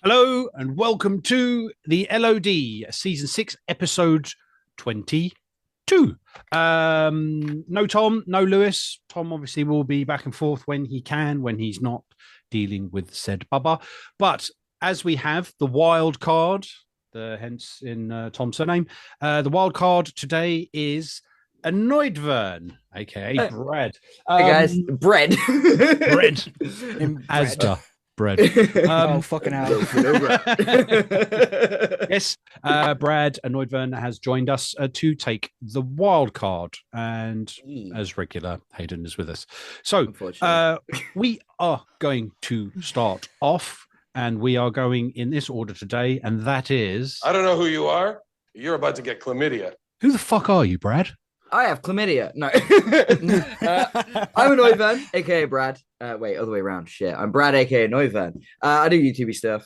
Hello and welcome to the LOD Season 6, Episode 22. No Tom, no Lewis. Tom obviously will be back and forth when he can, when he's not dealing with said bubba. But as we have the wild card, hence in Tom's surname, the wild card today is Anoidvern, aka Brad. Hey guys, bread. Bread. In bread. Asda. Bread. Oh, fucking hell. Yes, Brad Anoidvern has joined us to take the wild card, and as regular, Hayden is with us. So we are going to start off, and we are going in this order today, and that is... I don't know who you are. You're about to get chlamydia. Who the fuck are you, Brad? I have chlamydia. No. I'm Anoidvern, aka Brad. Wait, other way around. Shit. I'm Brad, aka Anoidvern. I do YouTube stuff,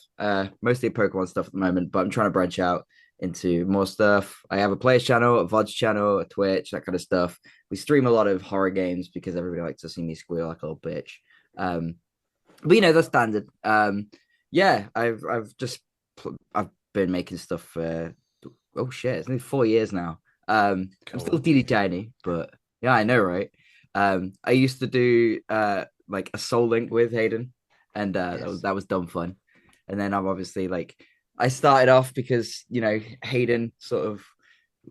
mostly Pokemon stuff at the moment, but I'm trying to branch out into more stuff. I have a Players channel, a VODs channel, a Twitch, that kind of stuff. We stream a lot of horror games because everybody likes to see me squeal like a little bitch. But you know, that's standard. Yeah, I've been making stuff for it's nearly 4 years now. I'm still teeny tiny, but yeah, I know, right? I used to do like a Soul Link with Hayden, and that was dumb fun. And then I'm obviously I started off because Hayden sort of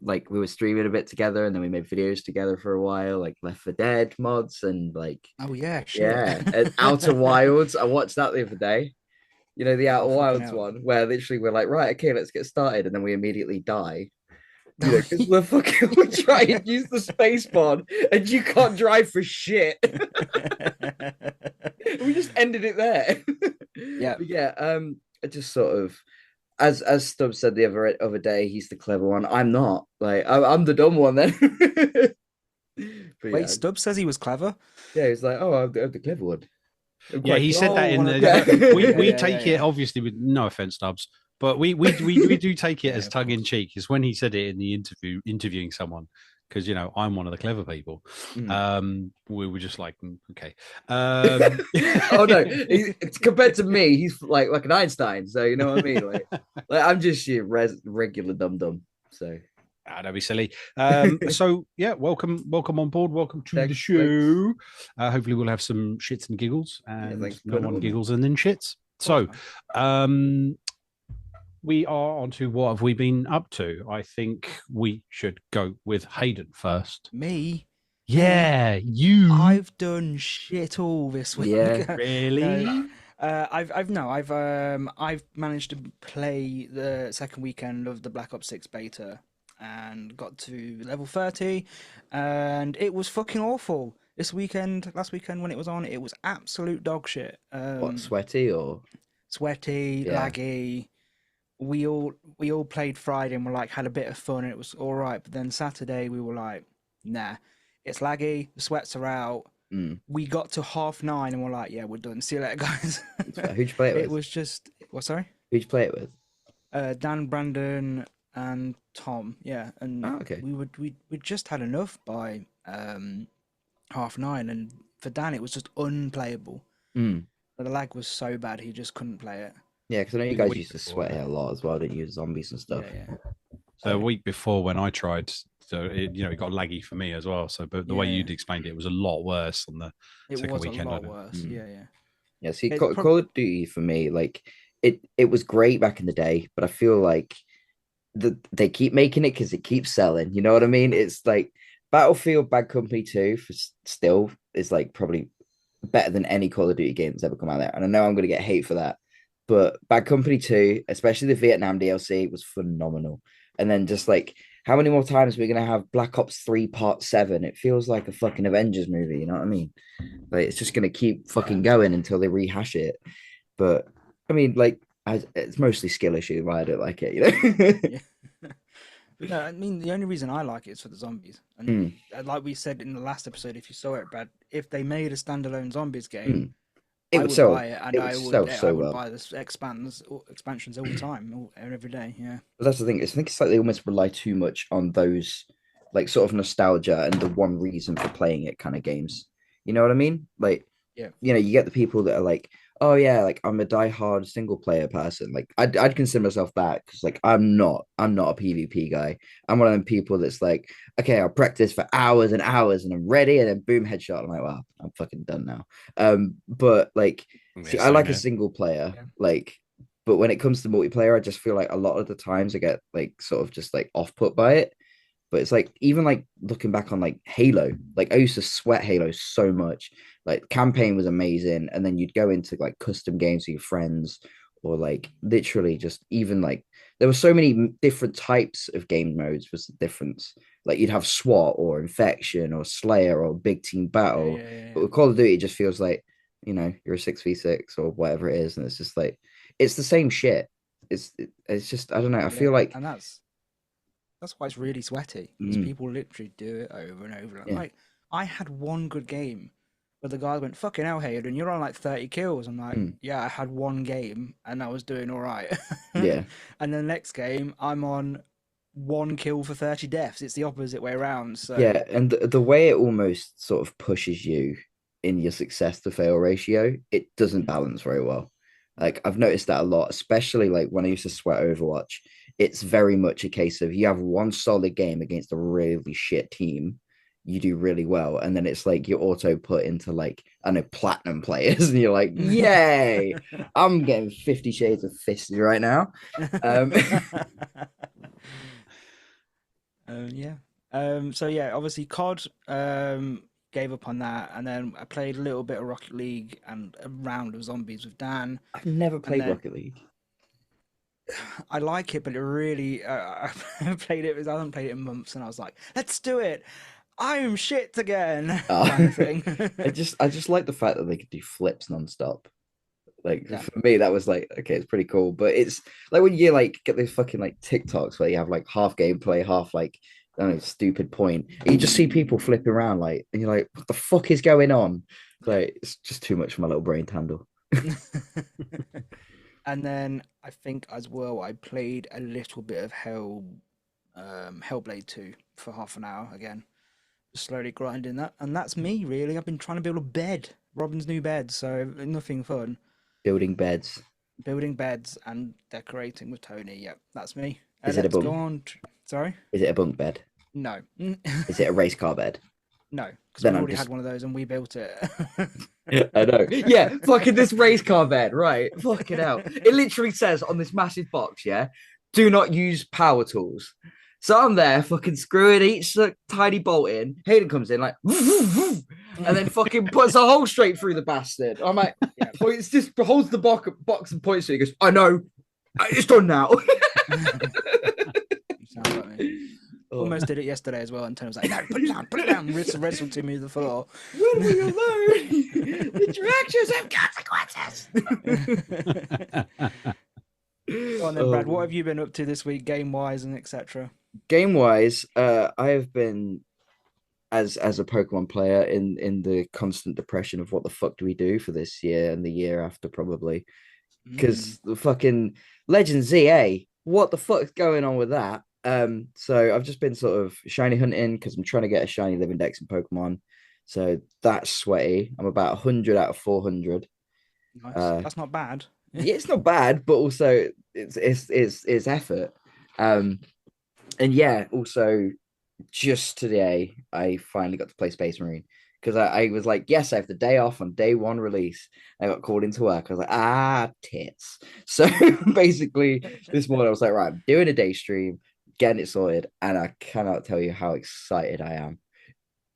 we were streaming a bit together, and then we made videos together for a while, like Left 4 Dead mods and and Outer Wilds. I watched that the other day. You know, the Outer Wilds one, where literally we're like, right, okay, let's get started, and then we immediately die. You know, because we're trying to use the space pod and you can't drive for shit. We just ended it there. I just sort of, as Stubbs said the other day, he's the clever one. I'm not. I'm the dumb one then. Wait, Stubbs says he was clever? Yeah, he's like, oh, I'm the clever one. Yeah, he said that in the... We take it, obviously, with no offense, Stubbs, but we do take it as tongue in cheek. Is when he said it in the interviewing someone, because I'm one of the clever people. We were just like, okay. Oh no, compared to me, he's like an Einstein. So you know what I mean. Like I'm just your regular dum. So don't be silly. So yeah, welcome on board. Welcome to the show. Hopefully we'll have some shits and giggles, and no one giggles and then shits. So, we are on to what have we been up to. I think we should go with Hayden first. Me? Yeah, you. I've done shit all this week. Yeah, really? I've managed to play the second weekend of the Black Ops 6 beta and got to level 30, and it was fucking awful. Last weekend when it was on, it was absolute dog shit. What, sweaty, laggy. We all played Friday and had a bit of fun and it was all right. But then Saturday we were like, nah, it's laggy. The sweats are out. We got to 9:30 and we're like, yeah, we're done. See you later, guys. Who'd you play it with? It was just what? Sorry. Who'd you play it with? Dan, Brandon, and Tom. Yeah, and okay. we just had enough by 9:30, and for Dan it was just unplayable. The lag was so bad he just couldn't play it. Yeah, because I know you guys used to sweat it a lot as well, didn't you? Zombies and stuff. Yeah. So a week before when I tried, so it got laggy for me as well. So, but the way you'd explained it, was a lot worse on the second weekend. It was a lot worse. Yeah. See, Call of Duty for me, it was great back in the day, but I feel like they keep making it because it keeps selling. You know what I mean? It's like Battlefield Bad Company 2 still is probably better than any Call of Duty game that's ever come out there. And I know I'm going to get hate for that. But Bad Company 2, especially the Vietnam DLC, was phenomenal. And then just how many more times are we going to have Black Ops 3 Part 7? It feels like a fucking Avengers movie, you know what I mean? It's just going to keep fucking going until they rehash it. But, I mean, it's mostly skill issue why I don't like it, you know? No, I mean, the only reason I like it is for the zombies. And like we said in the last episode, if you saw it, Brad, if they made a standalone zombies game... I would buy it, and I would buy the expansions all the time, every day. Yeah, but that's the thing. I think it's they almost rely too much on those, sort of nostalgia and the one reason for playing it kind of games. You know what I mean? You get the people that are oh yeah, like I'm a diehard single player person. Like I'd consider myself that because like I'm not a PvP guy. I'm one of them people that's like, okay, I'll practice for hours and hours and I'm ready, and then boom, headshot. I'm like, wow, I'm fucking done now. But like, see, Yeah, I same like a here. single player, Yeah. like, but when it comes to multiplayer, I just feel like a lot of the times I get like sort of just like off put by it. But it's like even like looking back on like Halo, like I used to sweat Halo so much. Like campaign was amazing, and then you'd go into like custom games with your friends, or like literally just even like there were so many different types of game modes was the difference. Like you'd have SWAT or Infection or Slayer or Big Team Yeah, Battle, yeah, yeah, but yeah. with Call of Duty, it just feels like you're a 6v6 or whatever it is, and it's just like it's the same shit. It's just I don't know. I feel Yeah, like and that's why it's really sweaty because mm, people literally do it over and over. yeah, Like I had one good game where the guy went, "Fucking hell, Hayden, you're on like 30 kills." I'm like, mm, "Yeah, I had one game and I was doing all right." yeah. And then the next game, I'm on one kill for 30 deaths. It's the opposite way around. So Yeah, and the way it almost sort of pushes you in your success to fail ratio, it doesn't balance very well. no, Like I've noticed that a lot, especially like when I used to sweat Overwatch. It's very much a case of you have one solid game against a really shit team, you do really well, and then it's like you're auto put into like I know platinum players, and you're like, yay, I'm getting 50 shades of fisty right now. Um, Yeah. So yeah, obviously COD gave up on that, and then I played a little bit of Rocket League and a round of Zombies with Dan, I've never and played then Rocket League. I like it, but it really I played it. I haven't played it in months, and I was like, let's do it. I'm shit again, kind of thing. I just like the fact that they could do flips nonstop. Like Yeah. for me, that was like okay, it's pretty cool. But it's like when you like get those fucking like TikToks where you have like half gameplay, half like I don't know, stupid point. And you just see people flipping around like, and you're like, what the fuck is going on? Yeah. Like it's just too much for my little brain to handle. And then I think as well, I played a little bit of Hellblade 2 for half an hour again. Slowly grinding that, and that's me really. I've been trying to build a bed, Robin's new bed, so nothing fun. Building beds. Building beds and decorating with Tony. Yep, that's me. Is it a Let's go bunk? on. Sorry, Is it a bunk bed? no, Is it a race car bed? no, because Then we've I'm already just had one of those and we built it. I know. Yeah, fucking this race car bed, right? Fucking hell. It literally says on this massive box, yeah, do not use power tools. So I'm there fucking screwing each tiny bolt in. Hayden comes in like, and then fucking puts a hole straight through the bastard. I'm like, Yeah. points, just holds the box and points to it. He goes, I know. It's done now. Sounds like me. Oh. Almost did it yesterday as well, and Tony was like, "No, put it down, put it down." Wrestled to me the floor. When will you learn? The directions have consequences. Go on then, Brad. What have you been up to this week, game wise and etc.? Game wise, I have been as a Pokemon player in the constant depression of what the fuck do we do for this year and the year after probably because the fucking Legend ZA, what the fuck's going on with that? So I've just been sort of shiny hunting because I'm trying to get a shiny living dex in Pokemon. So that's sweaty. I'm about 100 out of 400. Nice. That's not bad. Yeah, it's not bad, but also it's effort. And yeah, also just today I finally got to play Space Marine because I was like, yes, I have the day off on day one release. I got called into work. I was like, tits. So basically, this morning I was like, right, I'm doing a day stream, getting it sorted, and I cannot tell you how excited I am.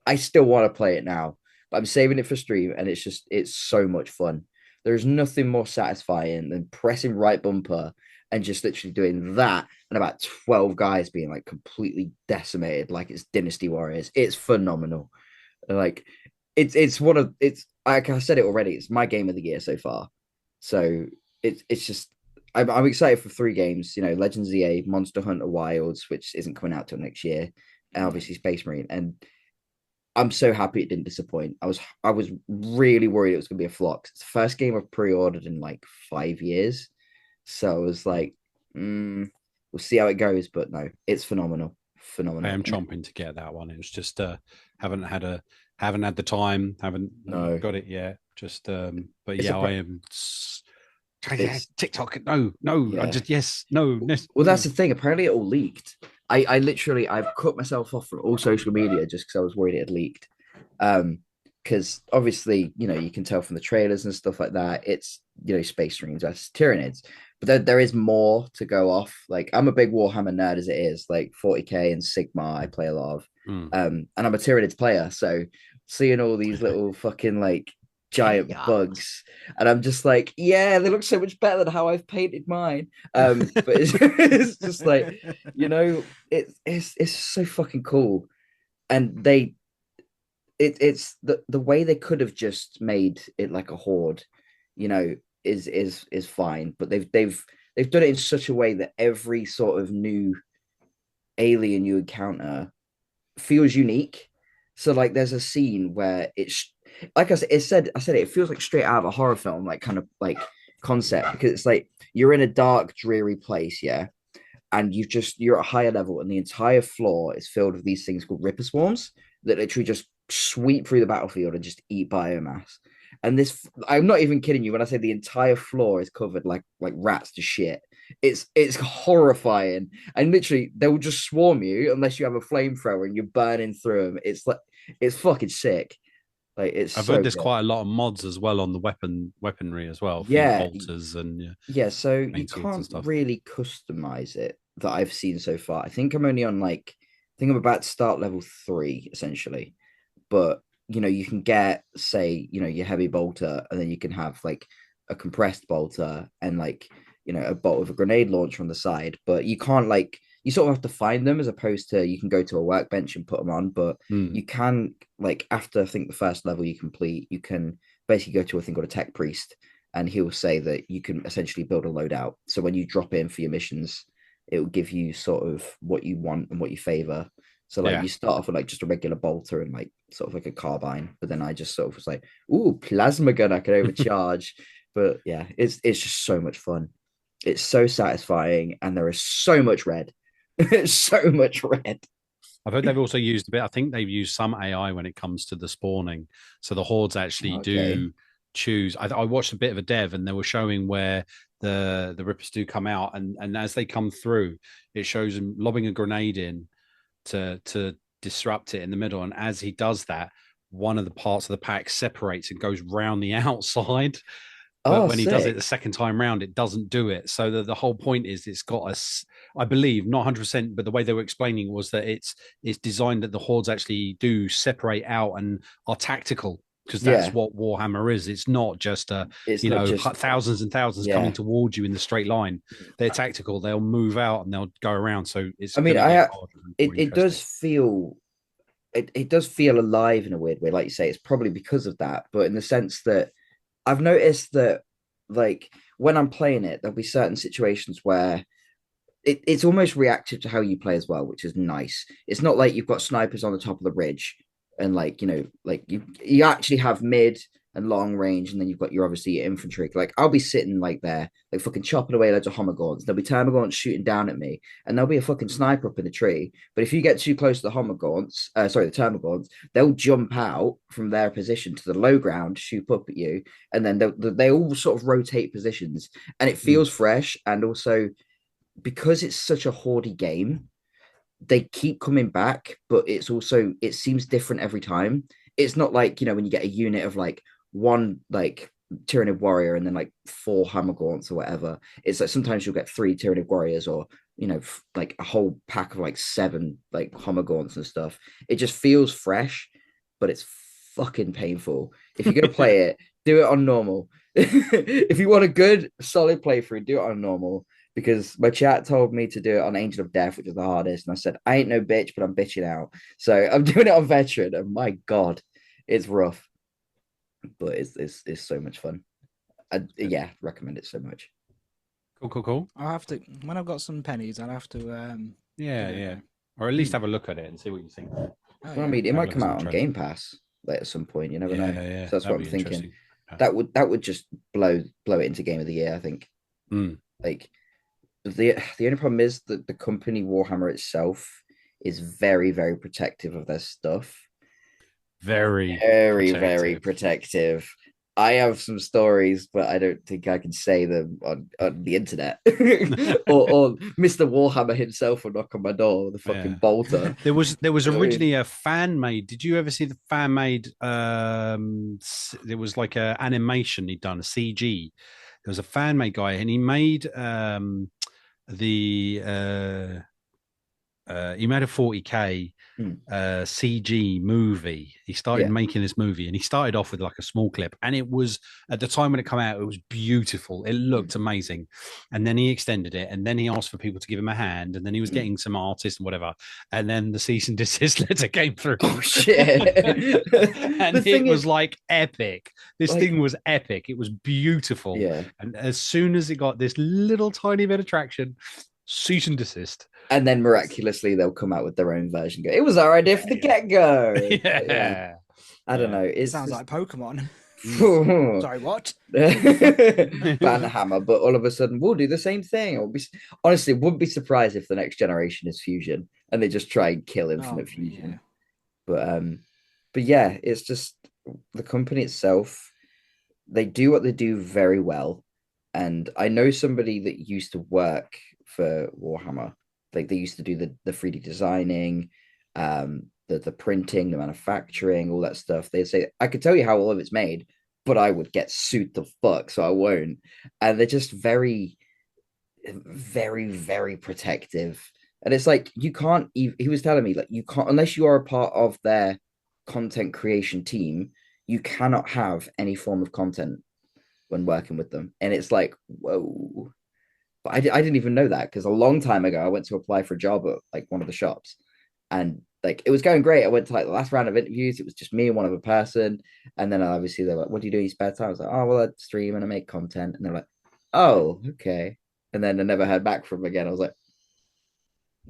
I still want to play it now, but I'm saving it for stream, and it's so much fun. There's nothing more satisfying than pressing right bumper and just literally doing that and about 12 guys being like completely decimated like it's Dynasty Warriors. It's phenomenal. Like it's one of it's like I said it already, it's my game of the year so far. So it's just I'm excited for three games, Legends ZA, Monster Hunter Wilds, which isn't coming out till next year, and obviously Space Marine. And I'm so happy it didn't disappoint. I was really worried it was gonna be a flop. It's the first game I've pre-ordered in like 5 years. So I was like, we'll see how it goes. But no, it's phenomenal. Phenomenal. I am chomping to get that one. It was just haven't had the time, haven't got it yet. Just but yeah, I am TikTok. No, Yeah. I just no. Well, that's the thing. Apparently, it all leaked. I literally I've cut myself off from all social media just because I was worried it had leaked. Because obviously, you can tell from the trailers and stuff like that, it's Space Marines versus Tyranids. But there is more to go off. Like, I'm a big Warhammer nerd as it is, like 40k and Sigma. I play a lot of, and I'm a Tyranids player. So seeing all these little fucking like giant bugs, and I'm just like, yeah, they look so much better than how I've painted mine. But it's just like, it's so fucking cool, and it's the way they could have just made it like a horde, is fine, but they've done it in such a way that every sort of new alien you encounter feels unique. So like, there's a scene where it's like I said it feels like straight out of a horror film, like kind of like concept, because it's like you're in a dark, dreary place, yeah, and you're at a higher level, and the entire floor is filled with these things called Ripper swarms that literally just sweep through the battlefield and just eat biomass. And this, I'm not even kidding you when I say the entire floor is covered like rats to shit. It's horrifying, and literally they will just swarm you unless you have a flamethrower and you're burning through them. It's fucking sick. Like, I've heard there's quite a lot of mods as well on the weaponry as well. Yeah, bolters and so you can't really customize it that I've seen so far. I think I'm only on I think I'm about to start level 3 essentially, but you can get, say, your heavy bolter, and then you can have like a compressed bolter and a bolt with a grenade launcher on the side, but you can't you sort of have to find them, as opposed to you can go to a workbench and put them on. But you can, after I think the first level you complete, you can basically go to a thing called a tech priest, and he'll say that you can essentially build a loadout. So when you drop in for your missions, it will give you sort of what you want and what you favor. So you start off with just a regular bolter and sort of like a carbine, but then I just sort of was like, ooh, plasma gun, I can overcharge. But yeah, it's just so much fun. It's so satisfying, and there is so much red. So much red. I've heard they've also used a bit. I think they've used some AI when it comes to the spawning. So the hordes actually do choose. I watched a bit of a dev, and they were showing where the Rippers do come out, and as they come through, it shows them lobbing a grenade in to disrupt it in the middle. And as he does that, one of the parts of the pack separates and goes round the outside. But when he does it the second time round, it doesn't do it. So the whole point is it's got I believe, not 100%, but the way they were explaining was that it's designed that the hordes actually do separate out and are tactical, because that's what Warhammer is. It's not just thousands and thousands coming towards you in the straight line. They're tactical. They'll move out and they'll go around. So it's. I mean, it does feel. It does feel alive in a weird way, like you say. It's probably because of that, but in the sense that I've noticed that, when I'm playing it, there'll be certain situations where it's almost reactive to how you play as well, which is nice. It's not like you've got snipers on the top of the ridge and you actually have mid and long range, and then you've got your obviously infantry. I'll be sitting there, fucking chopping away loads of homogorns. There'll be termagants shooting down at me, and there'll be a fucking sniper up in the tree. But if you get too close to the the termagants, they'll jump out from their position to the low ground, shoot up at you, and then they all sort of rotate positions, and it feels fresh. And also, because it's such a hoardy game, they keep coming back, but it seems different every time. It's not like, when you get a unit of one Tyranid warrior and then 4 Hammergaunts or whatever. It's sometimes you'll get 3 Tyranid warriors, or a whole pack of 7 Hammergaunts and stuff. It just feels fresh, but it's fucking painful. If you're gonna play it, do it on normal. If you want a good solid playthrough, do it on normal, because my chat told me to do it on Angel of Death, which is the hardest, and I said I ain't no bitch, but I'm bitching out, so I'm doing it on Veteran, and my god, it's rough, but it's so much fun. Recommend it so much. Cool. I'll have to, when I've got some pennies, I'll have to or at least have a look at it and see what you think. I mean, it might come out on Game Pass at some point, you never know. So that's what I'm thinking. That would just blow it into Game of the Year, I think. The only problem is that the company Warhammer itself is very, very protective of their stuff. Very protective. I have some stories, but I don't think I can say them on the internet. or Mr. Warhammer himself will knock on my door, the fucking bolter. There was originally a fan made. Did you ever see the fan made? There was like a animation he'd done, a CG. There was a fan made guy, and he made he made a 40K CG movie. He started making this movie, and he started off with like a small clip, and it was, at the time when it came out, it was beautiful. It looked amazing. And then he extended it, and then he asked for people to give him a hand, and then he was getting some artists and whatever, and then the cease and desist letter came through. Oh shit. And it was like epic. This thing was epic. It was beautiful. Yeah. And as soon as it got this little tiny bit of traction, cease and desist. And then miraculously they'll come out with their own version. It was our idea for the get-go. Yeah. I don't know. It sounds like Pokemon. Sorry, what? Banhammer, but all of a sudden we'll do the same thing. Honestly, wouldn't be surprised if the next generation is fusion and they just try and kill Infinite Fusion. Yeah. But yeah, it's just the company itself. They do what they do very well, and I know somebody that used to work for Warhammer. Like they used to do the 3D designing, the printing, the manufacturing, all that stuff. They say, I could tell you how all of it's made, but I would get sued the fuck, so I won't. And they're just very, very, very protective. And it's like, you can't even, he was telling me, like, you can't, unless you are a part of their content creation team, you cannot have any form of content when working with them. And it's like, whoa. But I didn't even know that, because a long time ago I went to apply for a job at like one of the shops, and like it was going great. I went to like the last round of interviews. It was just me and one other person, and then obviously they're like, "What do you do in your spare time?" I was like, "Oh, well, I stream and I make content." And they're like, "Oh, okay." And then I never heard back from them again. I was like,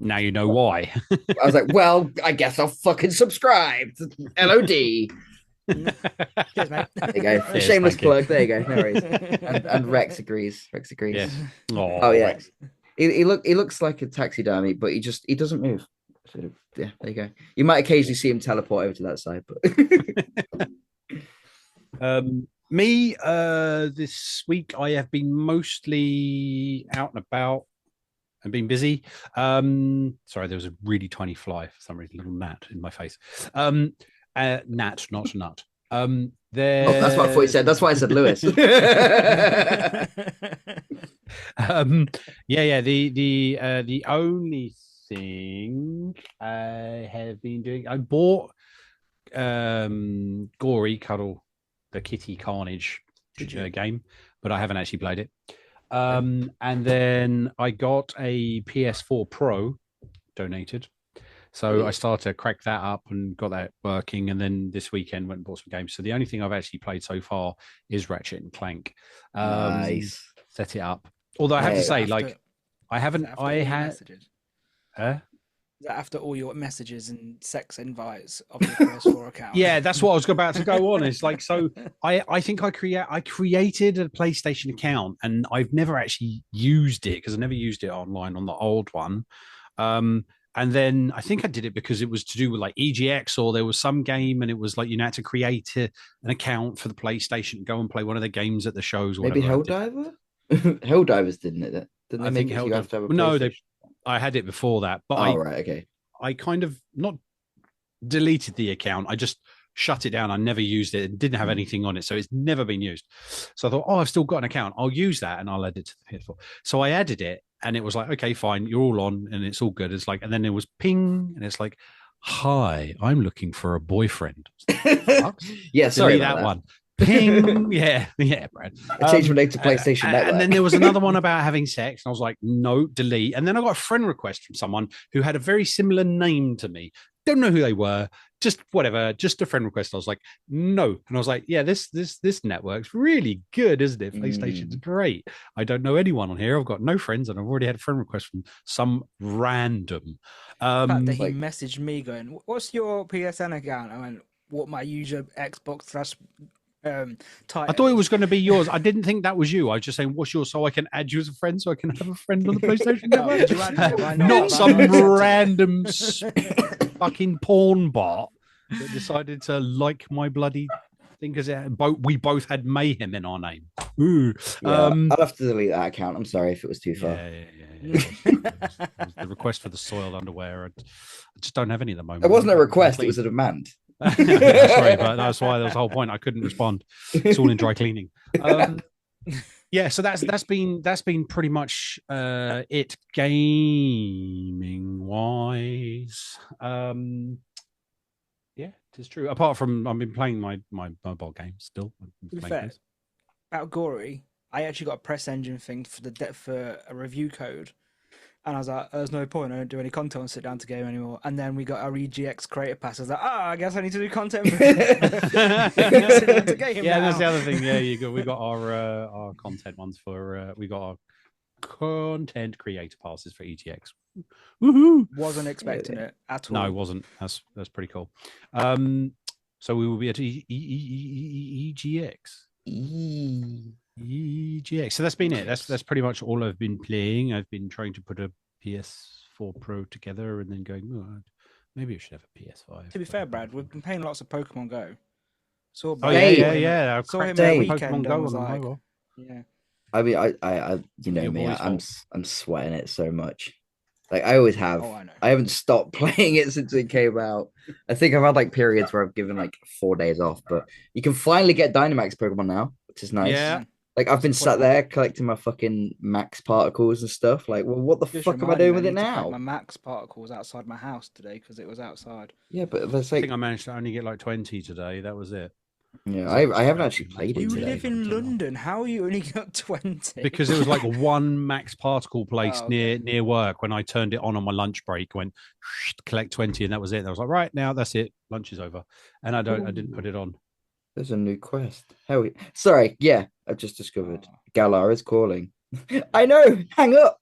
now you know why. I was like, "Well, I guess I'll fucking subscribe." LOD. Cheers, mate. There you go. Cheers, Shameless plug. There you go. No worries. And Rex agrees. Rex agrees. Yes. Oh yeah. Rex. He looks like a taxidermy, but he doesn't move. So yeah, there you go. You might occasionally see him teleport over to that side, but me, this week I have been mostly out and about and been busy. Sorry, there was a really tiny fly for some reason, a little gnat in my face. Gnat, not nut. There. Oh, that's what I thought you said. That's why I said Lewis. Yeah. The only thing I have been doing, I bought Gory Cuddle, the Kitty Carnage game, but I haven't actually played it. And then I got a PS4 Pro donated. So I started to crack that up and got that working. And then this weekend went and bought some games. So the only thing I've actually played so far is Ratchet and Clank. Nice. Set it up. Although I have to say, Is that after all your messages and sex invites of your PS4 account? Yeah, that's what I was about to go on. It's like, so I think I created a PlayStation account, and I've never actually used it because I never used it online on the old one. And then I think I did it because it was to do with like EGX, or there was some game, and it was like you had to create an account for the PlayStation and go and play one of the games at the shows. Or maybe Helldiver? Helldivers didn't it? Didn't they make it you have to have a PlayStation? No, I had it before that. But I kind of not deleted the account. I just shut it down. I never used it and didn't have anything on it. So it's never been used. So I thought, I've still got an account. I'll use that and I'll add it to the PS4. So I added it. And it was like, okay, fine, you're all on, and it's all good. It's like, and then it was ping, and it's like, hi, I'm looking for a boyfriend. Yeah, sorry about that one. Ping, yeah, Brad. I changed my name to PlayStation Network. And then there was another one about having sex, and I was like, no, delete. And then I got a friend request from someone who had a very similar name to me. Don't know who they were. Just whatever, just a friend request. I was like, no. And I was like, yeah, this network's really good, isn't it? PlayStation's great. I don't know anyone on here. I've got no friends, and I've already had a friend request from some random. The fact that he messaged me going, what's your PSN account? I went, what my user Xbox title. I thought it was going to be yours. I didn't think that was you. I was just saying, what's yours, so I can add you as a friend, so I can have a friend on the PlayStation Network. Not some random fucking porn bot that decided to like my bloody think because we both had mayhem in our name. Ooh. Yeah, I'll have to delete that account. I'm sorry if it was too far. Yeah. It was the request for the soiled underwear. I just don't have any at the moment. It wasn't a request; it was a demand. Sorry, but that's why that was the whole point. I couldn't respond. It's all in dry cleaning. Yeah, so that's been pretty much it gaming wise. Yeah, it's true. Apart from I've been playing my mobile game still. To be fair, about Gory, I actually got a press engine thing for a review code. And I was like, there's no point. I don't do any content and sit down to game anymore. And then we got our EGX creator pass. I was like, I guess I need to do content for to game yeah, now. That's the other thing. Yeah, we got our content ones for we got our content creator passes for EGX. Woohoo! Wasn't expecting it at all. No, it wasn't. That's pretty cool. So we will be at EGX. EGX. So that's been it. That's pretty much all I've been playing. I've been trying to put a PS4 Pro together and then going, maybe I should have a PS5. To be fair, Brad, we've been playing lots of Pokemon Go. Saw yeah. Saw him at weekend. Pokemon Go was on like, mobile. Yeah. I mean, I you know me, I'm sweating it so much. Like I always have. Oh, I know. I haven't stopped playing it since it came out. I think I've had like periods where I've given like 4 days off, but you can finally get Dynamax Pokemon now, which is nice. Yeah. Like I've been sat there collecting my fucking max particles and stuff. Like, well, what the fuck am I doing with it now? My max particles outside my house today because it was outside. Yeah, but that's like. I think I managed to only get like 20 today. That was it. Yeah, I haven't actually played it. You today. live in London. How are you only got 20? Because it was like one max particle place near work. When I turned it on my lunch break, went collect 20, and that was it. And I was like, right now, that's it. Lunch is over, and I didn't put it on. There's a new quest. Sorry, yeah, I've just discovered Galar is calling. I know. Hang up.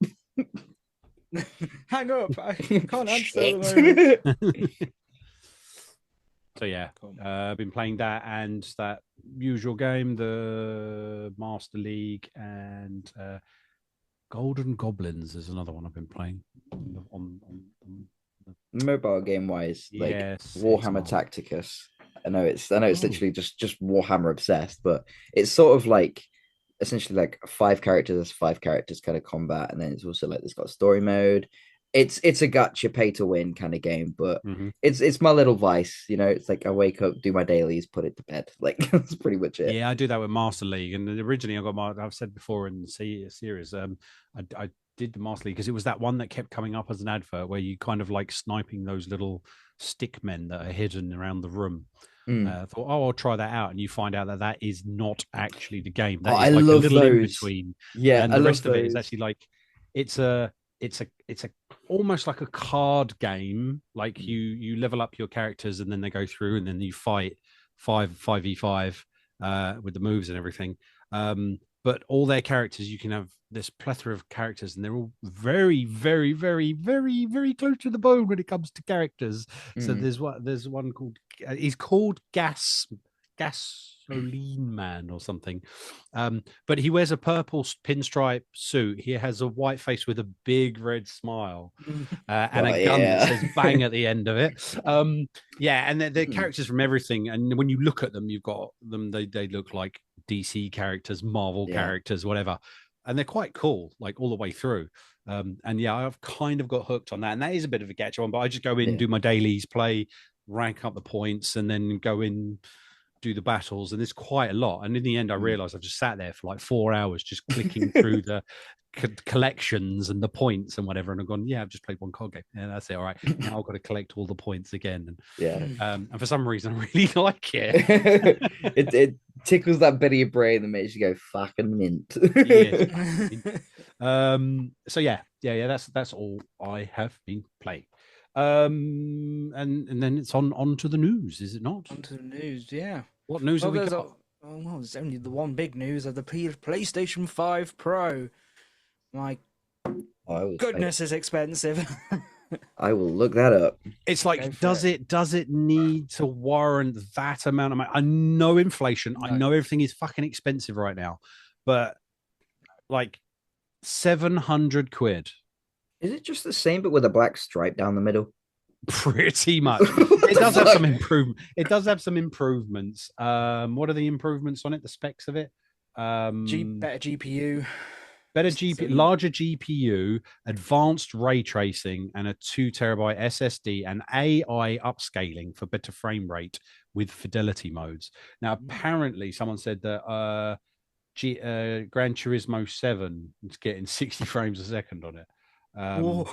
Hang up. I can't answer at the moment. So yeah, I've been playing that and that usual game, the Master League, and Golden Goblins is another one I've been playing on mobile game wise. Like yes, Warhammer Tacticus. I know it's literally just Warhammer obsessed, but it's sort of like essentially like 5 characters kind of combat, and then it's also like it's got story mode. It's a gacha pay to win kind of game, but it's my little vice, you know. It's like I wake up, do my dailies, put it to bed. Like that's pretty much it. Yeah, I do that with Master League, and originally I've said before in the series, I did the Master League because it was that one that kept coming up as an advert where you kind of like sniping those little stick men that are hidden around the room. I thought, I'll try that out, and you find out that is not actually the game. That is like a little in between. Yeah, and the rest of it is actually like it's a almost like a card game. Like you level up your characters, and then they go through, and then you fight 5v5 with the moves and everything. But all their characters, you can have this plethora of characters, and they're all very, very, very, very, very close to the bone when it comes to characters. So there's one called he's called Gasoline Man or something, but he wears a purple pinstripe suit. He has a white face with a big red smile and a gun that says bang at the end of it. And they're characters from everything, and when you look at them, you've got them, they look like DC characters, Marvel characters, whatever, and they're quite cool like all the way through. And I've kind of got hooked on that, and that is a bit of a gacha one, but I just go in, do my dailies, play, rank up the points, and then go in, do the battles, and there's quite a lot. And in the end, I realized I've just sat there for like 4 hours just clicking through the collections and the points and whatever, and I've gone, I've just played one card game, that's it. All right, now I've got to collect all the points again. And and for some reason I really like it. it tickles that bit of your brain that makes you go fucking mint. That's all I have been playing. And then it's on to the news, is it not? On to the news, yeah. What news have we got? There's only the one big news of the PlayStation 5 Pro. My goodness, is expensive. I will look that up. It's like, does it need to warrant that amount of money? I know inflation. No. I know everything is fucking expensive right now, but like 700 quid. Is it just the same but with a black stripe down the middle? Pretty much. It does have some improvement. It does have some improvements. What are the improvements on it? The specs of it? Better GPU. Better GPU, larger GPU, advanced ray tracing, and a 2 terabyte SSD, and AI upscaling for better frame rate with fidelity modes. Now, apparently, someone said that Gran Turismo 7 is getting 60 frames a second on it. Wow.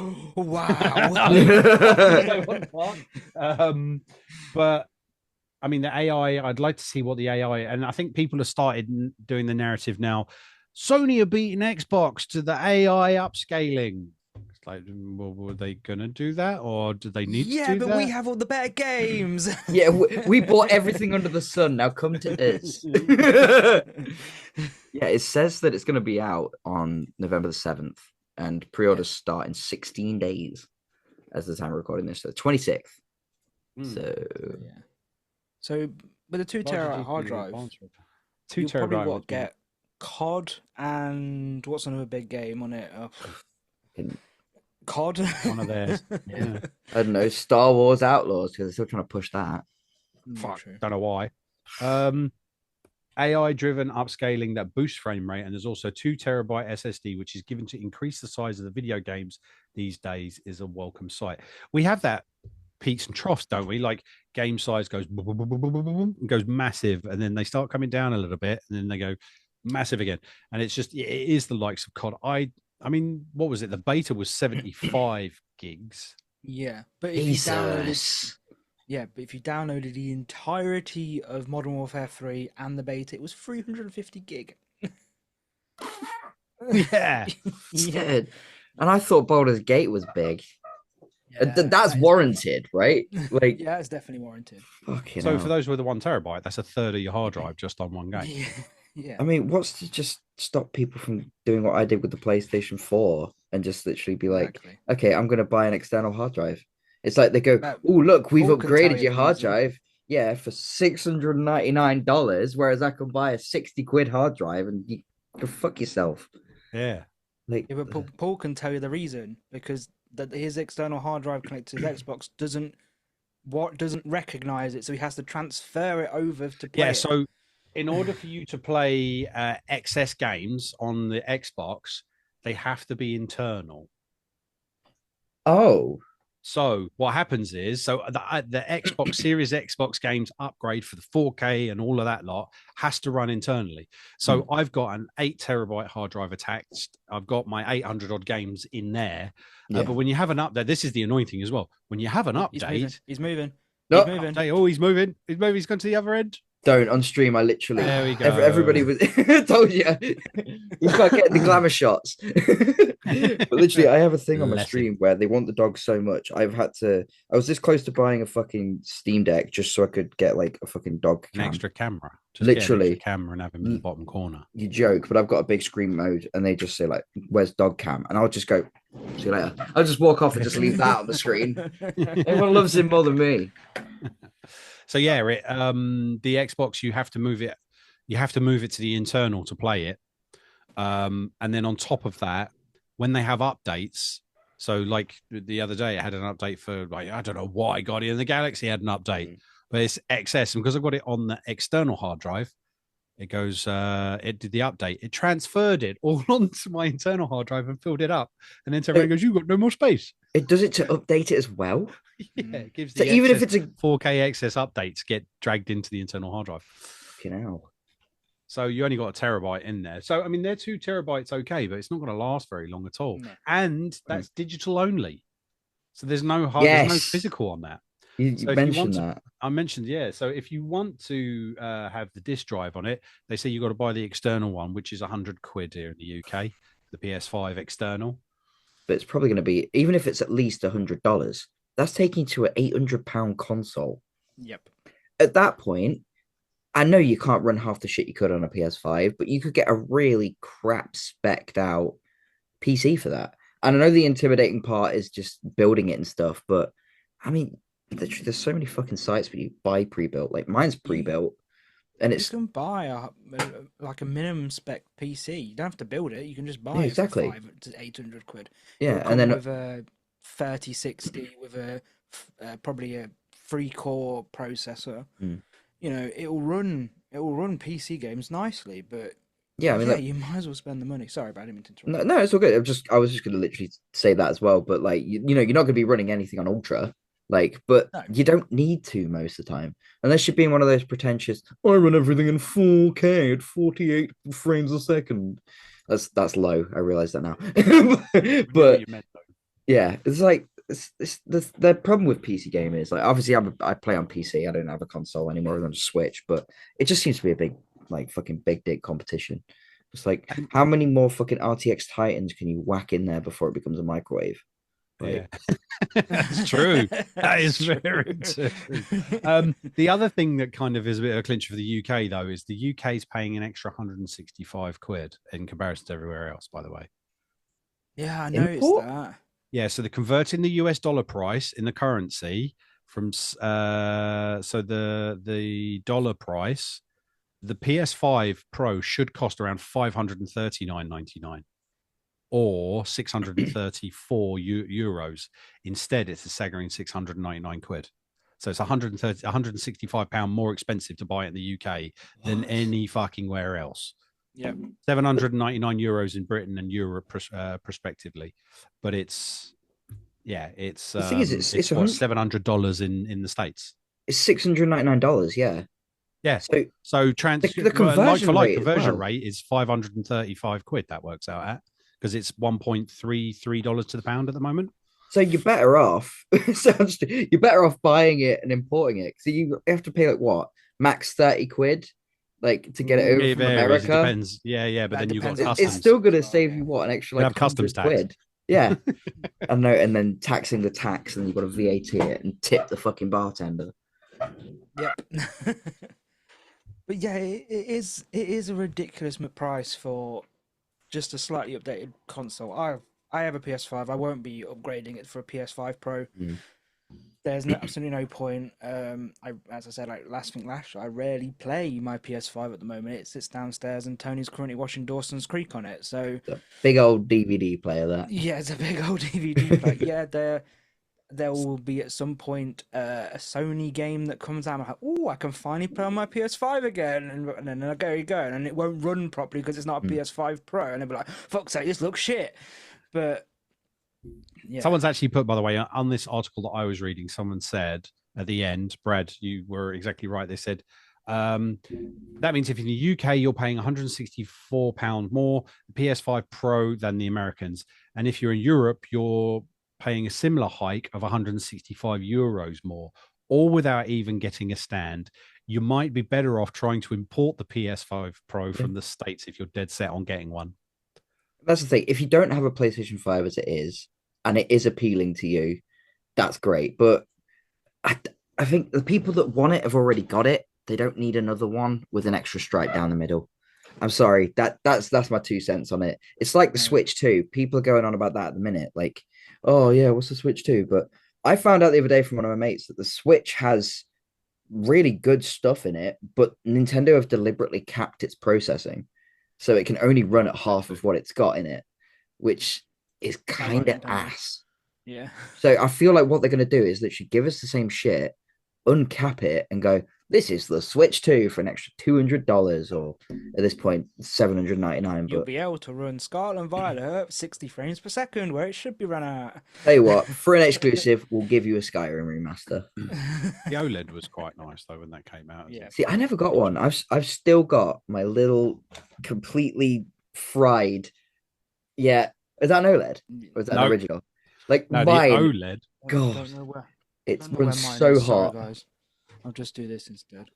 But I mean, the AI, I'd like to see what the AI, and I think people have started doing the narrative now. Sony are beating Xbox to the AI upscaling. It's like, well, were they going to do that, or did they need to do that? Yeah, but we have all the better games. Yeah, we bought everything under the sun. Now come to us. Yeah, it says that it's going to be out on November the 7th, and pre-orders start in 16 days as the time of recording this, so 26th. So with a 2 terabyte hard drive, 2 terabyte probably would get COD and what's another big game on it? COD. One of theirs. Yeah. I don't know, Star Wars Outlaws, because they're still trying to push that. Fuck, don't know why. AI-driven upscaling that boosts frame rate, and there's also 2 terabyte SSD, which is given to increase the size of the video games these days, is a welcome sight. We have that peaks and troughs, don't we? Like game size goes goes massive, and then they start coming down a little bit, and then they go massive again. And it's just, it is the likes of COD. I mean, what was it? The beta was 75 gigs. Yeah, but if you downloaded. Yeah, but if you downloaded the entirety of Modern Warfare 3 and the beta, it was 350 gig. Yeah. Yeah. And I thought Baldur's Gate was big. Yeah, that's warranted, right? Like, yeah, it's definitely warranted. So for those with the 1 terabyte, that's a third of your hard drive just on one game. Yeah. I mean, what's to just stop people from doing what I did with the PlayStation 4 and just literally be like, okay, I'm going to buy an external hard drive. It's like they go, oh, look, we've upgraded your hard drive. Yeah, for $699, whereas I can buy a 60 quid hard drive and you can fuck yourself. Yeah. Like, yeah, but Paul can tell you the reason, because his external hard drive connected to his Xbox doesn't recognize it, so he has to transfer it over to play. Yeah, so in order for you to play XS games on the Xbox, they have to be internal. Oh. So what happens is, the Xbox Series Xbox games upgrade for the 4K and all of that lot has to run internally. So I've got an 8 terabyte hard drive attached. I've got my 800 odd games in there. But when you have an update, this is the annoying thing as well. When you have an update, he's moving. Nope. He's moving. Oh, he's moving. He's gone to the other end. Don't on stream. I literally. There we go. Everybody was told you. You can't get the glamour shots. But literally, I have a thing on my stream where they want the dog so much. I was this close to buying a fucking Steam Deck just so I could get like a fucking dog cam. An extra camera. Just literally, get an extra camera and have him in the bottom corner. You joke, but I've got a big screen mode, and they just say like, "Where's dog cam?" And I'll just go, "See you later." I'll just walk off and just leave that on the screen. Everyone loves him more than me. So yeah, the Xbox, you have to move it. You have to move it to the internal to play it, and then on top of that, when they have updates, so like the other day, it had an update for like I don't know what, Guardian of the Galaxy had an update, but it's XS, and because I've got it on the external hard drive, it goes. It did the update. It transferred it all onto my internal hard drive and filled it up, and then everyone goes, "You've got no more space." It does it to update it as well. Yeah, it gives so even if it's a 4K XS updates get dragged into the internal hard drive. Fucking hell. So you only got a terabyte in there. So I mean, they're 2 terabytes, okay, but it's not going to last very long at all. No. And that's digital only. So there's no there's no physical on that. You mentioned that. I mentioned, yeah. So if you want to have the disk drive on it, they say you've got to buy the external one, which is 100 quid here in the UK, the PS5 external. But it's probably going to be, even if it's at least $100, that's taking to an £800 console. Yep. At that point, I know you can't run half the shit you could on a PS5, but you could get a really crap spec'd out PC for that. And I know the intimidating part is just building it and stuff, but I mean, there's so many fucking sites where you buy pre-built. Like mine's pre-built, and you can buy a minimum spec PC. You don't have to build it. You can just buy exactly. it for 500 to 800 quid. Yeah, and then with a 3060 with a probably a 3-core processor, Mm. you know, it will run PC games nicely. But Yeah, I mean, you might as well spend the money. Sorry, but I didn't mean to interrupt. no, it's all good. I was just going to literally say that as well. But like, you know, you're not going to be running anything on ultra, like, but No. you don't need to most of the time, unless you're being one of those pretentious. I run everything in 4K at 48 frames a second. That's low. I realize that now. But yeah, it's like the problem with PC gaming is like obviously I play on PC. I don't have a console anymore. I'm on Switch, but it just seems to be a big like fucking big dick competition. It's like how many more fucking RTX Titans can you whack in there before it becomes a microwave? Like, yeah, that's true. That is very true. The other thing that kind of is a bit of a clincher for the UK though is the UK is paying an extra 165 quid in comparison to everywhere else. By the way, yeah, I noticed that. Yeah, so they're converting the US dollar price in the currency from so the dollar price, the PS5 Pro should cost around 539.99 or 634 euros. Instead, it's a staggering 699 quid. So it's 165 pound more expensive to buy it in the UK than any fucking where else. Yeah, 799 euros in Britain and Europe, respectively, but it's it's the thing is, it's $700 in the States. It's $699. Yeah. So the conversion like conversion rate is 535 quid. That works out at because it's $1.33 to the pound at the moment. So you're better off. You're better off buying it and importing it. So you have to pay like what max 30 quid. Like to get it over from America. It depends. Yeah, but then you've got customs. It's still gonna save you what an extra like customs tax. Quid. Yeah, I know, and then taxing the tax, and you've got to VAT it and tip the fucking bartender. Yep. But yeah, it is a ridiculous price for just a slightly updated console. I have a PS5. I won't be upgrading it for a PS5 Pro. There's absolutely no point. As I said, like last year, I rarely play my PS5 at the moment. It sits downstairs, and Tony's currently watching Dawson's Creek on it. So it's a big old DVD player. That it's a big old DVD player. Yeah, there will be at some point a Sony game that comes out. I'm like, oh, I can finally play on my PS5 again, and then I go, and it won't run properly because it's not a PS5 Pro, and they'll be like, fuck's sake, this looks shit. But yeah. Someone's actually put, by the way, on this article that I was reading, someone said at the end, Brad, you were exactly right. They said that means if in the UK you're paying £164 more PS5 Pro than the Americans, and if you're in Europe, you're paying a similar hike of 165 euros more, all without even getting a stand. You might be better off trying to import the PS5 Pro from the States if you're dead set on getting one. That's the thing. If you don't have a PlayStation 5 as it is, and it is appealing to you, that's great. But I think the people that want it have already got it. They don't need another one with an extra stripe down the middle. I'm sorry. That's my 2 cents on it. It's like the Switch 2. People are going on about that at the minute. Like, oh yeah, what's the Switch 2? But I found out the other day from one of my mates that the Switch has really good stuff in it, but Nintendo have deliberately capped its processing. So it can only run at half of what it's got in it, which is kind of ass. Yeah. So I feel like what they're going to do is literally give us the same shit, uncap it, and go, this is the Switch 2 for an extra $200, or at this point, $799. You'll be able to run Scarlet and Violet at 60 frames per second, where it should be run at. Tell you what, for an exclusive, we'll give you a Skyrim remaster. The OLED was quite nice though when that came out. Yeah. See, I never got one. I've still got my little completely fried. Yeah, is that an OLED or is that an original? Like no, mine. The OLED. God, it runs so hot. Guys. I'll just do this instead.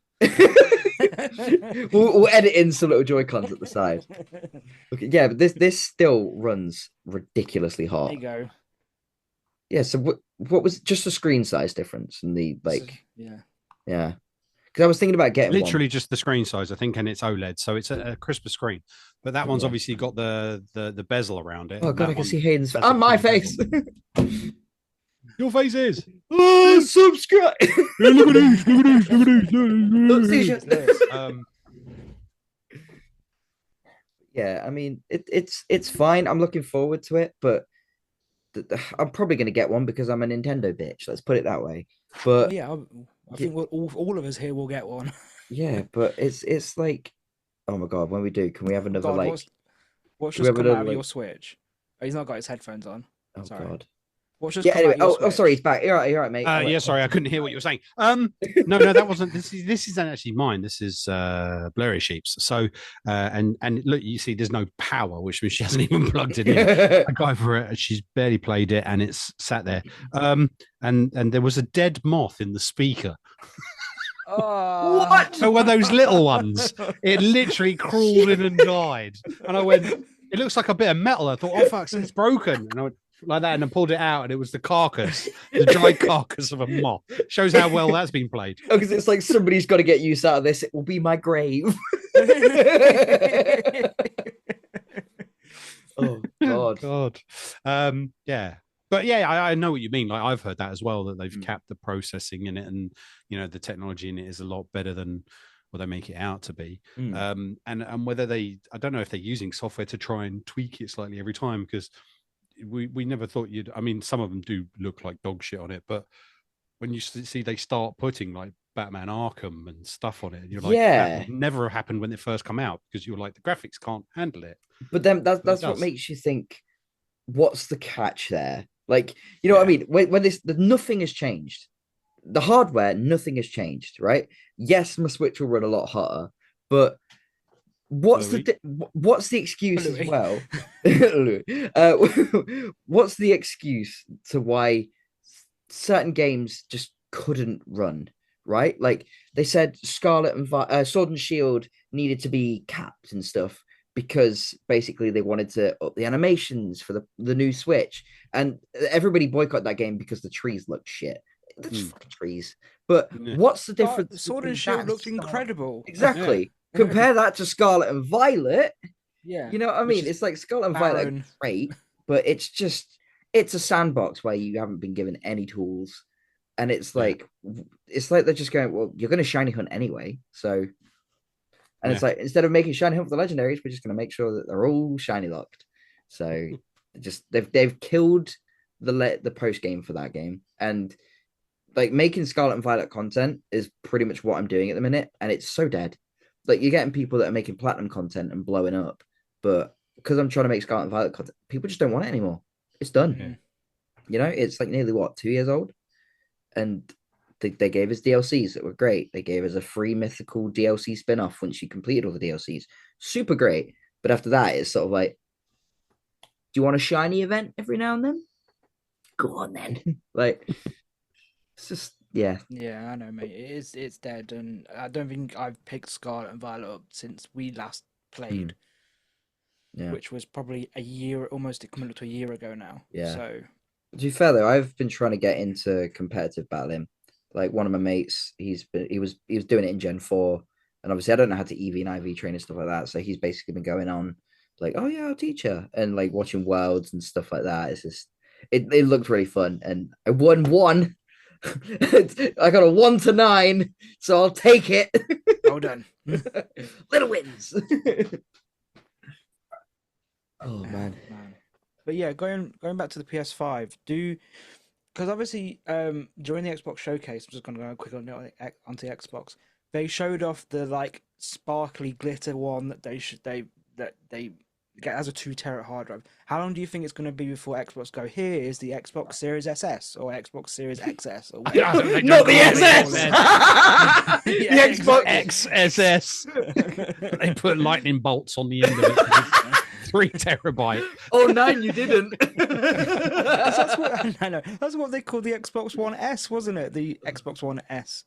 we'll edit in some little Joy-Cons at the side. Okay, yeah, but this still runs ridiculously hot. There you go. Yeah. So what was just the screen size difference and the like? Yeah. Because I was thinking about getting literally just the screen size, I think, and it's OLED, so it's a crisper screen. But that one's obviously got the bezel around it. Oh god, I can see Hayden's face. And my face. Your face is. Oh, subscribe. Look at these. Yeah, I mean, it's fine. I'm looking forward to it, but I'm probably going to get one because I'm a Nintendo bitch. Let's put it that way. But yeah, I think all of us here will get one. Yeah, but it's like, oh my god, when we do, can we have another what's just come out of your Switch? Oh, he's not got his headphones on. Oh Sorry. god. What's just come out of your sorry, he's back. You're right, mate. Yeah, sorry, I couldn't hear what you were saying. No, that wasn't. This isn't actually mine. This is Blurry Sheep's. So, and look, you see, there's no power, which means she hasn't even plugged it in. I got for it. She's barely played it, and it's sat there. And there was a dead moth in the speaker. What? So one of those little ones. It literally crawled in and died. And I went, it looks like a bit of metal. I thought, oh fuck, it's broken. And I went like that, and I pulled it out, and it was the carcass, the dried carcass of a moth. Shows how well that's been played. Oh, because it's like somebody's got to get use out of this. It will be my grave. Oh god. Yeah. But yeah, I know what you mean. Like I've heard that as well, that they've capped the processing in it, and the technology in it is a lot better than what they make it out to be. And whether I don't know if they're using software to try and tweak it slightly every time, because we never thought I mean, some of them do look like dog shit on it, but when you see they start putting like Batman Arkham and stuff on it, and you're like, that would never happened when it first come out, because you're like, the graphics can't handle it. But then that's what makes you think, what's the catch there? Like, you know what I mean? When nothing has changed. The hardware, nothing has changed, right? Yes, my Switch will run a lot hotter, but what's the excuse as well? What's the excuse to why certain games just couldn't run, right? Like they said, Sword and Shield needed to be capped and stuff, because basically they wanted to up the animations for the new Switch, and everybody boycotted that game because the trees looked shit. They're just fucking trees. But what's the difference? Sword and Shield looked incredible. Exactly. Compare that to Scarlet and Violet. Yeah. You know what I mean? It's like Scarlet and Violet are great, but it's a sandbox where you haven't been given any tools. And it's like they're just going, well, you're going to shiny hunt anyway. So, and it's like, instead of making shiny hunt for the legendaries, we're just going to make sure that they're all shiny locked. So they've killed the post game for that game. And like making Scarlet and Violet content is pretty much what I'm doing at the minute. And it's so dead. Like you're getting people that are making platinum content and blowing up, but because I'm trying to make Scarlet and Violet content, people just don't want it anymore. It's done. It's like nearly 2 years old, and they gave us DLCs that were great. They gave us a free mythical DLC spin-off once you completed all the DLCs. Super great. But after that, it's sort of like, do you want a shiny event every now and then? Go on then. Like, it's just, yeah. Yeah, I know, mate. It's dead, and I don't think I've picked Scarlet and Violet up since we last played. Which was probably almost coming up to a year ago now. Yeah. So, to be fair though, I've been trying to get into competitive battling. Like one of my mates, he was doing it in Gen 4, and obviously I don't know how to EV and IV train and stuff like that. So he's basically been going on like, oh yeah, I'll teach you, and like watching Worlds and stuff like that. It's just it looked really fun, and I won one. I got a 1 to 9, so I'll take it. Well done. Little wins. Oh man. But yeah, going back to the PS5, because obviously during the Xbox showcase, I'm just going to go quick onto the Xbox. They showed off the like sparkly glitter one that they get as a 2 terabyte hard drive. How long do you think it's going to be before Xbox go, here is the Xbox Series SS or Xbox Series XS or not the SS. The Xbox XSS. They put lightning bolts on the end of it. 3 terabyte. Oh, 9, you didn't. That's what they called the Xbox One S, wasn't it? The Xbox One S.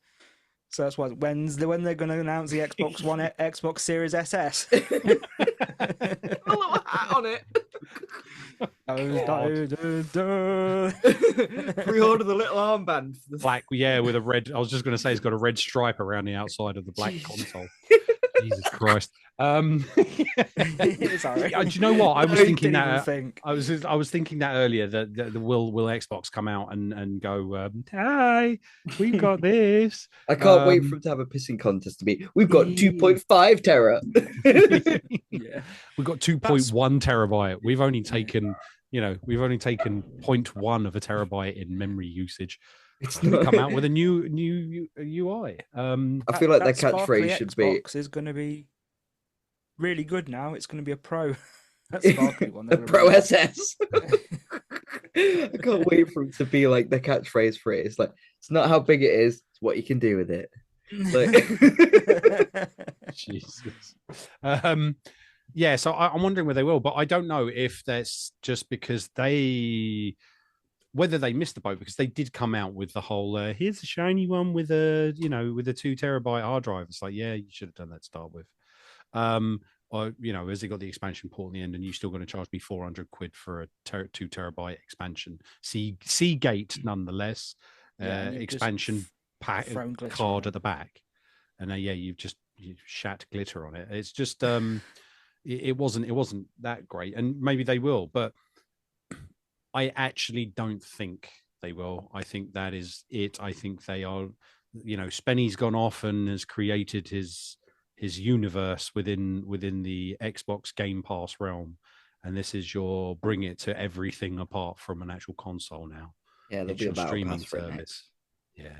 So that's why when they're going to announce the Xbox One Xbox Series SS. A little hat on it. Pre-order the little armband. Black, with a red. I was just going to say it's got a red stripe around the outside of the black console. Jesus Christ. It's all right. Do you know what? I was thinking that. I was thinking that earlier. That will Xbox come out and go, hi, we've got this. I can't wait for him to have a pissing contest to be. We've got 2.5 tera. Yeah, we've got 2.1 terabyte. We've only taken we've only taken 0.1 of a terabyte in memory usage. It's going to come out with a new UI. I feel like their catchphrase should be Xbox is going to be really good now. It's going to be a Pro. That sparkly one. A Pro SS. I can't wait for it to be like the catchphrase for it. It's like, it's not how big it is, it's what you can do with it. Like... Jesus. Yeah, so I'm wondering where they will, but I don't know if that's just because whether they missed the boat, because they did come out with the whole here's a shiny one with a 2 terabyte hard drive. It's like, yeah, you should have done that to start with. Or has they got the expansion port in the end, and you're still going to charge me 400 quid for a 2 terabyte expansion Seagate nonetheless, expansion pack card at the back, and you've shat glitter on it. It's just it wasn't that great, and maybe they will, but I actually don't think they will. I think that is it. I think they are, Spenny's gone off and has created his universe within the Xbox Game Pass realm, and this is your bring it to everything apart from an actual console now. Yeah, there'll be a streaming service. Yeah,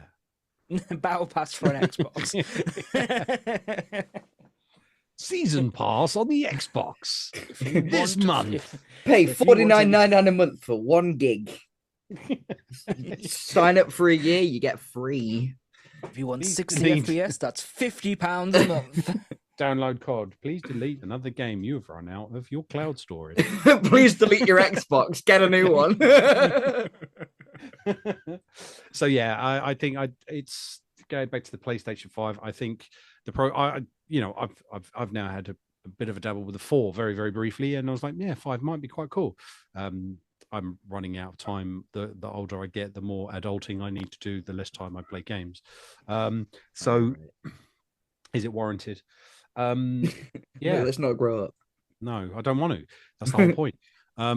battle pass for an Xbox. Season pass on the Xbox this month. Pay $49.99 a month for 1 gig. Sign up for a year, you get free. If you want 60 FPS, that's £50 a month. Download COD. Please delete another game you've run out of your cloud storage. Please delete your Xbox. Get a new one. So yeah, I think it's going back to the PlayStation 5. I think the Pro. I've now had a bit of a dabble with the 4 very, very briefly, and I was like, yeah, 5 might be quite cool. I'm running out of time. The older I get, the more adulting I need to do, the less time I play games. So is it warranted? Yeah. No, let's not grow up. No, I don't want to. That's the whole point. I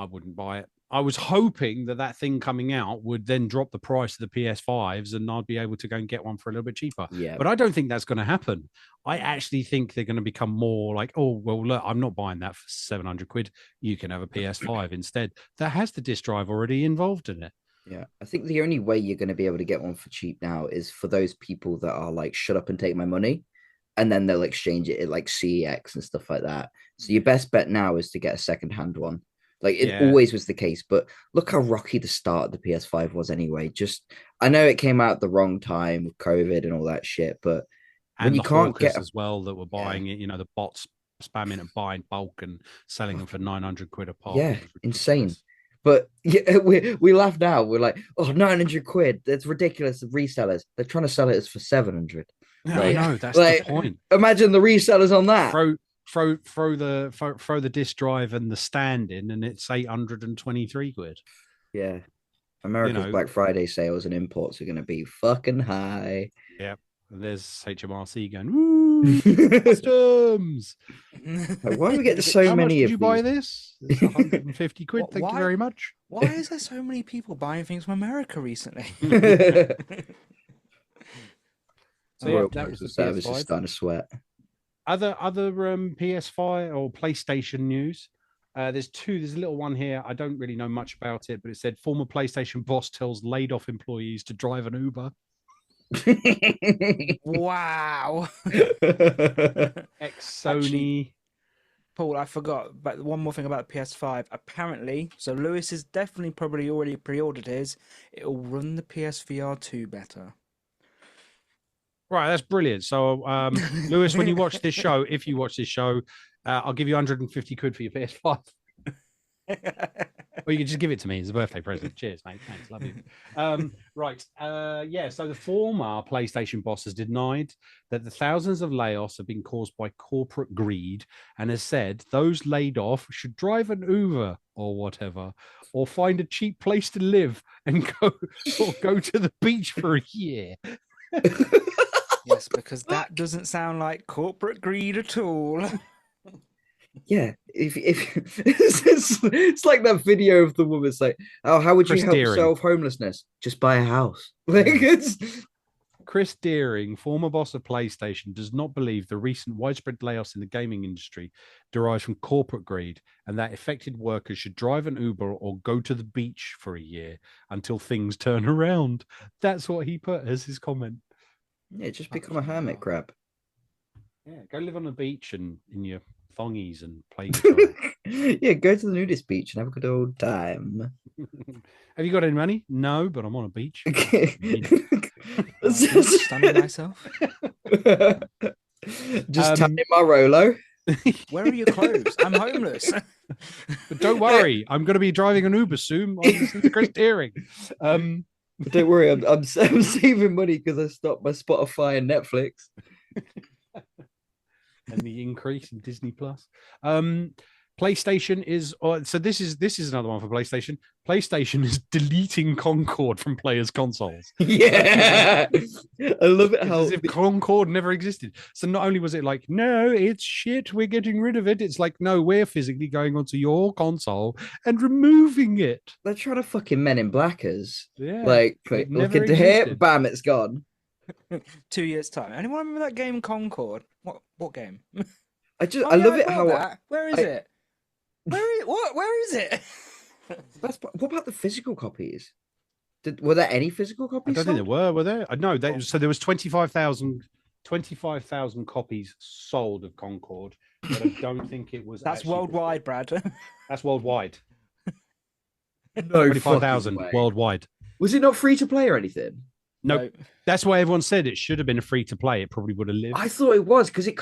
wouldn't buy it. I was hoping that thing coming out would then drop the price of the PS5s and I'd be able to go and get one for a little bit cheaper. Yeah. But I don't think that's going to happen. I actually think they're going to become more like, oh, well, look, I'm not buying that for 700 quid. You can have a PS5 instead. That has the disc drive already involved in it. Yeah. I think the only way you're going to be able to get one for cheap now is for those people that are like, shut up and take my money. And then they'll exchange it at like CEX and stuff like that. So your best bet now is to get a secondhand one. Like it always was the case, but look how rocky the start of the PS5 was anyway. I know it came out at the wrong time with COVID and all that shit, but when you can't get as well that were buying it, the bots spamming and buying bulk and selling them for 900 quid a pop. Yeah, insane. But yeah, we laugh now. We're like, oh, 900 quid. That's ridiculous. The resellers, they're trying to sell it as for 700. Yeah, right? I know, that's the point. Imagine the resellers on that. Throw the disc drive and the stand in, and it's 823 quid. Yeah, America's Black Friday sales and imports are going to be fucking high. Yeah, and there's HMRC going, woo, customs. Like, why do we get so How many much did of you these? buy this? It's 150 quid. Thank you very much. Why is there so many people buying things from America recently? So yeah, that was the service is starting to sweat. Other PS5 or PlayStation news. There's a little one here. I don't really know much about it, but it said former PlayStation boss tells laid off employees to drive an Uber. Wow. Ex-Sony. Paul, I forgot, but one more thing about the PS5. Apparently, so Lewis has definitely probably already pre-ordered his. It'll run the PSVR 2 better. Right, that's brilliant. So, Lewis, when you watch this show, if you watch this show, I'll give you 150 quid for your PS5. Or you can just give it to me as a birthday present. Cheers, mate. Thanks, love you. Right, so the former PlayStation boss has denied that the thousands of layoffs have been caused by corporate greed and has said those laid off should drive an Uber or whatever, or find a cheap place to live and go to the beach for a year. Yes, because that doesn't sound like corporate greed at all. Yeah, if it's like that video of the woman saying, "Oh, how would you help solve homelessness? Just buy a house." Like it's Chris Deering, former boss of PlayStation, does not believe the recent widespread layoffs in the gaming industry derives from corporate greed and that affected workers should drive an Uber or go to the beach for a year until things turn around. That's what he put as his comment. Yeah, just become a hermit crab. Yeah, go live on the beach and in your thongies and play guitar. Yeah, go to the nudist beach and have a good old time. Have you got any money? No, but I'm on a beach. Stunning myself. Just tapping my Rolo. Where are your clothes? I'm homeless. But don't worry, I'm going to be driving an Uber soon. I'm listening to Chris Deering. Don't worry, I'm saving money because I stopped my Spotify and Netflix. And the increase in Disney Plus. PlayStation is so this is another one for PlayStation. PlayStation is deleting Concord from players' consoles. Yeah, I love it how as if Concord never existed. So not only was it like, no, it's shit, we're getting rid of it. It's like, no, we're physically going onto your console and removing it. They're trying to fucking Men in Blackers. Yeah, like look into here, bam, it's gone. 2 years time. Anyone remember that game Concord? What game? I love it how where is it? Where is it? What about the physical copies? Were there any physical copies? I don't think there were there? No, so there was 25,000 copies sold of Concord, but I don't think it was. That's worldwide, Brad. That's worldwide. No, 25,000 worldwide. Was it not free to play or anything? No, that's why everyone said it should have been a free to play. It probably would have lived. I thought it was because it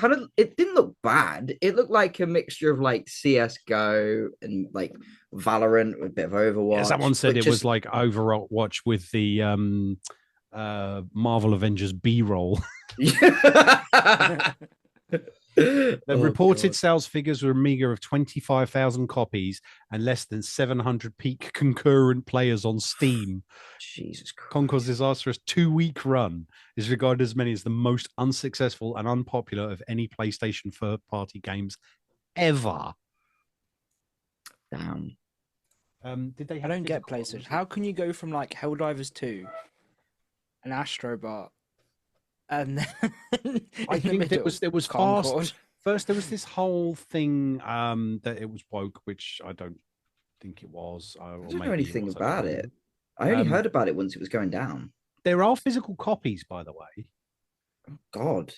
didn't look bad. It looked like a mixture of like CS:GO and like Valorant with a bit of Overwatch. Yeah, someone said it was like Overwatch with the Marvel Avengers B-roll. The reported sales figures were a meager of 25,000 copies and less than 700 peak concurrent players on Steam. Jesus Christ. Concord's disastrous 2-week run is regarded as many as the most unsuccessful and unpopular of any PlayStation third-party games ever. Damn. Did they? I don't get PlayStation. How can you go from like Helldivers 2 and Astrobot and then I think there was fast. First, there was this whole thing that it was woke, which I don't think it was. I don't know anything about it. I only heard about it once it was going down. There are physical copies, by the way. Oh, God.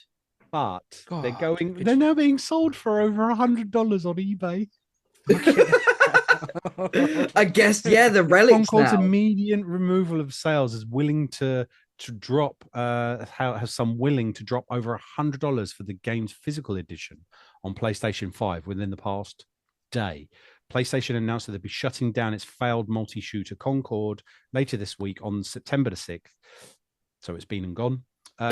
But they're now being sold for over $100 on eBay. I guess, yeah, the relics Concord's now. immediate removal of sales is willing to drop has some willing to drop over $100 for the game's physical edition on PlayStation 5 within the past day. PlayStation announced that they'd be shutting down its failed multi-shooter Concord later this week on September the 6th. So it's been and gone.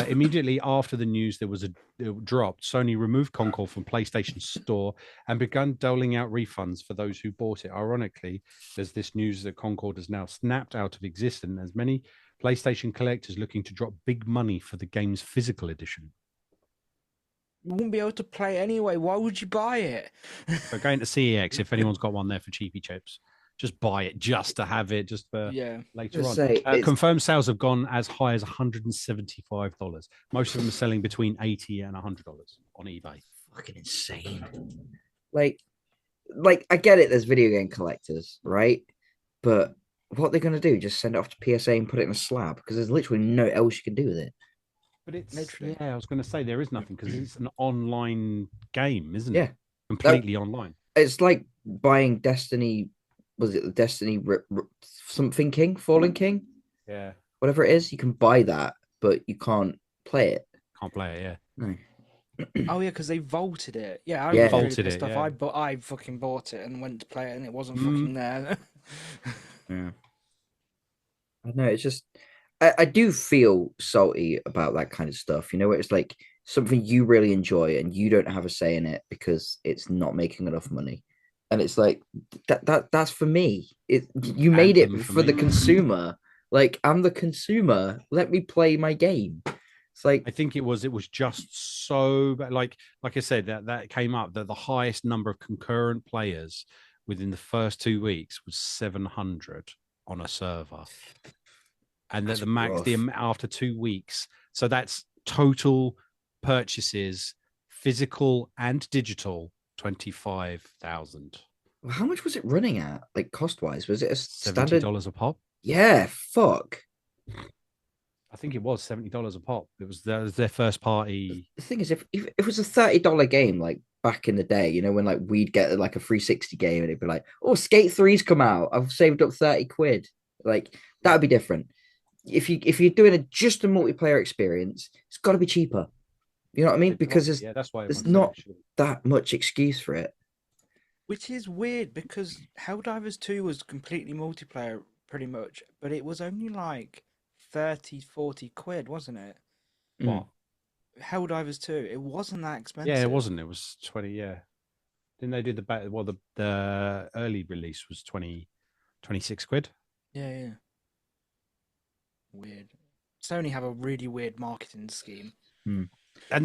Immediately after the news it dropped, Sony removed Concord from PlayStation Store and began doling out refunds for those who bought it. Ironically, there's this news that Concord has now snapped out of existence as many PlayStation collectors looking to drop big money for the game's physical edition. You wouldn't be able to play anyway. Why would you buy it? So going to CEX, if anyone's got one there for cheapy chips, just buy it just to have it just for later on. Confirmed sales have gone as high as $175. Most of them are selling between $80 and $100 on eBay. Fucking insane. Like I get it. There's video game collectors, right? But what they're going to do? Just send it off to PSA and put it in a slab because there's literally no else you can do with it. But it's literally, I was going to say there is nothing because it's an online game, isn't it? Yeah, completely online. It's like buying Destiny. Was it the Destiny something King, Fallen King? Yeah, whatever it is, you can buy that, but you can't play it. Can't play it. Yeah. No. Oh yeah, because they vaulted it. Yeah, I vaulted it. Stuff. Yeah. I fucking bought it and went to play it, and it wasn't fucking there. Yeah. I know. It's just I do feel salty about that kind of stuff. You know, where it's like something you really enjoy and you don't have a say in it because it's not making enough money, and it's like that's for me. You made it for the consumer. Like, I'm the consumer. Let me play my game. It's like, I think it was just so like I said that came up that the highest number of concurrent players within the first 2 weeks was 700 on a server. and That's that the max rough. after 2 weeks. So that's total purchases, physical and digital, 25,000. How much was it running at? Like cost wise, was it a standard? $70 a pop. Yeah, fuck. I think it was $70 a pop. That was their first party. The thing is, if it was a $30 game, like back in the day, you know, when like we'd get like a 360 game and it'd be like, oh, Skate 3's come out. I've saved up 30 quid. Like that would be different. If you're doing just a multiplayer experience, it's got to be cheaper. You know what I mean? Because that's why there's not that much excuse for it. Which is weird because Helldivers 2 was completely multiplayer pretty much, but it was only like 30, 40 quid, wasn't it? What? Helldivers 2. It wasn't that expensive. Yeah, it wasn't. It was 20, yeah. Didn't they do the early release was 26 quid? Yeah. Weird. Sony have a really weird marketing scheme. And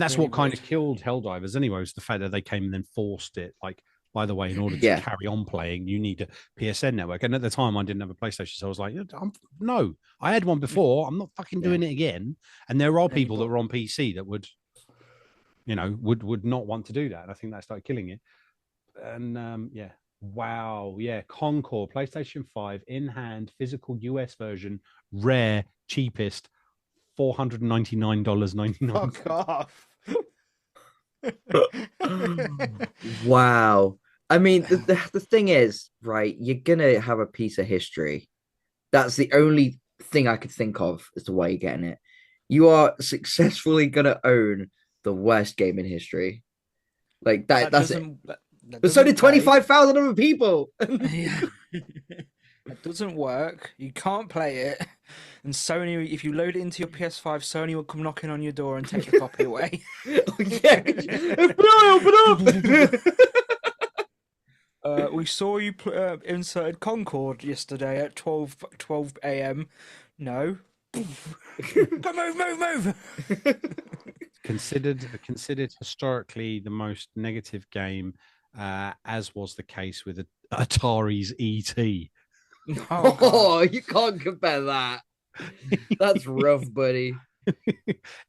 that's what kind of killed Helldivers anyway, was the fact that they came and then forced it. Like, by the way, in order to carry on playing, you need a PSN network. And at the time, I didn't have a PlayStation, so I was like, no, I had one before. I'm not fucking doing it again. And there are people that were on PC that would, would not want to do that. And I think that started killing it. And wow, Concord, PlayStation 5 in hand, physical US version, rare, cheapest, $499.99. Fuck off. Wow. I mean, the thing is, right, you're gonna have a piece of history. That's the only thing I could think of as to why you're getting it. You are successfully gonna own the worst game in history. Like that's it. But so did 25,000 other people. Yeah. It doesn't work. You can't play it. And Sony, if you load it into your PS5, Sony will come knocking on your door and take the copy away. FBI, open up! We saw you inserted Concord yesterday at 12 a.m. No. Move! Considered historically the most negative game, as was the case with Atari's ET. Oh, you can't compare that. That's rough, buddy.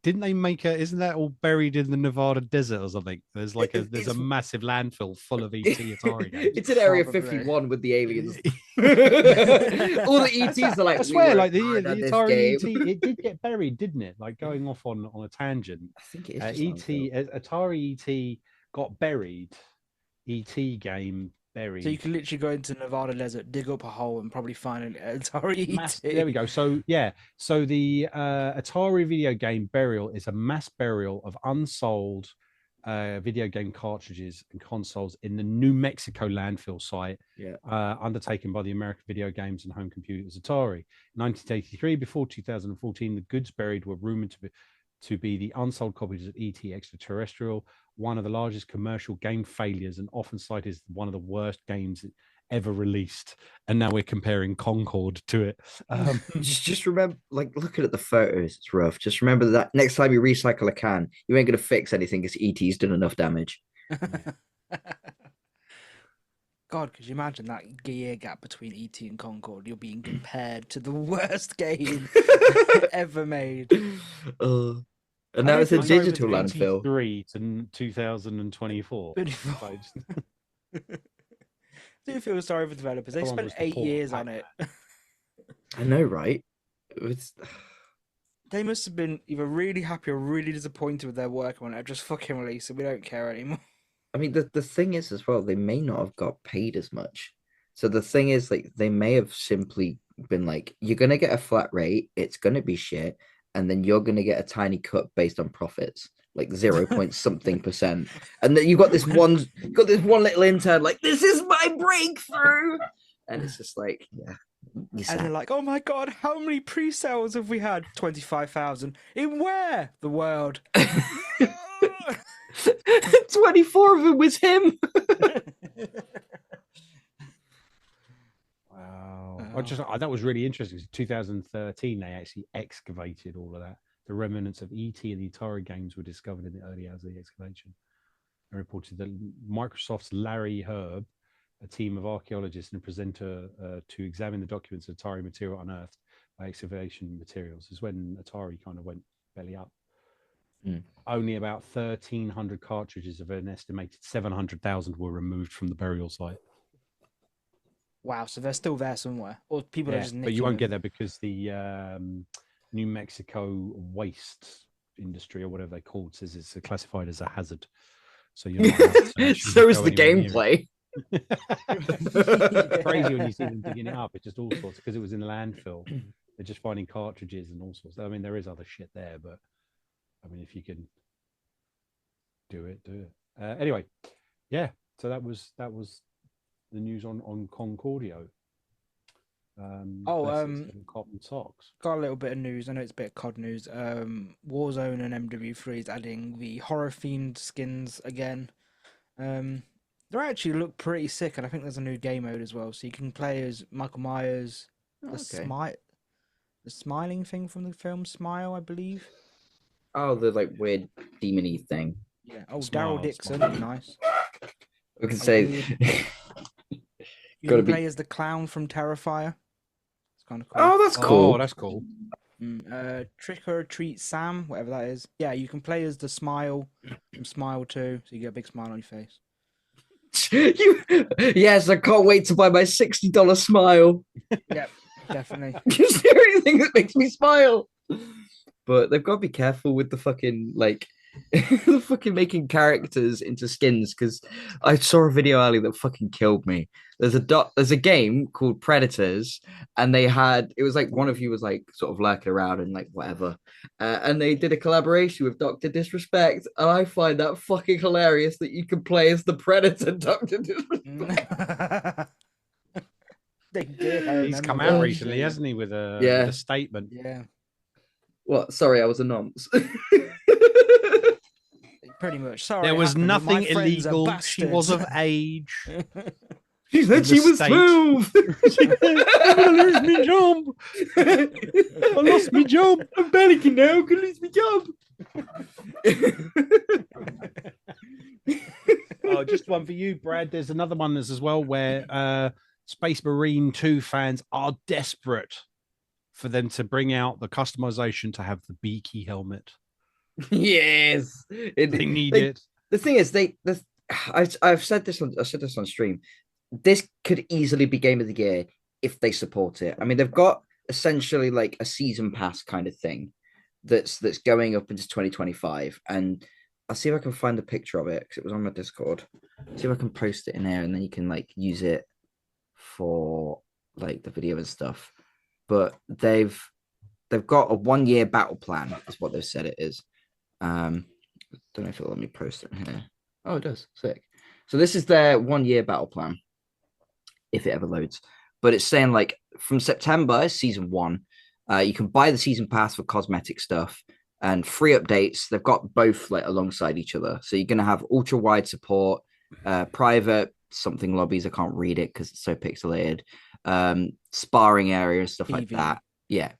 Didn't they make isn't that all buried in the Nevada desert or something? There's like there's a massive landfill full of ET Atari games. It's in Area 51 with the aliens. All the ETs are like, I swear, like the Atari ET, it did get buried, didn't it? Like going off on a tangent. I think it is Atari ET got buried. ET game buried. So you can literally go into Nevada desert, dig up a hole, and probably find an Atari ET. There we go. So so the Atari video game burial is a mass burial of unsold video game cartridges and consoles in the New Mexico landfill site, undertaken by the American Video Games and Home Computers Atari. In 1983, before 2014, the goods buried were rumored to be the unsold copies of ET Extraterrestrial, one of the largest commercial game failures and often cited as one of the worst games ever released. And now we're comparing Concord to it. Just remember, like, looking at the photos, it's rough. Just remember that next time you recycle a can, you ain't going to fix anything because ET's done enough damage. God, could you imagine that year gap between ET and Concord? You're being compared to the worst game ever made. And now it's a digital landfill. 3 to 2024. I do feel sorry for developers. They spent 8 years on it. I know, right? They must have been either really happy or really disappointed with their work on it. Just fucking release it. We don't care anymore. I mean, the thing is as well, they may not have got paid as much. So the thing is, like, they may have simply been like, you're going to get a flat rate. It's going to be shit. And then you're going to get a tiny cut based on profits, like 0 point something %. And then you got this one little intern, like, this is my breakthrough. And it's just like, yeah. And they're like, oh my God, how many pre-sales have we had? 25,000. In where? The world. 24 of it was him. Wow. That was really interesting. 2013, they actually excavated all of that. The remnants of ET and the Atari games were discovered in the early hours of the excavation. And reported that Microsoft's Larry Herb, a team of archaeologists and a presenter to examine the documents of Atari material unearthed excavation materials is when Atari kind of went belly up. Mm. Only about 1,300 cartridges of an estimated 700,000 were removed from the burial site. Wow, so they're still there somewhere, or people are just nicking but you won't them. get there because the New Mexico waste industry, or whatever they call it, says it's classified as a hazard. So you're not allowed to so is go the gameplay. It's crazy when you see them digging it up. It's just all sorts, because it was in the landfill. They're just finding cartridges and all sorts. I mean, there is other shit there, but I mean, if you can do it, do it. Anyway, yeah. So that was the news on Concordio. Cotton socks. Got a little bit of news. I know it's a bit of COD news. Warzone and MW3 is adding the horror themed skins again. They actually look pretty sick, and I think there's a new game mode as well. So you can play as Michael Myers, the smiling thing from the film Smile, I believe. Oh, the like weird demony thing. Yeah. Oh, Daryl Dixon, nice. We can say. You can play as the clown from Terrifier. It's kind of cool. Oh, that's cool. Oh, that's cool. Trick or Treat Sam, whatever that is. Yeah, you can play as the Smile from Smile 2, so you get a big smile on your face. Yes, I can't wait to buy my $60 smile. Yep, definitely. Just everything that makes me smile. But they've got to be careful with the fucking the fucking making characters into skins, because I saw a video earlier that fucking killed me. There's a game called Predators, and it was like one of you was like sort of lurking around and like whatever, and they did a collaboration with Dr. Disrespect, and I find that fucking hilarious that you can play as the Predator, Dr. Disrespect. They did. He's come out recently, hasn't he, with a statement? Yeah. What? Sorry, I was a nonce. Pretty much. Sorry. There was nothing illegal. She was of age. She said she was smooth. I'm gonna lose my job. I lost my job. I'm panicking now. I'm gonna lose my job. Oh, just one for you, Brad. There's another one as well where Space Marine 2 fans are desperate for them to bring out the customization to have the beaky helmet. Yes, they need it. The thing is, I've said this on stream. This could easily be Game of the Year if they support it. I mean, they've got essentially like a season pass kind of thing that's going up into 2025, and I'll see if I can find a picture of it because it was on my Discord. See if I can post it in there, and then you can like use it for like the video and stuff. But they've got a 1-year battle plan, is what they've said it is. Don't know if it'll let me post it in here. Oh, it does. Sick. So this is their 1-year battle plan, if it ever loads. But it's saying like from September, season 1, you can buy the season pass for cosmetic stuff and free updates. They've got both like alongside each other. So you're going to have ultra wide support, private something lobbies. I can't read it because it's so pixelated. Sparring area and stuff like that. Yeah.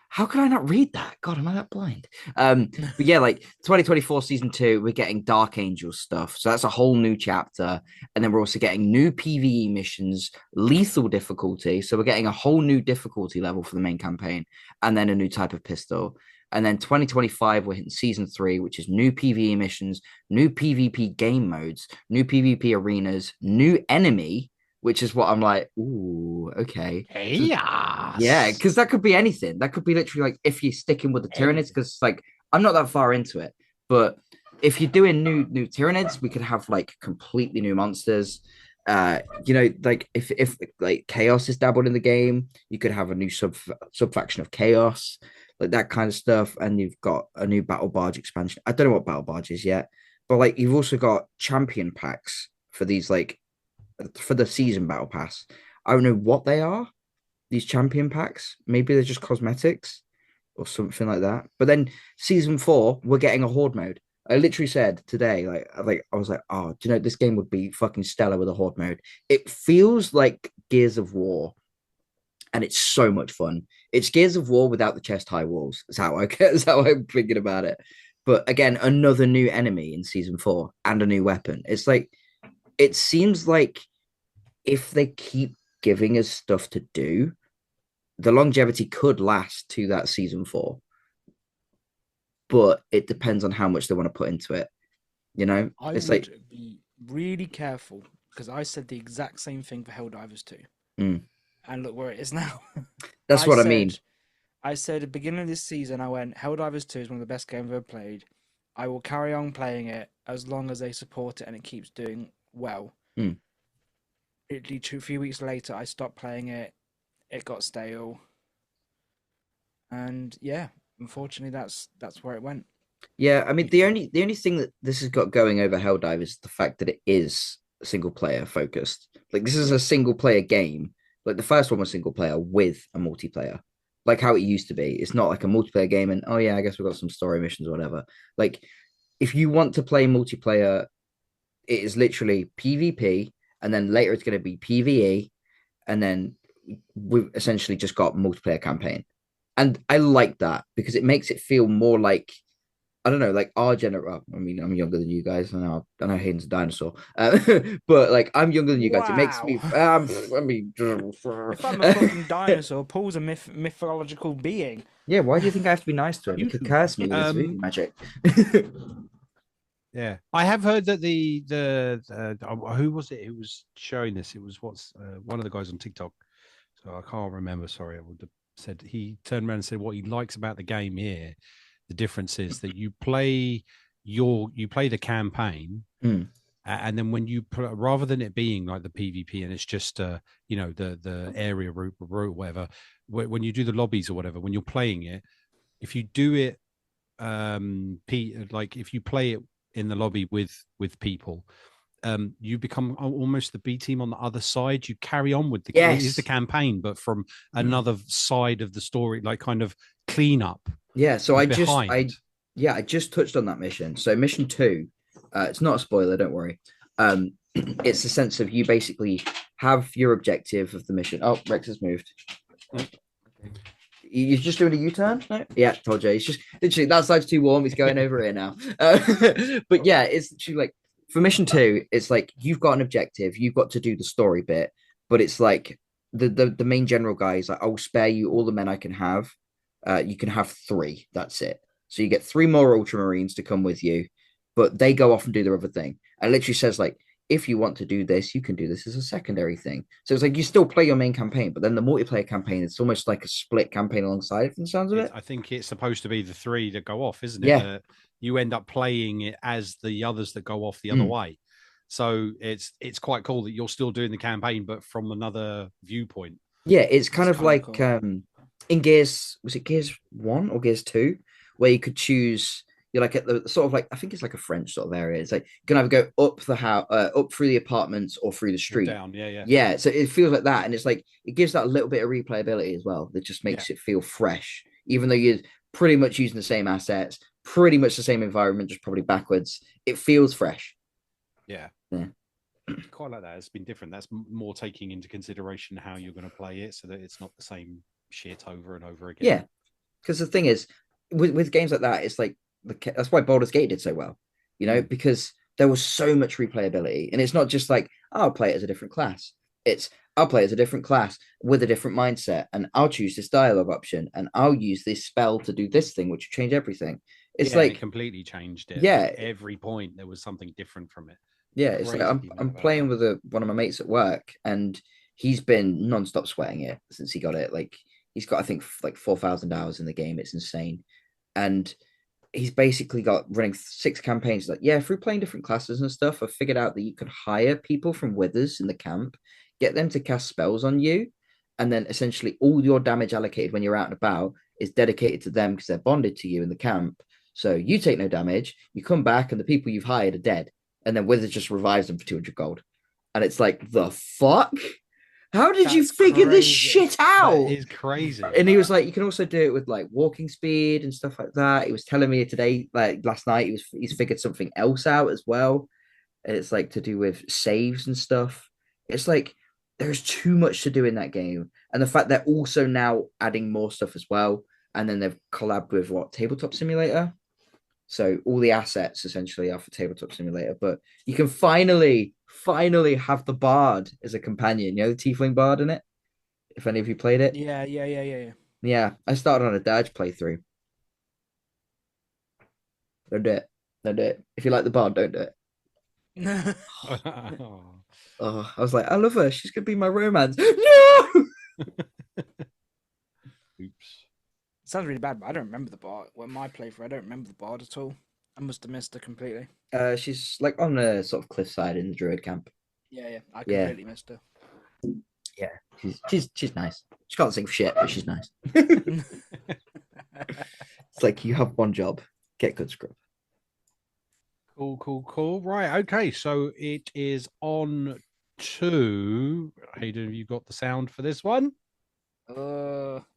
How can I not read that? God, am I that blind? But yeah, like 2024 season 2, we're getting Dark Angel stuff. So that's a whole new chapter. And then we're also getting new PvE missions, lethal difficulty. So we're getting a whole new difficulty level for the main campaign, and then a new type of pistol. And then 2025, we're hitting season 3, which is new PvE missions, new PvP game modes, new PvP arenas, new enemy, which is what I'm like, ooh, okay. Chaos. Yeah, because that could be anything. That could be literally like if you're sticking with the Tyranids, because like I'm not that far into it, but if you're doing new Tyranids, we could have like completely new monsters. Like if like Chaos is dabbled in the game, you could have a new sub faction of Chaos, like that kind of stuff. And you've got a new Battle Barge expansion. I don't know what Battle Barge is yet, but like you've also got champion packs for these like for the season battle pass. I don't know what they are, these champion packs. Maybe they're just cosmetics or something like that. But then season 4, we're getting a horde mode. I literally said today, like I was like, oh, do you know, this game would be fucking stellar with a horde mode. It feels like Gears of War, and it's so much fun. It's Gears of War without the chest high walls. That's how I'm thinking about it. But again, another new enemy in season 4 and a new weapon. It's like, it seems like if they keep giving us stuff to do, the longevity could last to that season 4, but it depends on how much they want to put into it. You know, I would be really careful because I said the exact same thing for Helldivers 2. And look where it is now. That's what I mean. I said at the beginning of this season, I went, Helldivers 2 is one of the best games I've ever played. I will carry on playing it as long as they support it and it keeps doing well. Literally a few weeks later, I stopped playing it. It got stale. And yeah, unfortunately, that's where it went. Yeah, I mean, the only thing that this has got going over Helldivers is the fact that it is single player focused. Like, this is a single player game. Like, the first one was single player with a multiplayer, like how it used to be. It's not like a multiplayer game and, oh yeah, I guess we've got some story missions or whatever. Like, if you want to play multiplayer, it is literally PvP, and then later it's going to be PvE, and then we've essentially just got multiplayer campaign. And I like that because it makes it feel more like, I don't know, like our generation. I mean, I'm younger than you guys. I know Hayden's a dinosaur, but like I'm younger than you guys. It makes me. I mean, if I'm a fucking dinosaur, Paul's a mythological being. Yeah, why do you think I have to be nice to him? He could curse me with his voodoo magic. Yeah, I have heard that the who was it who was showing this? It was one of the guys on TikTok. So I can't remember. Sorry, I would have said he turned around and said what he likes about the game here. The difference is that you play the campaign, and then when you rather than it being like the PvP and it's just the area route whatever, when you do the lobbies or whatever, when you're playing it, if you do it like if you play it in the lobby with people, you become almost the B team on the other side. You carry on with it is the campaign, but from another side of the story, like kind of clean up. Yeah, so I just touched on that mission. So mission 2, it's not a spoiler, don't worry. It's the sense of you basically have your objective of the mission. Oh, Rex has moved. You're just doing a U-turn? No? Yeah, told you. It's just literally that side's too warm. He's going over here now. But yeah, it's literally like for mission 2, it's like you've got an objective, you've got to do the story bit, but it's like the main general guy is like, I'll spare you all the men I can have. You can have 3. That's it. So you get 3 more Ultramarines to come with you, but they go off and do their other thing. And it literally says like, if you want to do this, you can do this as a secondary thing. So it's like you still play your main campaign, but then the multiplayer campaign, it's almost like a split campaign alongside it from the sounds of it. I think it's supposed to be the 3 that go off, isn't it? Yeah. You end up playing it as the others that go off the other way. So it's quite cool that you're still doing the campaign, but from another viewpoint. Yeah, it's kind of like cool. In Gears, was it Gears 1 or Gears 2, where you could choose, you're like at the sort of like, I think it's like a French sort of area. It's like you can either go up the house, up through the apartments or through the street. Down, yeah. Yeah, so it feels like that. And it's like, it gives that a little bit of replayability as well. That just makes it feel fresh, even though you're pretty much using the same assets, pretty much the same environment, just probably backwards. It feels fresh. Yeah. Quite like that. It's been different. That's more taking into consideration how you're going to play it so that it's not the same shit over and over again. Yeah, because the thing is, with games like that, it's like that's why Baldur's Gate did so well, because there was so much replayability, and it's not just like, oh, I'll play it as a different class. It's I'll play as a different class with a different mindset, and I'll choose this dialogue option, and I'll use this spell to do this thing, which will change everything. It's like it completely changed it. Yeah, like every point there was something different from it. Yeah, it's like I'm playing with one of my mates at work, and he's been non-stop sweating it since he got it. Like he's got, I think, like 4,000 hours in the game. It's insane, and he's basically got running 6 campaigns. Like, yeah, through playing different classes and stuff, I figured out that you could hire people from Withers in the camp, get them to cast spells on you, and then essentially all your damage allocated when you're out and about is dedicated to them because they're bonded to you in the camp. So you take no damage. You come back, and the people you've hired are dead. And then Wizards just revives them for 200 gold. And it's like, the fuck? How did you figure this shit out? That is crazy. And he was like, you can also do it with like walking speed and stuff like that. He was telling me today, like last night, he's figured something else out as well. And it's like to do with saves and stuff. It's like, there's too much to do in that game. And the fact they're also now adding more stuff as well. And then they've collabed with Tabletop Simulator. So all the assets essentially are for Tabletop Simulator, but you can finally have the Bard as a companion. The Tiefling Bard in it. If any of you played it. Yeah. Yeah, I started on a Dirge playthrough. Don't do it. Don't do it. If you like the bard, don't do it. Oh, I was like, I love her. She's gonna be my romance. No. Oops. Sounds really bad, but I don't remember the bard. Well, my playthrough, I don't remember the bard at all. I must have missed her completely. She's like on the sort of cliffside in the druid camp. Yeah. I completely missed her. Yeah, she's nice. She can't sing for shit, but she's nice. It's like you have one job, get good scrub. Cool. Right, okay. So it is on to Hayden. Have you got the sound for this one?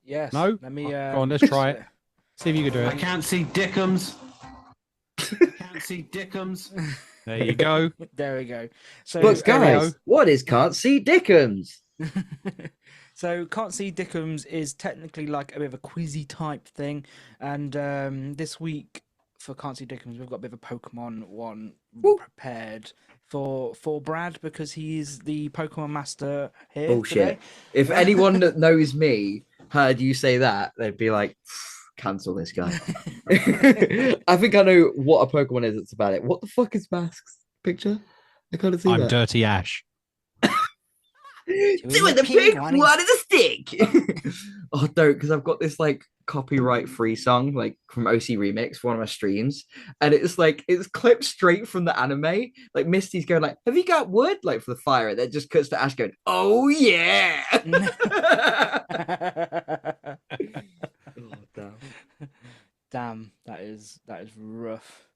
Yes. No. Let me. Go on, let's try it. See if you can do it. I can't see dickums. Can't see dickums. There you go. There we go. So, But guys, what is can't see dickums? So can't see dickums is technically like a bit of a quizzy type thing, and this week for can't see dickums we've got a bit of a Pokemon one prepared for Brad because he's the Pokemon master here. Bullshit. Today. If anyone that knows me heard you say that, they'd be like, cancel this guy. I think I know what a Pokemon is. It's about it. What the fuck is Mask's picture? I can't see I'm that. Dirty Ash. Two in the pig, one in the stick. Oh, don't, because I've got this like copyright-free song like from OC Remix for one of my streams, and it's like it's clipped straight from the anime. Like Misty's going like, "Have you got wood?" Like for the fire, and then just cuts to Ash going, "Oh yeah." Oh, damn. Damn, that is rough.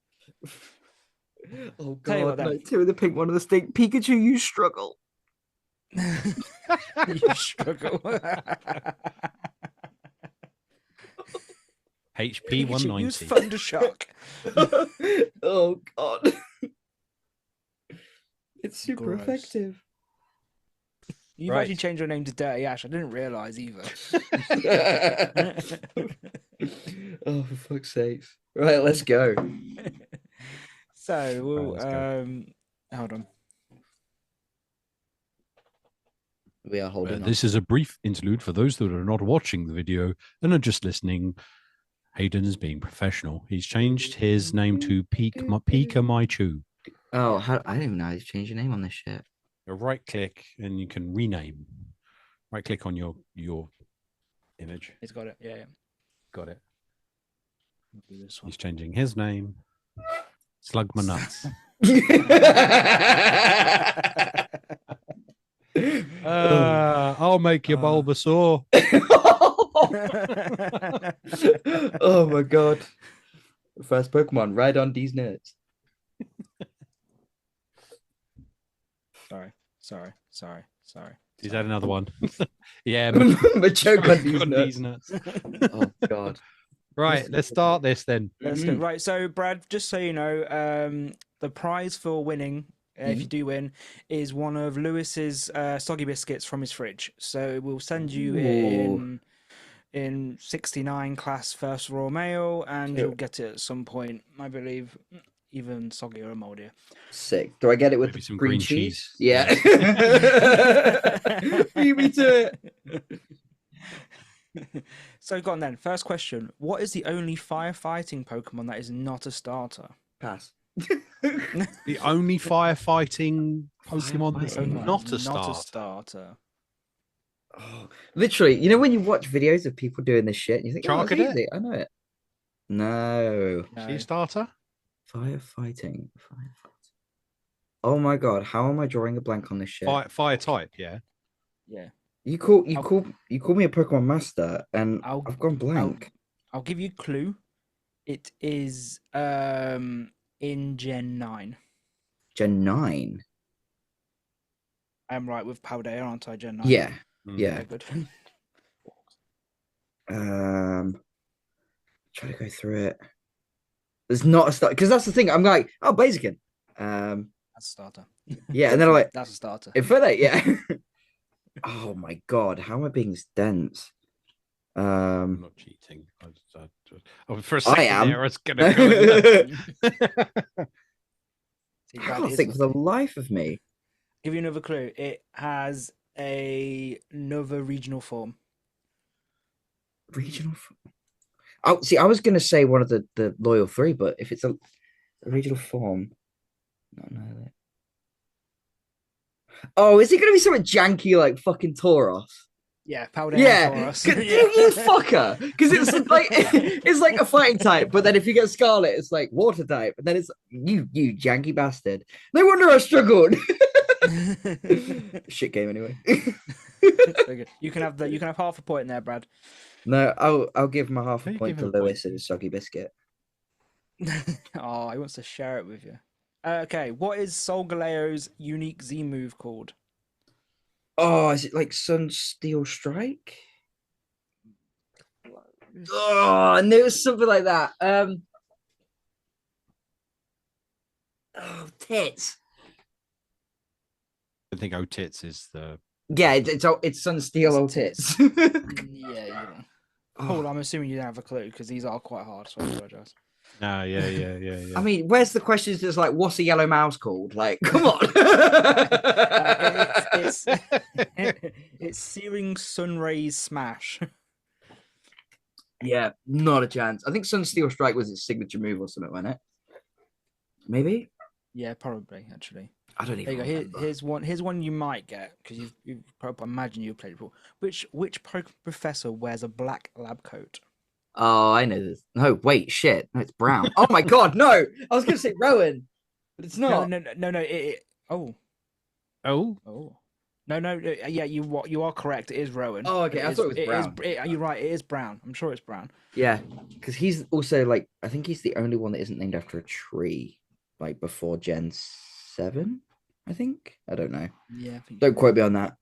Oh Tell you god, what, then. no, two in the pink, one in the stink. Pikachu, you struggle. You struggle. HP 190. Use Thundershock. Oh god. It's super Gross. effective. You've Right. actually changed your name to Dirty Ash. I didn't realise either. Oh, for fuck's sake. Right, let's go. So we'll let's go. hold on. We are holding on. This is a brief interlude for those that are not watching the video and are just listening. Hayden is being professional. He's changed his name to Pika Maichu. Oh, I don't even know how to change your name on this shit. You right click and you can rename. Right click on your image. He's got it. Yeah. Got it. We'll do this one. He's changing his name. Slug my nuts. I'll make you Bulbasaur. Oh my god. First Pokemon, right on these nerds. Sorry. Is that another one? Yeah. My choke on these on nerds. these nuts. Oh god. Right, let's start this then. Let's go. Right, so Brad, just so you know, the prize for winning, if you do win, is one of Lewis's soggy biscuits from his fridge. So we'll send you in 69 class first raw mail, and you'll get it at some point, I believe, even soggier or moldier. Sick. Do I get it with Maybe the some green green cheese? cheese. Yeah. Beat me to it. So go on then. First question: what is the only firefighting Pokemon that is not a starter? Pass. The only firefighting Pokemon that's Pokemon not a not starter. a starter. Oh, literally, you know when you watch videos of people doing this shit, and you think, "Oh, it's Charcadet? easy." I know it. No. Is she a starter? Firefighting. Oh my god, how am I drawing a blank on this shit? Fire type, yeah. Yeah. You call me a Pokemon master, and I've gone blank. I'll give you a clue. It is in Gen 9. Gen 9. I am right with Paldea, aren't I? Gen 9. Yeah. Mm. Yeah. Okay, good. Try to go through it. There's not a start because that's the thing. I'm like, oh, Blaziken. That's a starter. Yeah, and then I'm like, that's a starter. Infernape, yeah. Oh my god, how am I being dense? I'm not cheating. For a second am. there, I was gonna go. I can't think for the life of me. Give you another clue. It has another regional form? Regional form. Oh, see, I was gonna say one of the loyal three, but if it's a regional form, no. Oh, is it gonna be something janky like fucking Tauros? Yeah, Paldean Yeah, Tauros. you fucker. Because it's like a fighting type, but then if you get Scarlet, it's like water type, and then it's you janky bastard. No wonder I struggled. Shit game anyway. You can have half a point there, Brad. No, I'll give my half a point to Lewis and his soggy biscuit. Oh, he wants to share it with you. Okay, what is Solgaleo's unique Z move called? Oh, is it like Sun Steel Strike? Oh, I knew it was something like that. Oh, tits. I think tits is the. Yeah, it's Sun Steel tits. Yeah. Paul, I'm assuming you don't have a clue because these are quite hard, so I apologize. No, yeah. I mean, where's the questions that's like, what's a yellow mouse called? Like, come on. It's Searing Sunrays Smash. Yeah, not a chance. I think Sun Steel Strike was its signature move or something, wasn't it? Maybe? Yeah, probably, actually. I don't even remember. Here's one you might get, because you've probably imagine you've played before. Which Pokemon professor wears a black lab coat? Oh, I know this. No, wait, shit. No, it's brown. Oh my god, no! I was gonna say Rowan, but it's not. No. No. Yeah, you are correct. It is Rowan. Oh, okay. I thought it was brown. You're right. It is brown. I'm sure it's brown. Yeah, because he's also like, I think he's the only one that isn't named after a tree, like before Gen 7. I think. I don't know. Yeah. Don't quote me on that.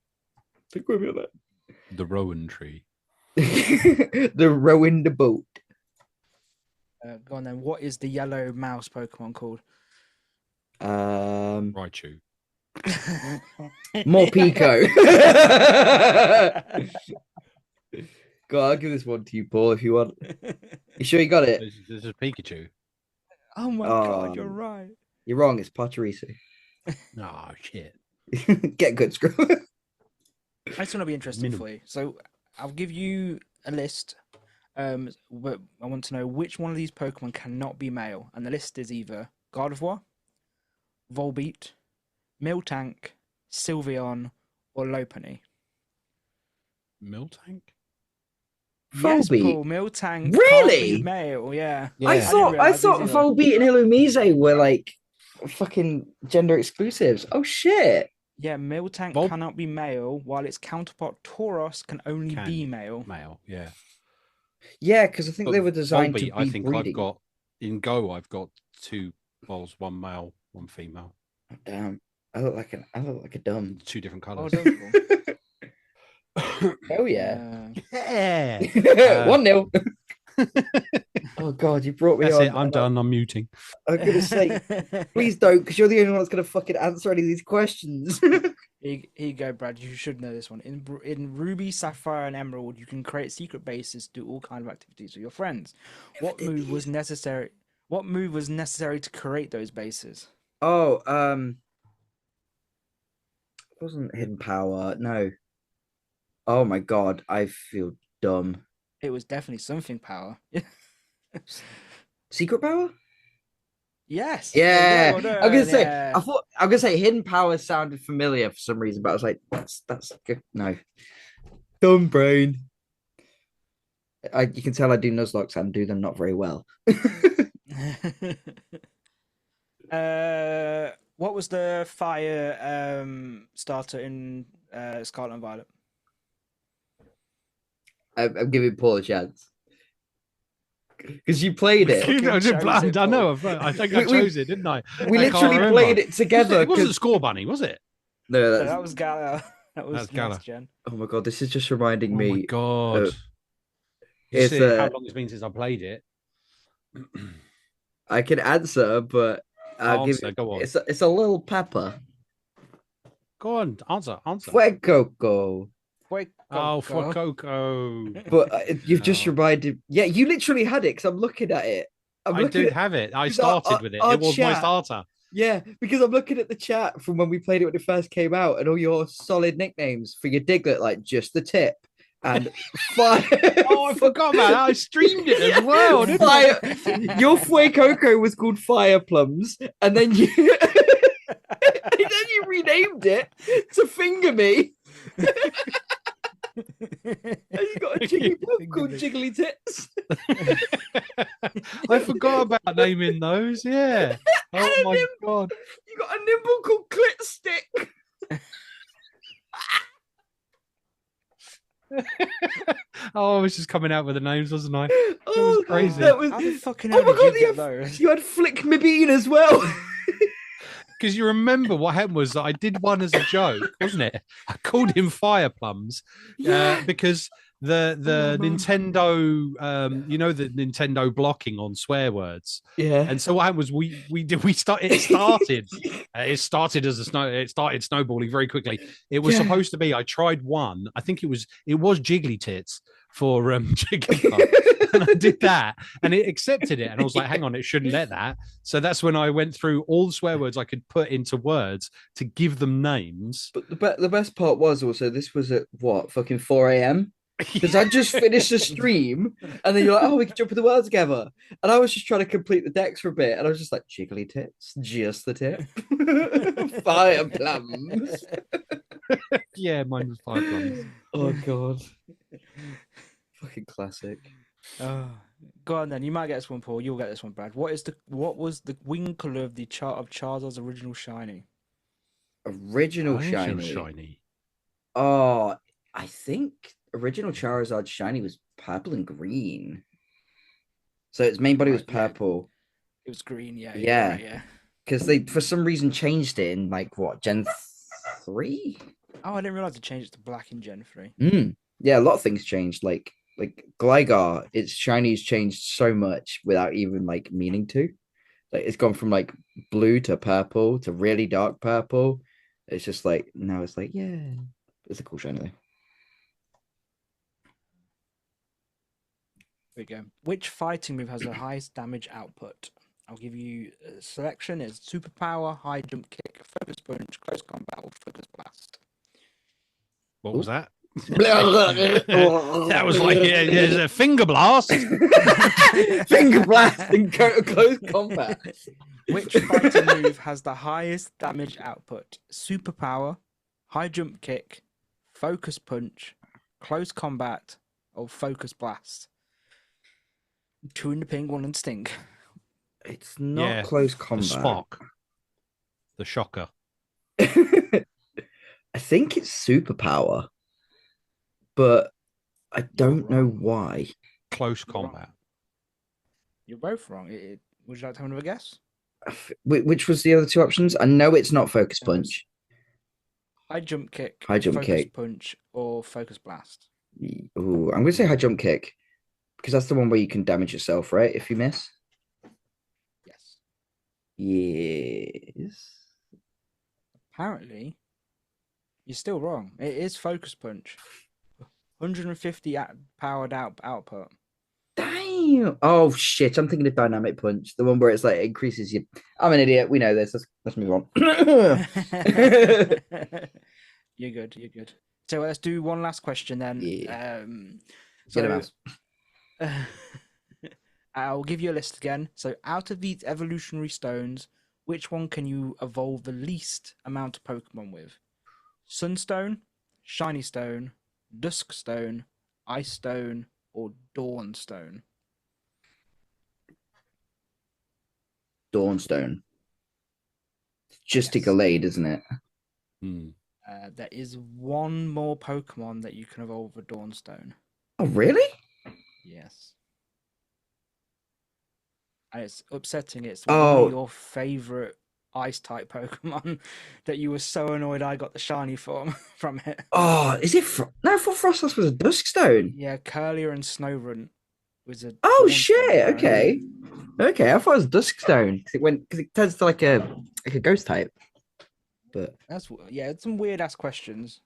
The Rowan tree. The Rowan the boat. Go on then. What is the yellow mouse Pokemon called? Raichu. More Pico. God, I'll give this one to you, Paul, if you want. You sure you got it? This is Pikachu. Oh my god, you're right. You're wrong. It's Pachirisu. Oh shit. Get good, screw. This one will be interesting for you. So I'll give you a list. But I want to know which one of these Pokemon cannot be male, and the list is either Gardevoir, Volbeat, Miltank, Sylveon, or Lopunny. Miltank? Yes, Volbeat? Paul, Miltank. Really? Can't be male, yeah. I thought Volbeat and Illumise were like fucking gender exclusives. Oh shit. Yeah, Miltank cannot be male, while its counterpart Tauros can only be male. Male, yeah. Yeah, because I think they were designed Volbeat, to be I think breeding. I've got in Go. I've got 2 balls, 1 male, 1 female. Oh, damn, I look like a dumb. 2 different Oh, colors. Oh yeah. Yeah. 1-0. Oh god, you brought me That's on. it. I'm done. I'm muting. I'm gonna say, please don't, because you're the only one that's gonna fucking answer any of these questions. Here you go, Brad. You should know this one. In Ruby, Sapphire, and Emerald, you can create secret bases, do all kinds of activities with your friends. What move was necessary? What move was necessary to create those bases? Oh, it wasn't hidden power. No. Oh my god, I feel dumb. It was definitely something power. Secret power? Yes. Yeah. Well done, I'm gonna say, yeah. I'm gonna say hidden power sounded familiar for some reason, but I was like, that's good. No. Dumb brain. You can tell I do Nuzlocke and do them not very well. What was the fire starter in Scarlet and Violet? I'm giving Paul a chance. Because you played it. I know. I think I chose it, didn't I? We literally played it together. It wasn't Score Bunny, was it? No, that was Gala. That was Gala. Gen. Oh my god, this is just reminding me. Oh my god. It's how long it's been since I played it. I can answer, but I'll give it. Go on. It's a little pepper. Go on, answer. Fuecoco. Oh, for Coco. But you've just reminded. Yeah, you literally had it because I'm looking at it. I did have it. I started with it. It was my starter. Yeah, because I'm looking at the chat from when we played it when it first came out, and all your solid nicknames for your Diglett, like just the tip and fire. Oh, I forgot about that. I streamed it as well. Didn't Fire. I? Your Fuecoco was called Fire Plums, and then you renamed it to Finger Me. And you got a jiggly plum called Jiggly Tits. I forgot about naming those. Yeah. Oh my god. You got a nimble called Clit Stick. Oh, I was just coming out with the names, wasn't I? Oh, was crazy. That was, How the fucking oh hell my did god, you get those? you had Flick Me Bean as well. Because you remember what happened was that I did one as a joke, wasn't it? I called him Fire Plums because the Nintendo, the Nintendo blocking on swear words. Yeah. And so what happened was it started as it started snowballing very quickly. It was supposed to be, I tried one. I think it was Jiggly Tits for Jigglypuff. And I did that and it accepted it. And I was like, hang on, it shouldn't let that. So that's when I went through all the swear words I could put into words to give them names. But the best part was also, this was at what, fucking 4 a.m.? Because I just finished the stream and then you're like, oh, we can jump in the world together. And I was just trying to complete the decks for a bit. And I was just like, Jiggly Tits, just the tip. Fire Plums. Yeah, mine was Fire Plums. Oh, God. Fucking classic. Go on then. You might get this one, Paul. You'll get this one, Brad. What was the wing color of Charizard's original shiny? Original shiny. Oh, I think original Charizard shiny was purple and green. So its main body was purple. It was green, yeah. Yeah. Because they for some reason changed it in like what, Gen 3? Oh, I didn't realize they changed it to black in Gen 3. Yeah, a lot of things changed. Like Gligar, its shinies changed so much without even like meaning to. Like it's gone from like blue to purple to really dark purple. It's just like now it's like, yeah, it's a cool shiny though. There we go. Which fighting move has the highest damage output? I'll give you a selection. It's Superpower, High Jump Kick, Focus Punch, Close Combat, or Focus Blast. What was that? That was like a finger blast. Finger blast and close combat. Which fighting move has the highest damage output? Superpower, High Jump Kick, Focus Punch, Close Combat, or Focus Blast? 2 in the ping, 1 in sting. It's not close combat. The Spock. The Shocker. I think it's Superpower. But I don't know why. Close combat. You're both wrong. Would you like to have another guess? Which was the other two options? I know it's not Focus Punch. High Jump Kick, Focus Punch, or Focus Blast. Ooh, I'm going to say High Jump Kick. Because that's the one where you can damage yourself, right? If you miss. Yes. Yes. Apparently, you're still wrong. It is Focus Punch. 150 powered output. Damn. Oh shit! I'm thinking of Dynamic Punch, the one where it's like it increases you. I'm an idiot. We know this. Let's move on. You're good. You're good. So let's do one last question then. Yeah. I'll give you a list again. So out of these evolutionary stones, which one can you evolve the least amount of Pokemon with? Sunstone, Shiny Stone, Dusk Stone, Ice Stone, or Dawn Stone? Dawnstone. Just a Gallade, isn't it? There is one more Pokemon that you can evolve with Dawnstone. Oh, really? Yes. And it's upsetting. It's one of your favorite Ice-type Pokemon that you were so annoyed I got the shiny form from it. Oh, is it? No, I thought Frostless was a Duskstone. Yeah, Curlier and Snowrunt was a. Oh shit! Okay, I thought it was Duskstone because it turns to like a ghost type. But that's it's some weird ass questions.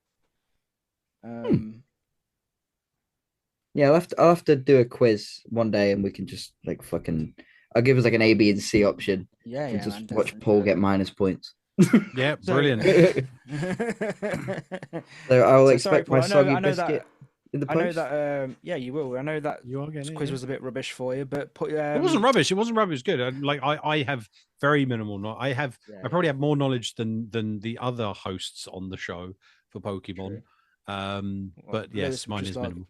Yeah, I'll have to do a quiz one day and we can just like fucking. I'll give us like an A, B, and C option. Yeah, And yeah. just Man, watch Paul get minus points. Yeah, So- brilliant. So I'll So expect Paul, my soggy I know biscuit in the I know post. that. Yeah, you will. I know that You are getting this it, quiz yeah. was a bit rubbish for you, but put. It wasn't rubbish. It wasn't rubbish. It was good. I have very minimal. I probably have more knowledge than the other hosts on the show for Pokemon. But yes, mine is minimal.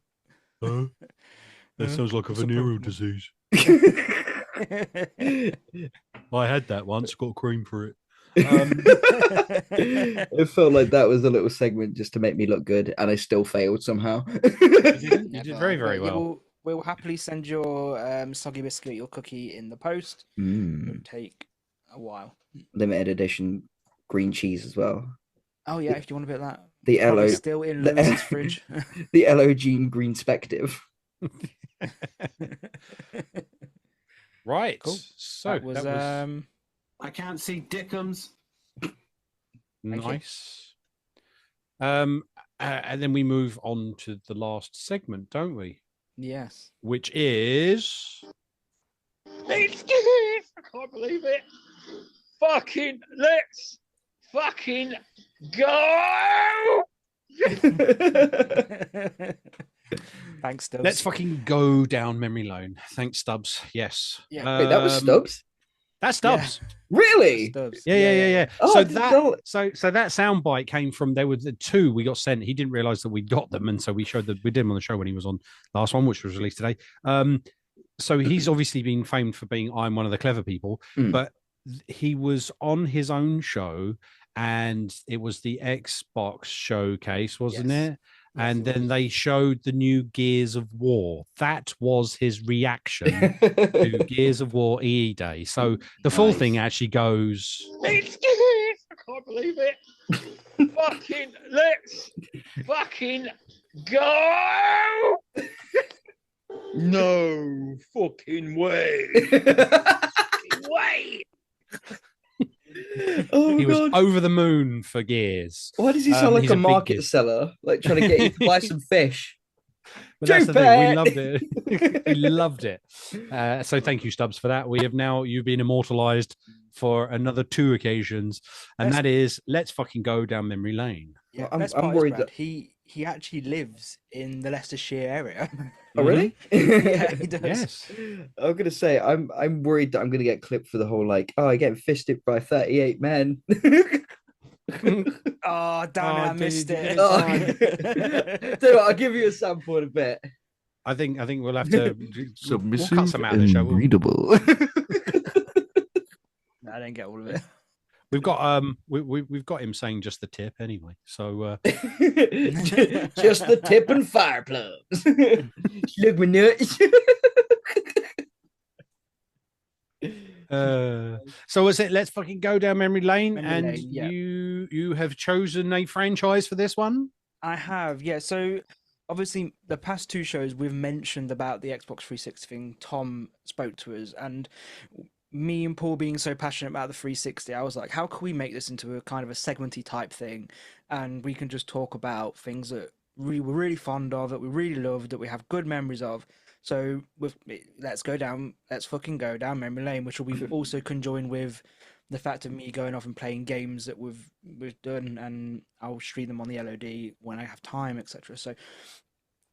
That sounds like a venereal disease. I had that once. Got cream for it. It felt like that was a little segment just to make me look good, and I still failed somehow. You did very, very well. We'll happily send your soggy biscuit, your cookie in the post. It'll take a while. Limited edition green cheese as well. Oh yeah, if you want a bit of that. The Probably Elo, still in Lewis's fridge. the Elo Gene Green Spective. Right. Cool. So that was I can't see dickums. nice. And then we move on to the last segment, don't we? yes. Which is It's good. I can't believe it. Let's fucking go. Thanks, Stubbs. let's fucking go down memory lane. Thanks, Stubbs. Yes. Yeah. Wait, that was Stubbs? That's Stubbs. Really? Stubbs. Yeah. Oh, so I didn't that know. so that soundbite came from there were the two we got sent. He didn't realize that we got them, and so we showed that we did him on the show when he was on last one, which was released today. So he's obviously been famed for being I'm one of the clever people, but he was on his own show, and it was the Xbox showcase, wasn't it? And then they showed the new Gears of War. That was his reaction to Gears of War EE Day. So the full thing actually goes. It's good. I can't believe it. Let's fucking go. No fucking way. Wait. Oh, He was God. over the moon for Gears. Why does he sound like he's a a big market kid. seller, like trying to get you to buy some fish? But that's the thing. We Joe loved it. We loved it. So thank you, Stubbs, for that. You've been immortalized for another 2 occasions, and that is let's fucking go down memory lane. Yeah, I'm best part is, worried Brad, that- he actually lives in the Leicestershire area. Oh, really? Yeah, he does. Yes. I'm gonna say I'm worried that I'm gonna get clipped for the whole like, oh, I get fisted by 38 men. Oh, damn it, I missed it. Oh. Tell you what, I'll give you a sample in a bit. I think we'll have to we'll cut some out of the show. Readable. I didn't get all of it. We've got we've got him saying just the tip anyway. So Just the tip and fire plugs. Look, my nuts. so was it let's fucking go down memory lane? Memory And lane, yeah. you have chosen a franchise for this one? I have, yeah. So obviously, the past 2 shows we've mentioned about the Xbox 360 thing. Tom spoke to us, and me and Paul being so passionate about the 360, I was like, how can we make this into a kind of a segmenty type thing, and we can just talk about things that we were really fond of, that we really loved, that we have good memories of. So let's fucking go down memory lane, which will be also conjoined with the fact of me going off and playing games that we've done, and I'll stream them on the LOD when I have time, etc. So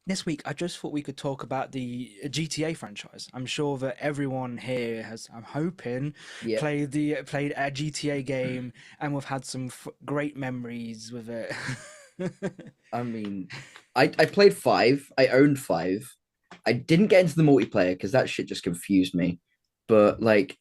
this week, I just thought we could talk about the GTA franchise. I'm sure that everyone here has, I'm hoping, played a GTA game, and we've had some great memories with it. I mean, I played 5. I owned 5. I didn't get into the multiplayer because that shit just confused me. But like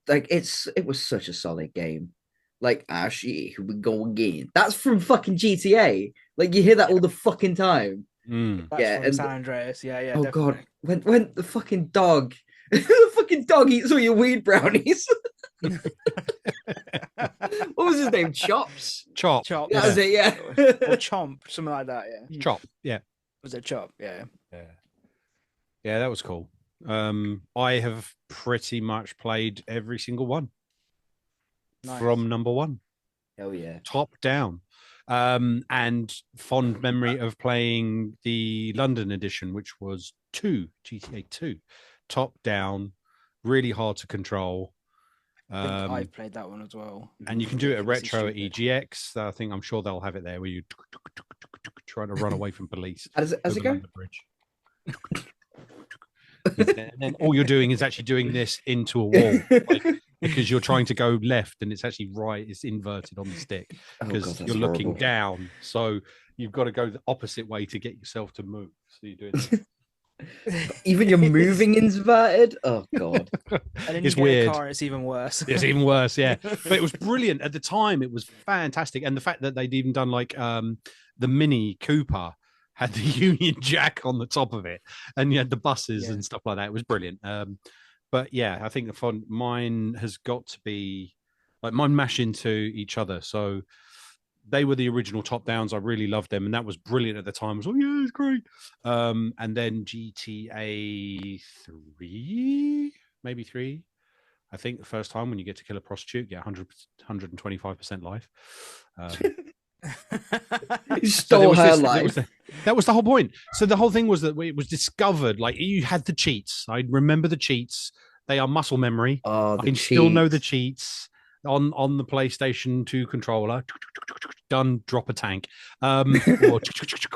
it was such a solid game. Like, shit, here we go again. That's from fucking GTA. Like, you hear that all the fucking time. That's from San Andreas. Yeah, Oh definitely. God, when the fucking dog, the fucking dog eats all your weed brownies. What was his name? Chops. Chop. Chop. That was it. Yeah. Or Chomp, something like that. Yeah. Chop. Yeah. Was it Chop? Yeah. Yeah, that was cool. I have pretty much played every single one from number 1. Hell yeah. Top down. And fond memory of playing the London edition, which was GTA 2, top down, really hard to control. I think I've played that one as well. And you can do it at retro at EGX. I'm sure they'll have it there where you trying to run away from police. How does it go? The bridge. And then all you're doing is actually doing this into a wall, because you're trying to go left and it's actually right. It's inverted on the stick because you're looking down. So you've got to go the opposite way to get yourself to move. So you're doing even you're moving inverted. Oh god, and then it's weird. Car, it's even worse. It's even worse, yeah. But it was brilliant at the time. It was fantastic, and the fact that they'd even done like the Mini Cooper had the Union Jack on the top of it, and you had the buses and stuff like that. It was brilliant. But yeah, I think mine has got to be like mine mash into each other. So they were the original top downs. I really loved them, and that was brilliant at the time. I was like, yeah, it's great. And then GTA 3, maybe 3. I think the first time when you get to kill a prostitute, get 125% life. You stole her life. That was the whole point. So the whole thing was that it was discovered, like you had the cheats. I remember the cheats. They are muscle memory. Oh, I still know the cheats on the PlayStation 2 controller. Done, drop a tank. Or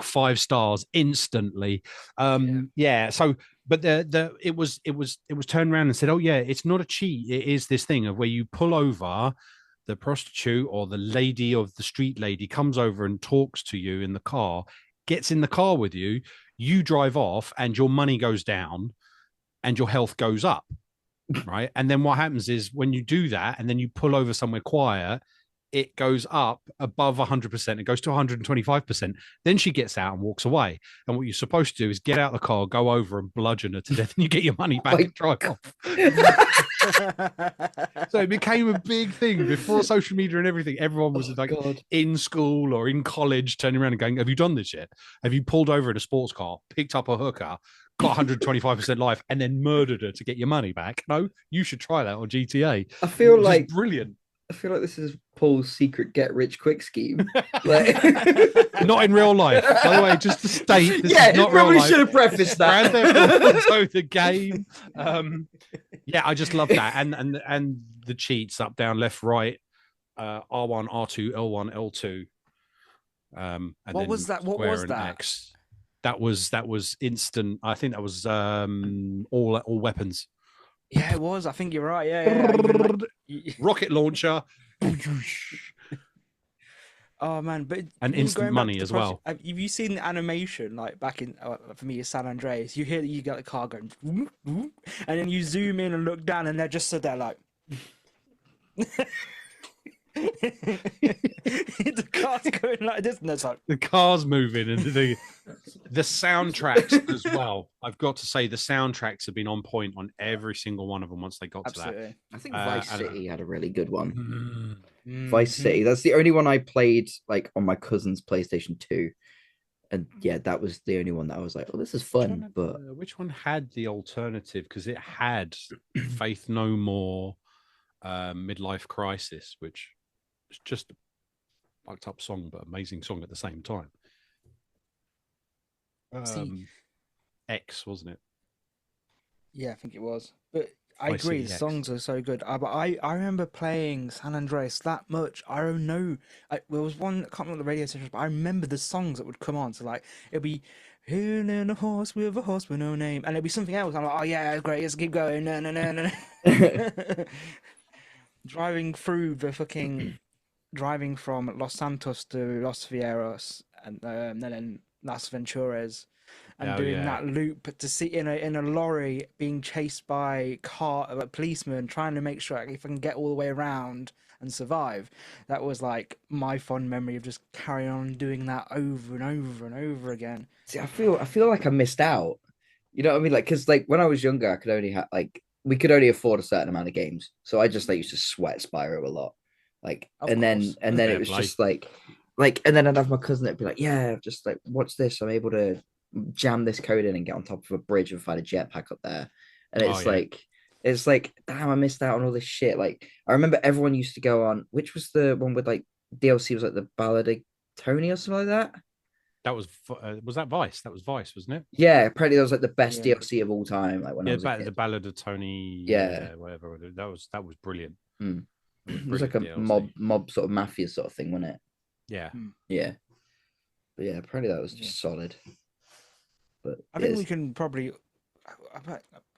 5 stars instantly. So but it was turned around and said, oh yeah, it's not a cheat. It is this thing of where you pull over, the prostitute or the lady of the street lady comes over and talks to you in the car, gets in the car with you, you drive off and your money goes down and your health goes up, right? And then what happens is when you do that and then you pull over somewhere quiet, it goes up above 100%. It goes to 125%. Then she gets out and walks away. And what you're supposed to do is get out of the car, go over and bludgeon her to death, and you get your money back and drive off. So it became a big thing before social media and everything. Everyone was in school or in college turning around and going, have you done this yet? Have you pulled over in a sports car, picked up a hooker, got 125% life, and then murdered her to get your money back? No, you should try that on GTA. I feel like brilliant. I feel like this is Paul's secret get-rich-quick scheme. Not in real life, by the way. Just to state, this is not real life. Should have prefaced that. Grand Theft Auto, the game. I just love that, and the cheats up, down, left, right, R1, R2, L1, L2. And what was that? What was that? X. That was instant. I think that was all weapons. Yeah, it was. I think you're right. Yeah. Rocket launcher. Oh man, but and instant money as well. Have you seen the animation? Like back in for me, it's San Andreas. You hear that you get the car going, and then you zoom in and look down, and they're just stood there like. The car's going like this, and it's like the car's moving, and the soundtracks as well. I've got to say the soundtracks have been on point on every single one of them once they got to that. I think Vice City had a really good one. Vice City, that's the only one I played like on my cousin's PlayStation 2, and yeah, that was the only one that I was like, oh, this is fun. But which one had the alternative? Because it had Faith No More, Midlife Crisis, which was just a fucked up song, but amazing song at the same time. X, wasn't it? Yeah, I think it was. But I agree, the songs are so good. But I remember playing San Andreas that much. I don't know. There was one, I can't remember the radio station, but I remember the songs that would come on. So like, it'd be "Hailing a horse with no name," and it'd be something else. I'm like, oh yeah, great, let's keep going. No. Driving from Los Santos to Los Fierros and then Las Venturas, and doing that loop to see in a lorry being chased by a policeman, trying to make sure if I can get all the way around and survive. That was like my fond memory of just carrying on doing that over and over and over again. See, I feel like I missed out. You know what I mean? Like, because like when I was younger, I could only have we could only afford a certain amount of games, so I just used to sweat Spyro a lot. And then it was just like, and then I'd have my cousin that'd be like, yeah, just like, watch this. I'm able to jam this code in and get on top of a bridge and find a jetpack up there. And it's like, damn, I missed out on all this shit. Like, I remember everyone used to go on, which was the one with like DLC was like the Ballad of Tony or something like that. Was that Vice? That was Vice, wasn't it? Yeah, apparently that was like the best DLC of all time. Like when I was a kid. The Ballad of Tony. Yeah, whatever. That was brilliant. It was like a DLC. mob sort of mafia sort of thing, wasn't it? Yeah. Yeah. But yeah, apparently that was just solid. But I think we can probably. I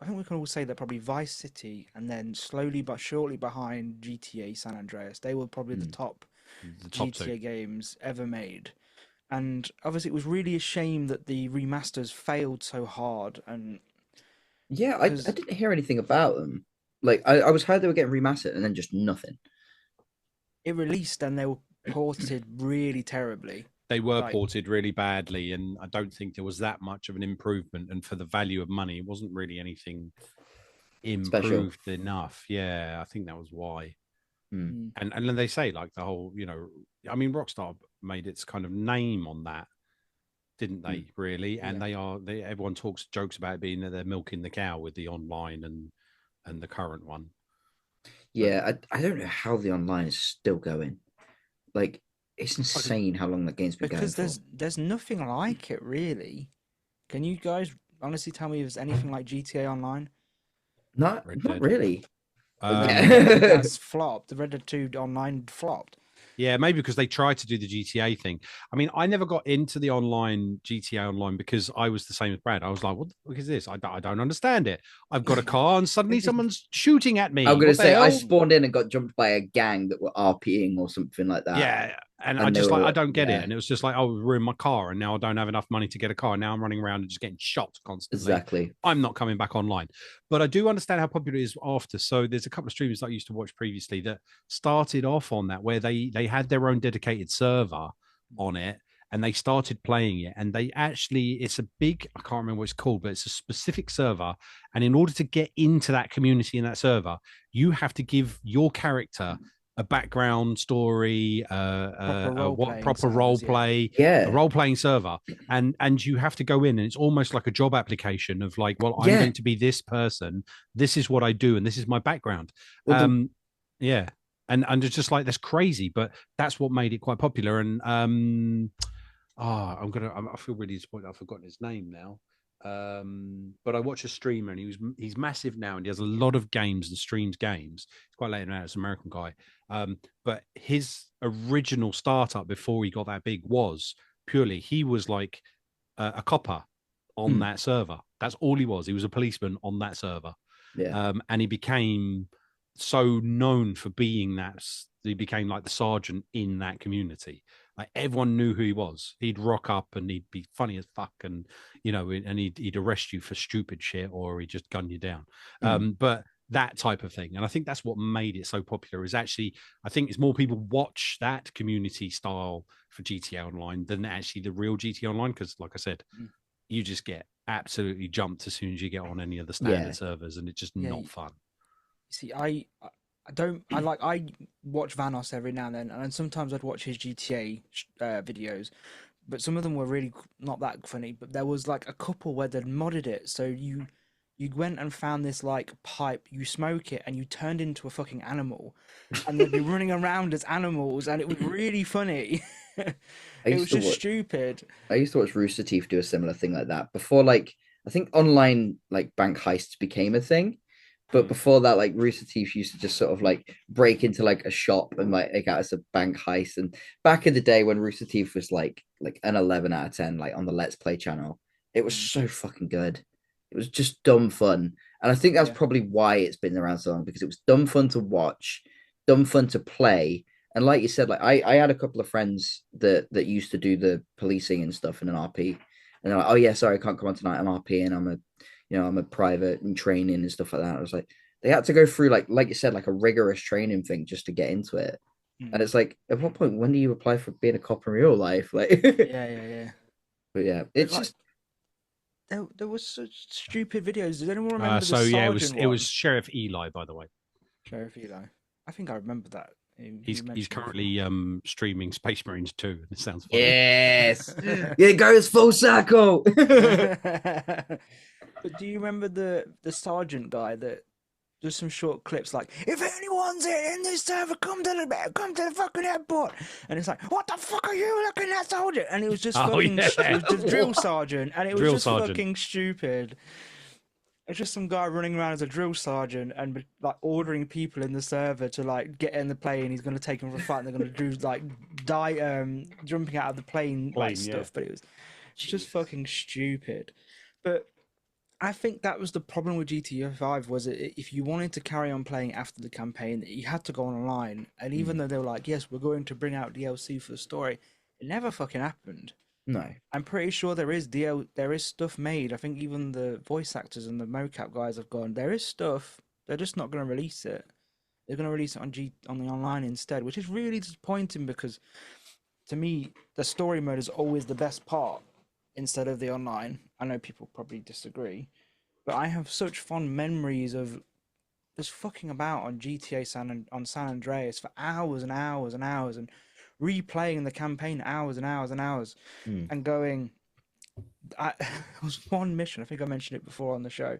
think we can all say that probably Vice City, and then slowly but shortly behind GTA San Andreas. They were probably the top GTA two games ever made. And obviously, it was really a shame that the remasters failed so hard. And yeah, I didn't hear anything about them. Like I was heard they were getting remastered, and then just nothing. It released, and they were ported really terribly. They were ported really badly, and I don't think there was that much of an improvement. And for the value of money, it wasn't really anything improved enough. Yeah, I think that was why. And then they say like the whole, I mean, Rockstar made its kind of name on that, didn't they? Really, and everyone jokes about it being that they're milking the cow with the online and the current one. Yeah, I don't know how the online is still going. Like, it's insane how long that game's been going for. Because there's nothing like it, really. Can you guys honestly tell me if there's anything like GTA Online? Not really. That's flopped. The Red Dead 2 Online flopped. Yeah, maybe because they tried to do the GTA thing. I mean, I never got into the GTA Online because I was the same as Brad. I was like, what the fuck is this? I don't understand it. I've got a car and suddenly someone's shooting at me. I'm going to say I spawned in and got jumped by a gang that were RPing or something like that. Yeah. And I just I don't get it. And it was just like, oh, ruined my car. And now I don't have enough money to get a car. Now I'm running around and just getting shot constantly. Exactly. I'm not coming back online. But I do understand how popular it is after. So there's a couple of streamers that I used to watch previously that started off on that, where they had their own dedicated server on it. And they started playing it. And it's a big, I can't remember what it's called, but it's a specific server. And in order to get into that community in that server, you have to give your character a background story, proper role play, a role playing server, and you have to go in, and it's almost like a job application of like, well, I'm going to be this person, this is what I do, and this is my background. And it's just like, that's crazy, but that's what made it quite popular. And I feel really disappointed I've forgotten his name now. But I watch a streamer, and he's massive now, and he has a lot of games and streams games. He's quite late now, it's an American guy. But his original startup before he got that big was purely, he was like a copper on that server. That's all he was. He was a policeman on that server. And he became so known for being that. He became like the sergeant in that community. Like, everyone knew who he was. He'd rock up and he'd be funny as fuck, and and he'd arrest you for stupid shit, or he'd just gun you down. But that type of thing, and I think that's what made it so popular. Is actually, I think it's more people watch that community style for GTA Online than actually the real GTA Online, because, like I said, you just get absolutely jumped as soon as you get on any of the standard servers, and it's just not fun. See, I watch Vanos every now and then, and sometimes I'd watch his GTA videos, but some of them were really not that funny. But there was like a couple where they'd modded it, so you went and found this like pipe, you smoke it, and you turned into a fucking animal, and they'd be running around as animals, and it was really funny. It was just stupid. I used to watch Rooster Teeth do a similar thing like that before. Like, I think online like bank heists became a thing. But before that, like, Rooster Teeth used to just sort of like break into like a shop and like out as a bank heist. And back in the day when Rooster Teeth was like an 11 out of 10, like on the Let's Play channel, it was so fucking good. It was just dumb fun. And I think that's probably why it's been around so long, because it was dumb fun to watch, dumb fun to play. And like you said, like I had a couple of friends that used to do the policing and stuff in an RP. And they're like, oh yeah, sorry, I can't come on tonight. I'm RP and I'm a private and training and stuff like that. I was like, they had to go through like you said, like a rigorous training thing just to get into it. And it's like, at what point, when do you apply for being a cop in real life? Like, yeah. But yeah, it's just there was such stupid videos. Does anyone remember? It was Sheriff Eli, by the way. Sheriff Eli. I think I remember that. He's currently streaming Space Marines 2. It sounds funny. Yes, it goes full circle. But do you remember the sergeant guy that just some short clips like, if anyone's in this server, come to the fucking airport. And it's like, what the fuck are you looking at, soldier? And it was just fucking it was just drill sergeant, and it was just fucking stupid. It's just some guy running around as a drill sergeant and like ordering people in the server to like get in the plane. He's going to take them for a fight, and they're going to do like jumping out of the plane like stuff. But it was just fucking stupid. But I think that was the problem with GTA 5 was if you wanted to carry on playing after the campaign, you had to go online. And even though they were like, yes, we're going to bring out DLC for the story, it never fucking happened. No, I'm pretty sure there is stuff made. I think even the voice actors and the mocap guys have gone. There is stuff. They're just not going to release it. They're going to release it on the online instead, which is really disappointing because, to me, the story mode is always the best part instead of the online. I know people probably disagree, but I have such fond memories of just fucking about on GTA San Andreas for hours and hours and hours and replaying the campaign hours and hours and hours and going. It was one mission. I think I mentioned it before on the show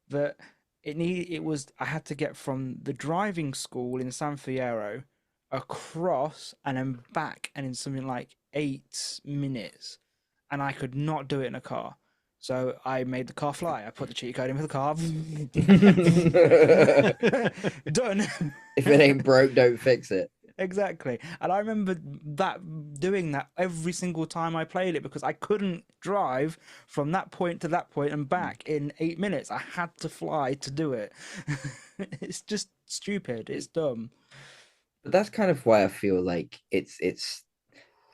that I had to get from the driving school in San Fierro across and then back, and in something like 8 minutes, and I could not do it in a car. So I made the car fly. I put the cheat code in with the car. Done. If it ain't broke, don't fix it. Exactly. And I remember doing that every single time I played it because I couldn't drive from that point to that point and back in 8 minutes. I had to fly to do it. It's just stupid. It's dumb. But that's kind of why I feel like it's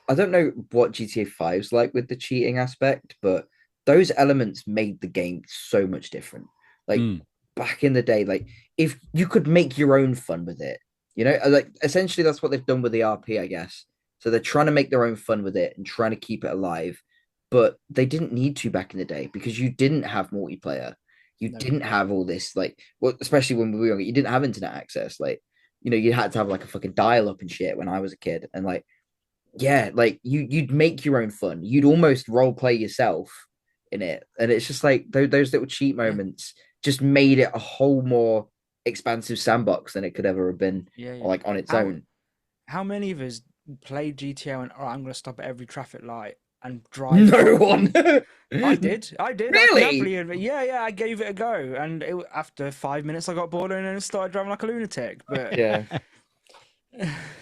I don't know what GTA 5's like with the cheating aspect, but those elements made the game so much different. Like back in the day, like if you could make your own fun with it, you know, like essentially that's what they've done with the RP, I guess. So they're trying to make their own fun with it and trying to keep it alive, but they didn't need to back in the day because you didn't have multiplayer. You didn't have all this, like, well, especially when we were younger, you didn't have internet access. Like, you know, you had to have like a fucking dial up and shit when I was a kid. And like, yeah, like you'd make your own fun. You'd almost role play yourself in it. And it's just like those little cheat moments just made it a whole more expansive sandbox than it could ever have been, like on its own. How many of us played GTA and I'm going to stop at every traffic light and drive? No one. I did. Really? I gave it a go, and after 5 minutes, I got bored and then started driving like a lunatic. But yeah,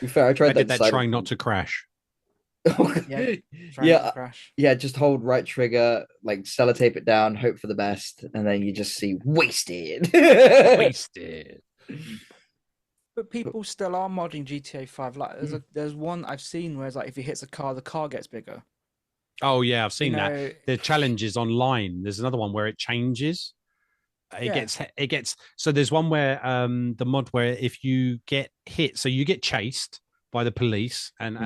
be fair, I tried did that trying not to crash. Yeah, just hold right trigger, like sellotape it down, hope for the best, and then you just see wasted. But people still are modding GTA 5. Like there's one I've seen where it's like if it hits a car, the car gets bigger. Oh yeah, I've seen that. The challenges online. There's another one where it changes. It gets so there's one where the mod where if you get hit, so you get chased by the police and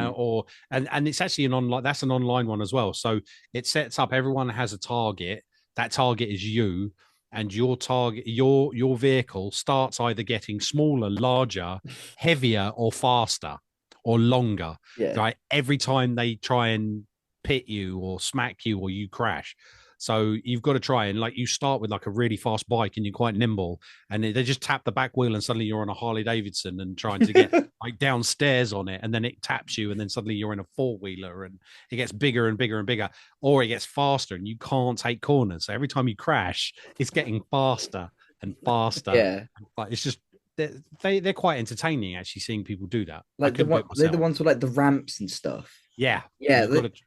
it's actually an online one as well. So it sets up everyone has a target. That target is you, and your target, your vehicle starts either getting smaller, larger, heavier, or faster or longer. Yeah. Right. Every time they try and pit you or smack you or you crash. So you've got to try and like you start with like a really fast bike and you're quite nimble, and they just tap the back wheel and suddenly you're on a Harley Davidson and trying to get like downstairs on it, and then it taps you and then suddenly you're in a four-wheeler and it gets bigger and bigger and bigger, or it gets faster and you can't take corners. So every time you crash, it's getting faster and faster. Yeah, like it's just they're quite entertaining actually seeing people do that. Like they're the ones with like the ramps and stuff. Yeah.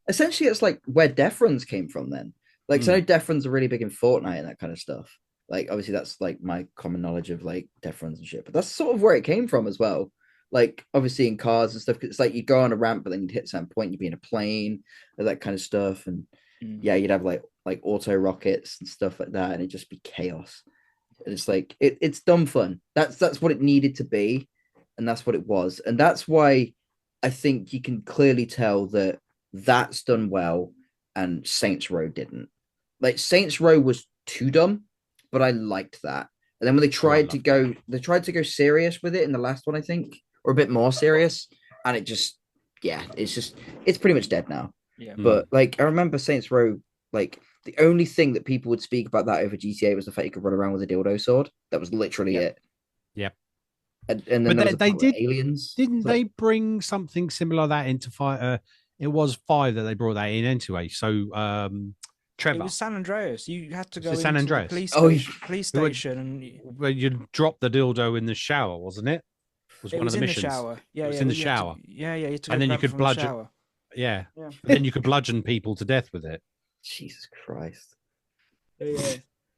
Essentially, it's like where death runs came from then. Like, so I know death runs are really big in Fortnite and that kind of stuff. Like, obviously, that's like my common knowledge of like death runs and shit. But that's sort of where it came from as well. Like, obviously, in cars and stuff, it's like you go on a ramp, but then you'd hit a certain point, you'd be in a plane, or that kind of stuff. And yeah, you'd have like auto rockets and stuff like that, and it'd just be chaos. And it's like it's dumb fun. That's what it needed to be, and that's what it was, and that's why I think you can clearly tell that that's done well, and Saints Row didn't. Like Saints Row was too dumb, but I liked that. And then when they tried to go serious with it in the last one, I think, or a bit more serious, and it just, it's pretty much dead now. Yeah. But like I remember Saints Row, like the only thing that people would speak about that over GTA was the fact you could run around with a dildo sword. That was literally it. Yep. And then But there was they did aliens. Didn't they bring something similar to that into Five? It was Five that they brought that in anyway. So Trevor. It was San Andreas. You had to go into San the Andreas? police station, and where you dropped the dildo in the shower, wasn't it? Was it one was of the in missions. the shower. Yeah, it was in the shower. You had to go and then you grab it could from the bludgeon. shower. Yeah. And then you could bludgeon people to death with it. Jesus Christ. Yeah.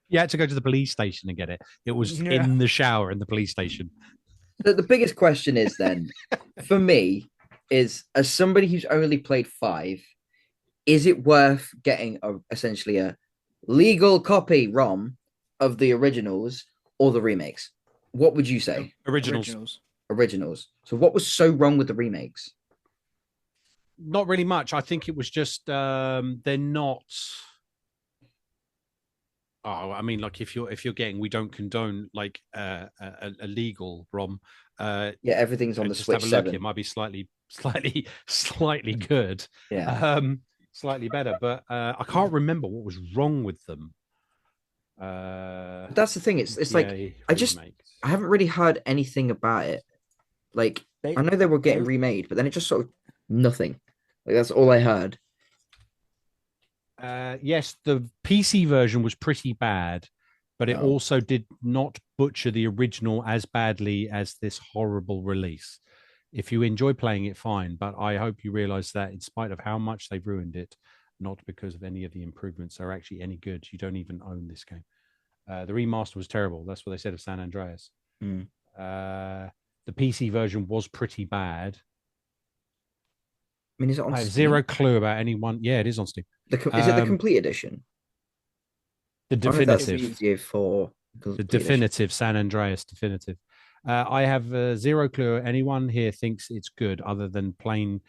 You had to go to the police station and get it. It was in the shower in the police station. The biggest question is then, for me, is as somebody who's only played 5, is it worth getting essentially a legal copy ROM of the originals or the remakes? What would you say? Originals. So what was so wrong with the remakes? Not really much. I think it was just they're not. Oh, I mean, like if you're getting, we don't condone like a legal ROM. Everything's on the just Switch have a look. 7. It might be slightly good. Yeah. Slightly better, but I can't remember what was wrong with them. That's the thing. It's like I haven't really heard anything about it. Like I know they were getting remade, but then it just sort of nothing. Like that's all I heard. Yes, the PC version was pretty bad, but it also did not butcher the original as badly as this horrible release. If you enjoy playing it, fine, but I hope you realize that in spite of how much they've ruined it, not because of any of the improvements are actually any good, you don't even own this game. The remaster was terrible. That's what they said of San Andreas. The PC version was pretty bad. I mean, is it on I have Steam? zero clue about anyone. Yeah, it is on Steam. Is it the complete edition? The definitive. The definitive San Andreas definitive. I have zero clue. Anyone here thinks it's good other than plain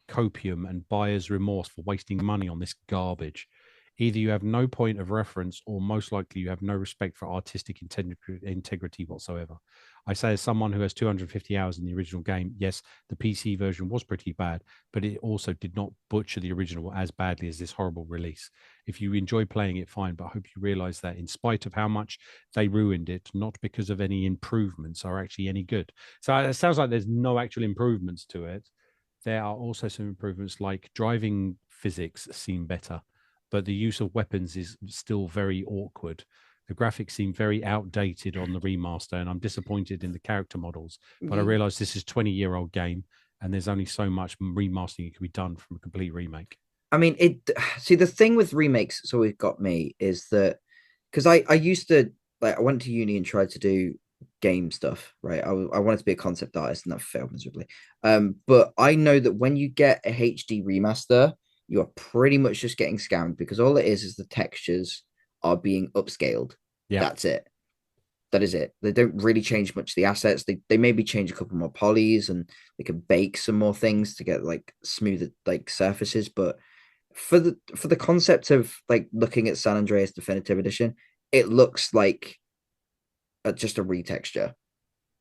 copium and buyer's remorse for wasting money on this garbage. Either you have no point of reference or most likely you have no respect for artistic integrity whatsoever. I say as someone who has 250 hours in the original game, yes, the PC version was pretty bad, but it also did not butcher the original as badly as this horrible release. If you enjoy playing it, fine, but I hope you realize that in spite of how much they ruined it, not because of any improvements are actually any good. So it sounds like there's no actual improvements to it. There are also some improvements like driving physics seem better, but the use of weapons is still very awkward. The graphics seem very outdated on the remaster, and I'm disappointed in the character models. But I realize this is a 20-year-old game, and there's only so much remastering that can be done from a complete remake. I mean, the thing with remakes that's always got me is that because I used to I went to uni and tried to do game stuff, right? I wanted to be a concept artist, and that failed miserably. But I know that when you get a HD remaster, you are pretty much just getting scammed because all it is the textures are being upscaled. Yeah, that's it. That is it. They don't really change much the assets. They maybe change a couple more polys and they can bake some more things to get like smoother like surfaces. But for the concept of like looking at San Andreas Definitive Edition, it looks like just a retexture.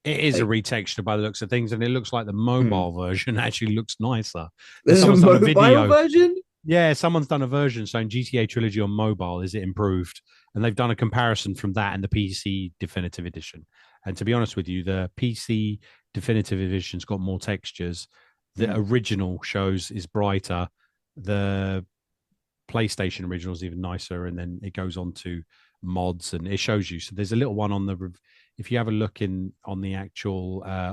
It is a retexture by the looks of things, and it looks like the mobile version actually looks nicer. There's a mobile version? Yeah, someone's done a version saying GTA Trilogy on mobile, is it improved? And they've done a comparison from that and the PC Definitive Edition. And to be honest with you, the PC Definitive Edition's got more textures. The original shows is brighter. The PlayStation original is even nicer. And then it goes on to mods and it shows you. So there's a little one on the, if you have a look on the actual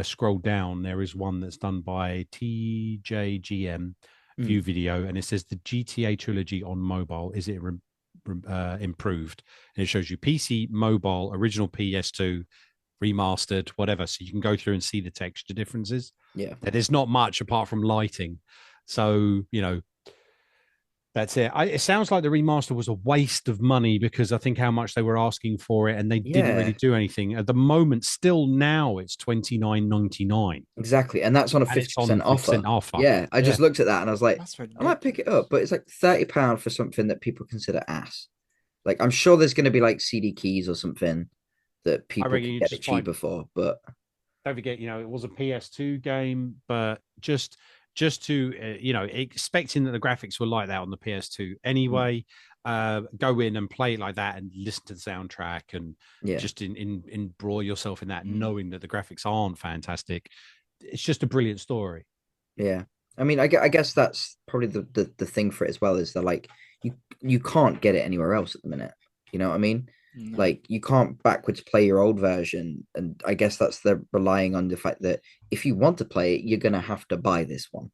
scroll down, there is one that's done by TJGM View Video, and it says the GTA Trilogy on mobile, is it improved? And it shows you PC, mobile, original PS2, remastered, whatever. So you can go through and see the texture differences. Yeah. There's not much apart from lighting. So, that's it. It sounds like the remaster was a waste of money because I think how much they were asking for it, and they didn't really do anything. At the moment, still now it's $29.99. Exactly, and that's on a 50% offer. Yeah, I just looked at that and I was like, I might pick it up, but it's like £30 for something that people consider ass. Like, I'm sure there's going to be like CD keys or something that people can get it cheaper for. But don't forget, it was a PS2 game, but just to expecting that the graphics were like that on the PS2 anyway. go in and play it like that and listen to the soundtrack and just embroil yourself in that, knowing that the graphics aren't fantastic. It's just a brilliant story. Yeah. I mean, I guess that's probably the thing for it as well, is that like you can't get it anywhere else at the minute. You know what I mean? No. Like you can't backwards play your old version, and I guess that's the relying on the fact that if you want to play it, you're gonna have to buy this one.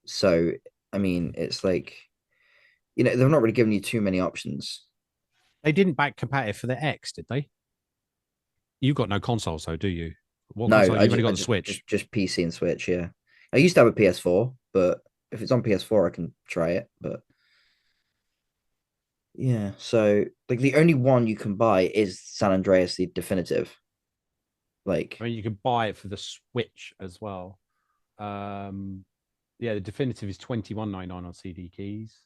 So I mean, it's like, you know, they're not really giving you too many options. They didn't back competitive for the X, did they? You've got no consoles, though, do you? What No, console? You've only got I the Switch. just PC and Switch. Yeah, I used to have a PS4, but if it's on PS4, I can try it. But yeah, so like the only one you can buy is San Andreas, the definitive. Like, I mean, you can buy it for the Switch as well. Yeah, the definitive is $21.99 on CD keys.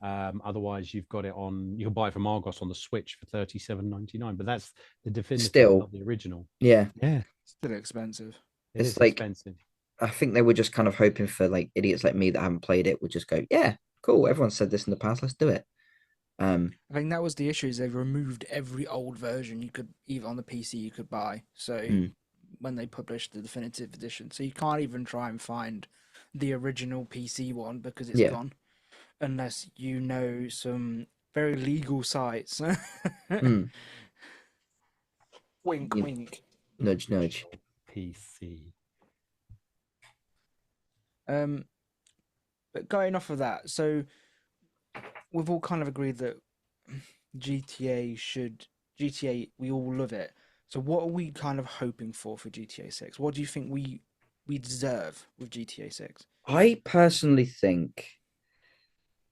Otherwise, you've got it on. You can buy it from Argos on the Switch for $37.99. But that's the definitive, still not the original. Yeah, still expensive. It's like expensive. I think they were just kind of hoping for like idiots like me that haven't played it would just go, yeah, cool. Everyone said this in the past. Let's do it. I think that was the issue. Is they've removed every old version you could, even on the PC, you could buy. So when they published the definitive edition, so you can't even try and find the original PC one because it's gone, unless you know some very legal sites. Wink, wink. Nudge, nudge. PC. But going off of that, so we've all kind of agreed that GTA, we all love it. So what are we kind of hoping for GTA 6? What do you think we deserve with GTA 6? I personally think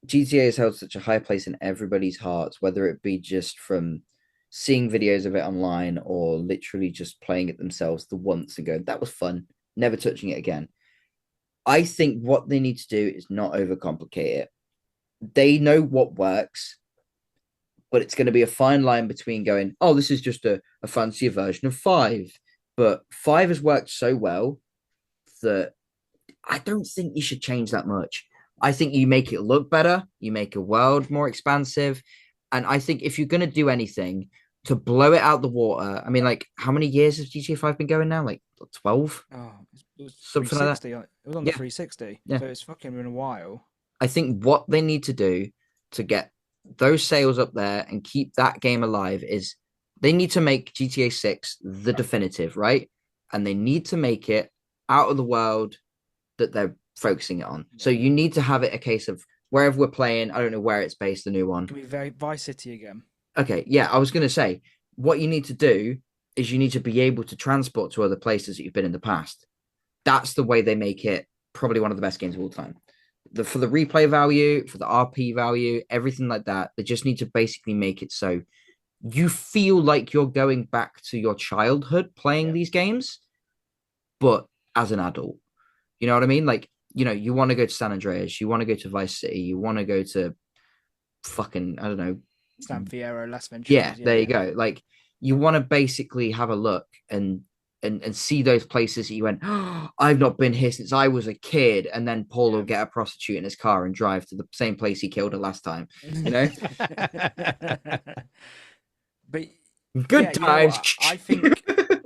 GTA has held such a high place in everybody's hearts, whether it be just from seeing videos of it online or literally just playing it themselves the once and going, that was fun, never touching it again. I think what they need to do is not overcomplicate it. They know what works, but it's going to be a fine line between going, oh, this is just a fancier version of 5. But 5 has worked so well that I don't think you should change that much. I think you make it look better, you make a world more expansive. And I think if you're going to do anything to blow it out the water, I mean, like, how many years has GTA 5 been going now? Like 12? Oh, it was Something like that. It was on the 360. Yeah. So it's fucking been a while. I think what they need to do to get those sales up there and keep that game alive is they need to make GTA 6 the definitive, right? And they need to make it out of the world that they're focusing it on. So you need to have it a case of wherever we're playing, I don't know where it's based, the new one. It could be very Vice City again. Okay, yeah, I was going to say, what you need to do is you need to be able to transport to other places that you've been in the past. That's the way they make it probably one of the best games of all time. For the replay value, for the RP value, everything like that, they just need to basically make it so you feel like you're going back to your childhood playing these games, but as an adult. You know what I mean? Like, you know, you want to go to San Andreas, you want to go to Vice City, you want to go to fucking, I don't know, San Fierro, Las Venturas. Yeah, there you go. Like, you want to basically have a look and see those places that you went, oh, I've not been here since I was a kid. And then Paul will get a prostitute in his car and drive to the same place he killed her last time, you know? But good times. You know,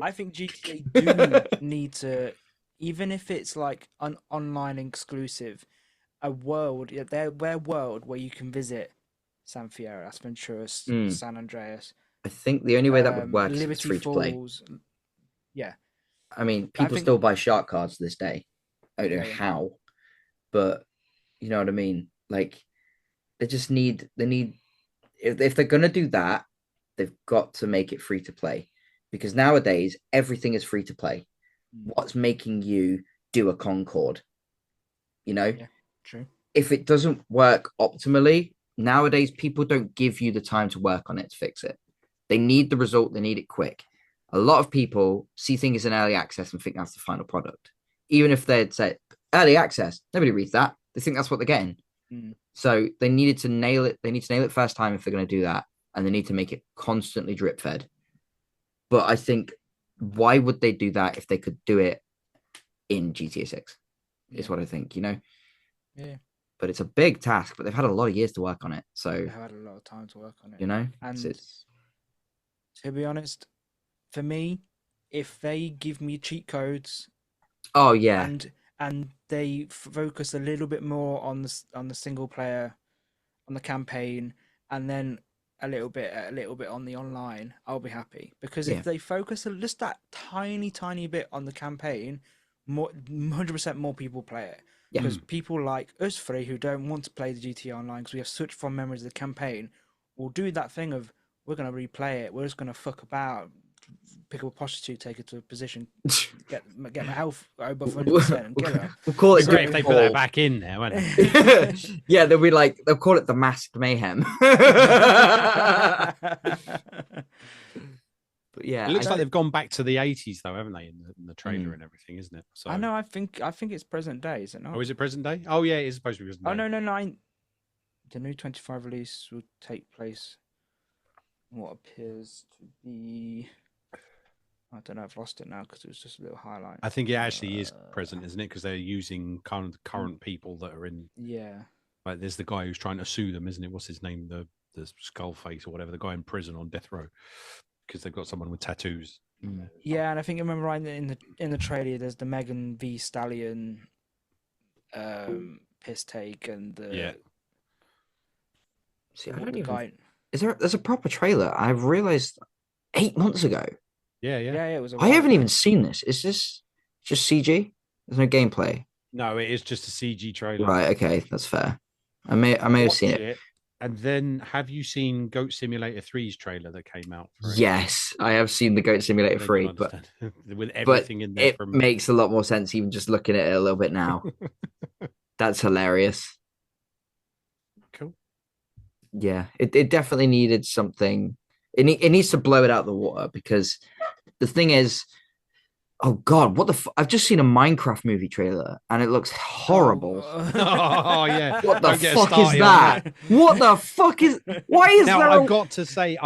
I think GTA do need to, even if it's like an online exclusive, a world, their world where you can visit San Fierro, Las Venturas, San Andreas. I think the only way that would work Liberty is free Falls. to play. Yeah. I mean, people still buy shark cards to this day. I don't know how, but you know what I mean? Like, they need, if they're going to do that, they've got to make it free to play, because nowadays everything is free to play. What's making you do a Concord? You know? Yeah, true. If it doesn't work optimally, nowadays people don't give you the time to work on it to fix it. They need the result, they need it quick. A lot of people see things in early access and think that's the final product. Even if they'd say early access, nobody reads that. They think that's what they're getting. So they needed to nail it. They need to nail it first time if they're going to do that. And they need to make it constantly drip fed. But I think, why would they do that if they could do it in GTA 6? Is what I think, you know? Yeah. but it's a big task. But they've had a lot of years to work on it, so They've had a lot of time to work on it. You know, and to be honest, for me, if they give me cheat codes, oh yeah, and they focus a little bit more on the single player, on the campaign, and then a little bit on the online, I'll be happy. Because if they focus just that tiny bit on the campaign, 100% more people play it. Because people like us three who don't want to play the GTA Online because we have such fond memories of the campaign, will do that thing of, we're going to replay it, we're just going to fuck about, pick up a prostitute, take her to a position, get my health above 100% and kill her. We'll call it great if they put that back in there, won't it? Yeah, they'll call it the Masked Mayhem. But yeah, it looks like they've gone back to the 80s though, haven't they, in the trailer and everything, isn't it? So I know. I think it's present day, is it not? Oh, is it present day? Oh yeah, it is supposed to be present day. Oh no. The new 25 release will take place in what appears to be, I don't know, I've lost it now because it was just a little highlight. I think it actually is present, isn't it? Because they're using current people that are in. Yeah. Like there's the guy who's trying to sue them, isn't it? What's his name? The Skullface or whatever, the guy in prison on death row, because they've got someone with tattoos. Yeah, and I think I remember right in the trailer, there's the Megan V Stallion piss take and the See, I don't even. There's a proper trailer? I've realized 8 months ago. Yeah. It was. I haven't even seen this. Is this just CG? There's no gameplay. No, it is just a CG trailer. Right. Okay, that's fair. I may have seen it. And then, have you seen Goat Simulator 3's trailer that came out? Yes, I have seen the Goat Simulator 3, but with everything in there, it makes a lot more sense even just looking at it a little bit now. That's hilarious. Cool. Yeah, it definitely needed something. It needs to blow it out of the water, because the thing is, oh God, what the I've just seen a Minecraft movie trailer and it looks horrible. Oh yeah. What the fuck is that? What the fuck is, why is now, there I've got to say,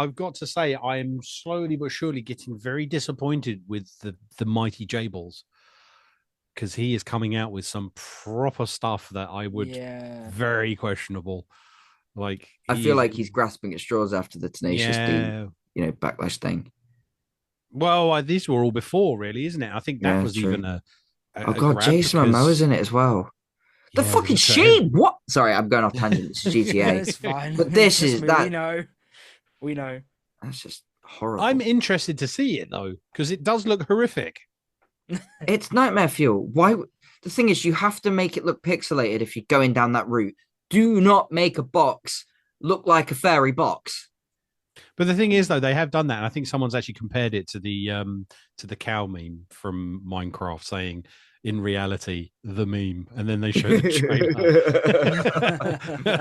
I am slowly but surely getting very disappointed with the mighty Jables, because he is coming out with some proper stuff that I would very questionable. Like, I feel like he's grasping at straws after the Tenacious D, backlash thing. Well, these were all before, really, isn't it? I think that was true. Even a oh God, Jason Momoa's in it as well. The fucking Sheen. What? Sorry, I'm going off tangent. It's GTA. It's fine. But this is that. We know. That's just horrible. I'm interested to see it though, because it does look horrific. It's nightmare fuel. Why? The thing is, you have to make it look pixelated if you're going down that route. Do not make a box look like a fairy box. But the thing is, though, they have done that, and I think someone's actually compared it to the cow meme from Minecraft, saying, "In reality, the meme," and then they show the trailer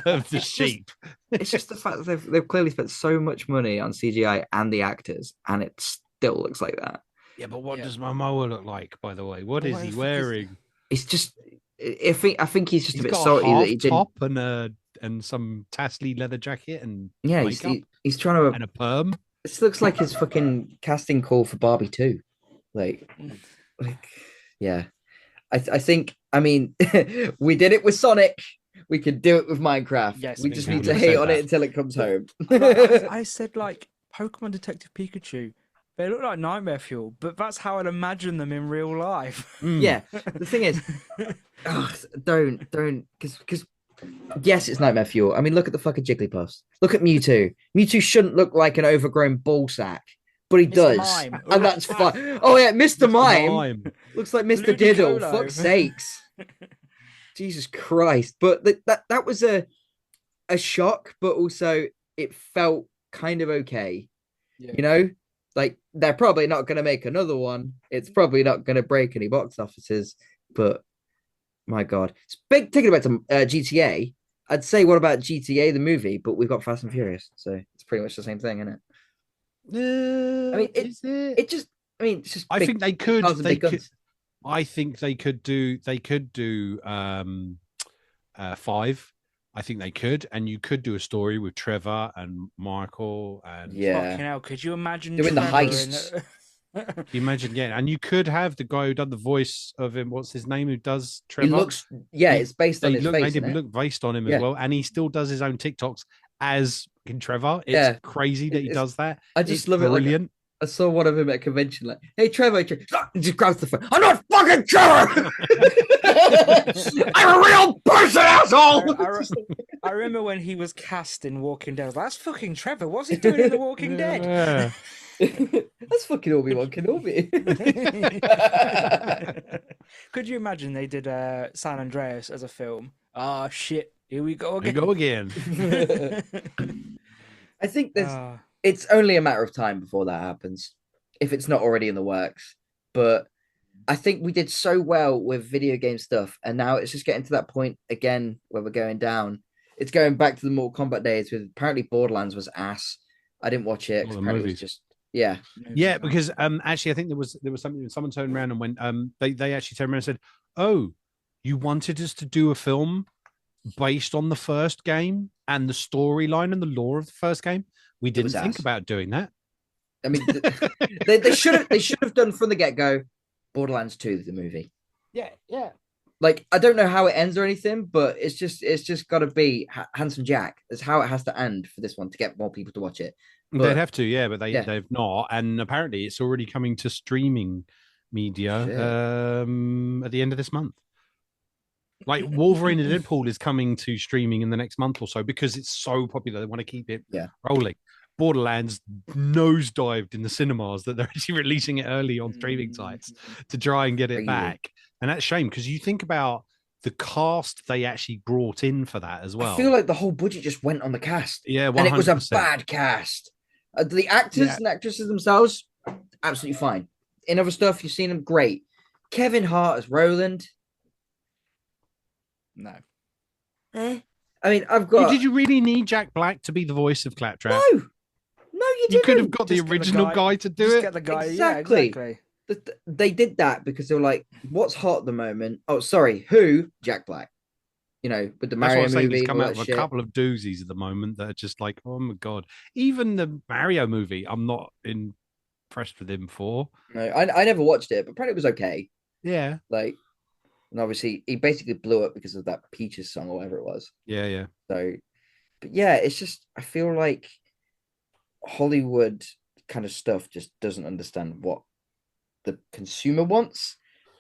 of the sheep. It's just the fact that they've clearly spent so much money on CGI and the actors, and it still looks like that. Yeah, but what does Momoa look like, by the way? What is he wearing? It's just, I think he's just a bit got salty a half that he didn't. Top and some tassely leather jacket and he's trying to and a perm. This looks like his fucking casting call for Barbie 2. Like yeah. I think, I mean, we did it with Sonic. We could do it with Minecraft. Yes, we just need to hate on it until it comes home. I said, like, Pokemon Detective Pikachu. They look like nightmare fuel, but that's how I'd imagine them in real life. Yeah. The thing is, don't, because yes, it's nightmare fuel. I mean, look at the fucking Jigglypuffs. Look at Mewtwo. Mewtwo shouldn't look like an overgrown ball sack, but he does. Mime. And that's fine. Oh yeah, Mr. Mime looks like Mr. Diddle. Fuck's sakes. Jesus Christ. But that was a shock, but also it felt kind of okay. Yeah. Like, they're probably not going to make another one. It's probably not going to break any box offices, but my God. It's big taking about to GTA. I'd say, what about GTA, the movie? But we've got Fast and Furious, so it's pretty much the same thing, isn't it? I mean, it's just. I think they could. I think they could do. They could do 5. I think they could, and you could do a story with Trevor and Michael and fucking hell. Could you imagine doing the heists? Can you imagine? Yeah, and you could have the guy who done the voice of him. What's his name? Who does Trevor? He looks. Yeah, it's based on his face. They did look based on him as well, and he still does his own TikToks as in Trevor. It's crazy that he does that. I just love brilliant. it. Brilliant. I saw one of him at a convention, like, "Hey, Trevor," just grabs the phone. "I'm not fucking Trevor. I'm a real person, asshole." I remember when he was cast in Walking Dead. That's fucking Trevor. What's he doing in The Walking Dead? That's fucking Obi-Wan Kenobi. Could you imagine they did San Andreas as a film? Ah, shit. Here we go again. Here we go again. I think it's only a matter of time before that happens, if it's not already in the works. But I think we did so well with video game stuff, and now it's just getting to that point again where we're going down. It's going back to the Mortal Kombat days with apparently Borderlands was ass. I didn't watch it. Apparently it was just yeah, because actually I think there was something someone turned around and went they actually turned around and said, "Oh, you wanted us to do a film based on the first game and the storyline and the lore of the first game? We didn't think about doing that." I mean, they should have done from the get-go Borderlands 2, the movie. Yeah. Like, I don't know how it ends or anything, but it's just got to be Handsome Jack. That's how it has to end for this one to get more people to watch it. But, they'd have to, but they've not. And apparently it's already coming to streaming media at the end of this month. Like Wolverine and Deadpool is coming to streaming in the next month or so because it's so popular. They want to keep it rolling. Borderlands nosedived in the cinemas that they're actually releasing it early on streaming sites to try and get it back. And that's a shame because you think about the cast they actually brought in for that as well. I feel like the whole budget just went on the cast. Yeah, 100%. And it was a bad cast. The actors and actresses themselves, absolutely fine. In other stuff, you've seen them great. Kevin Hart as Roland. No. I mean, I've got. Did you really need Jack Black to be the voice of Claptrap? No, you didn't. You could have got the original guy to do it. Get the guy. Exactly. Yeah, exactly. They did that because they were like, "What's hot at the moment?" Oh, sorry, who? Jack Black. You know, with the Mario movie, he's come out with a couple of doozies at the moment that are just like, oh my god. Even the Mario movie, I'm not impressed with him for. No, I never watched it, but apparently it was okay. Yeah, like, and obviously he basically blew up because of that Peaches song or whatever it was. Yeah. So, but yeah, it's just I feel like Hollywood kind of stuff just doesn't understand what the consumer wants,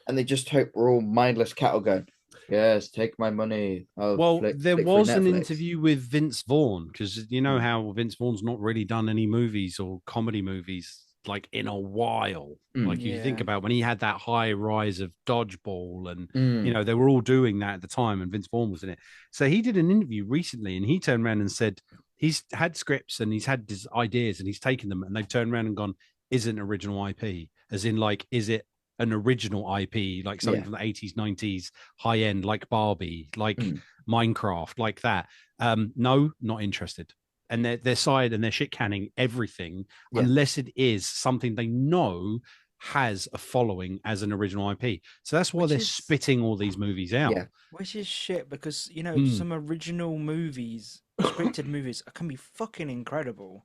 and they just hope we're all mindless cattle going, "Yes, take my money." There was an interview with Vince Vaughn because you know how Vince Vaughn's not really done any movies or comedy movies like in a while. Like you think about when he had that high rise of Dodgeball and you know they were all doing that at the time and Vince Vaughn was in it. So he did an interview recently and he turned around and said he's had scripts and he's had his ideas and he's taken them and they've turned around and gone, is it an original IP? As in, like, is it an original IP, like something from the 80s, 90s, high end, like Barbie, like Minecraft, like that? No, not interested. And they're side and they're shit canning everything unless it is something they know has a following as an original IP. So that's why they're spitting all these movies out. Yeah. Which is shit because, you know, some original movies, scripted movies can be fucking incredible.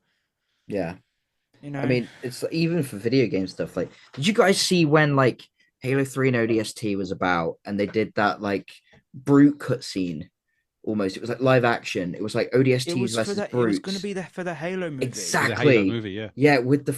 Yeah. You know, I mean, it's even for video game stuff. Like, did you guys see when like Halo 3 and ODST was about and they did that like Brute cutscene? Almost, it was like live action. It was like ODST versus Brute. It was going to be for the Halo movie. Exactly. The Halo movie, yeah. With the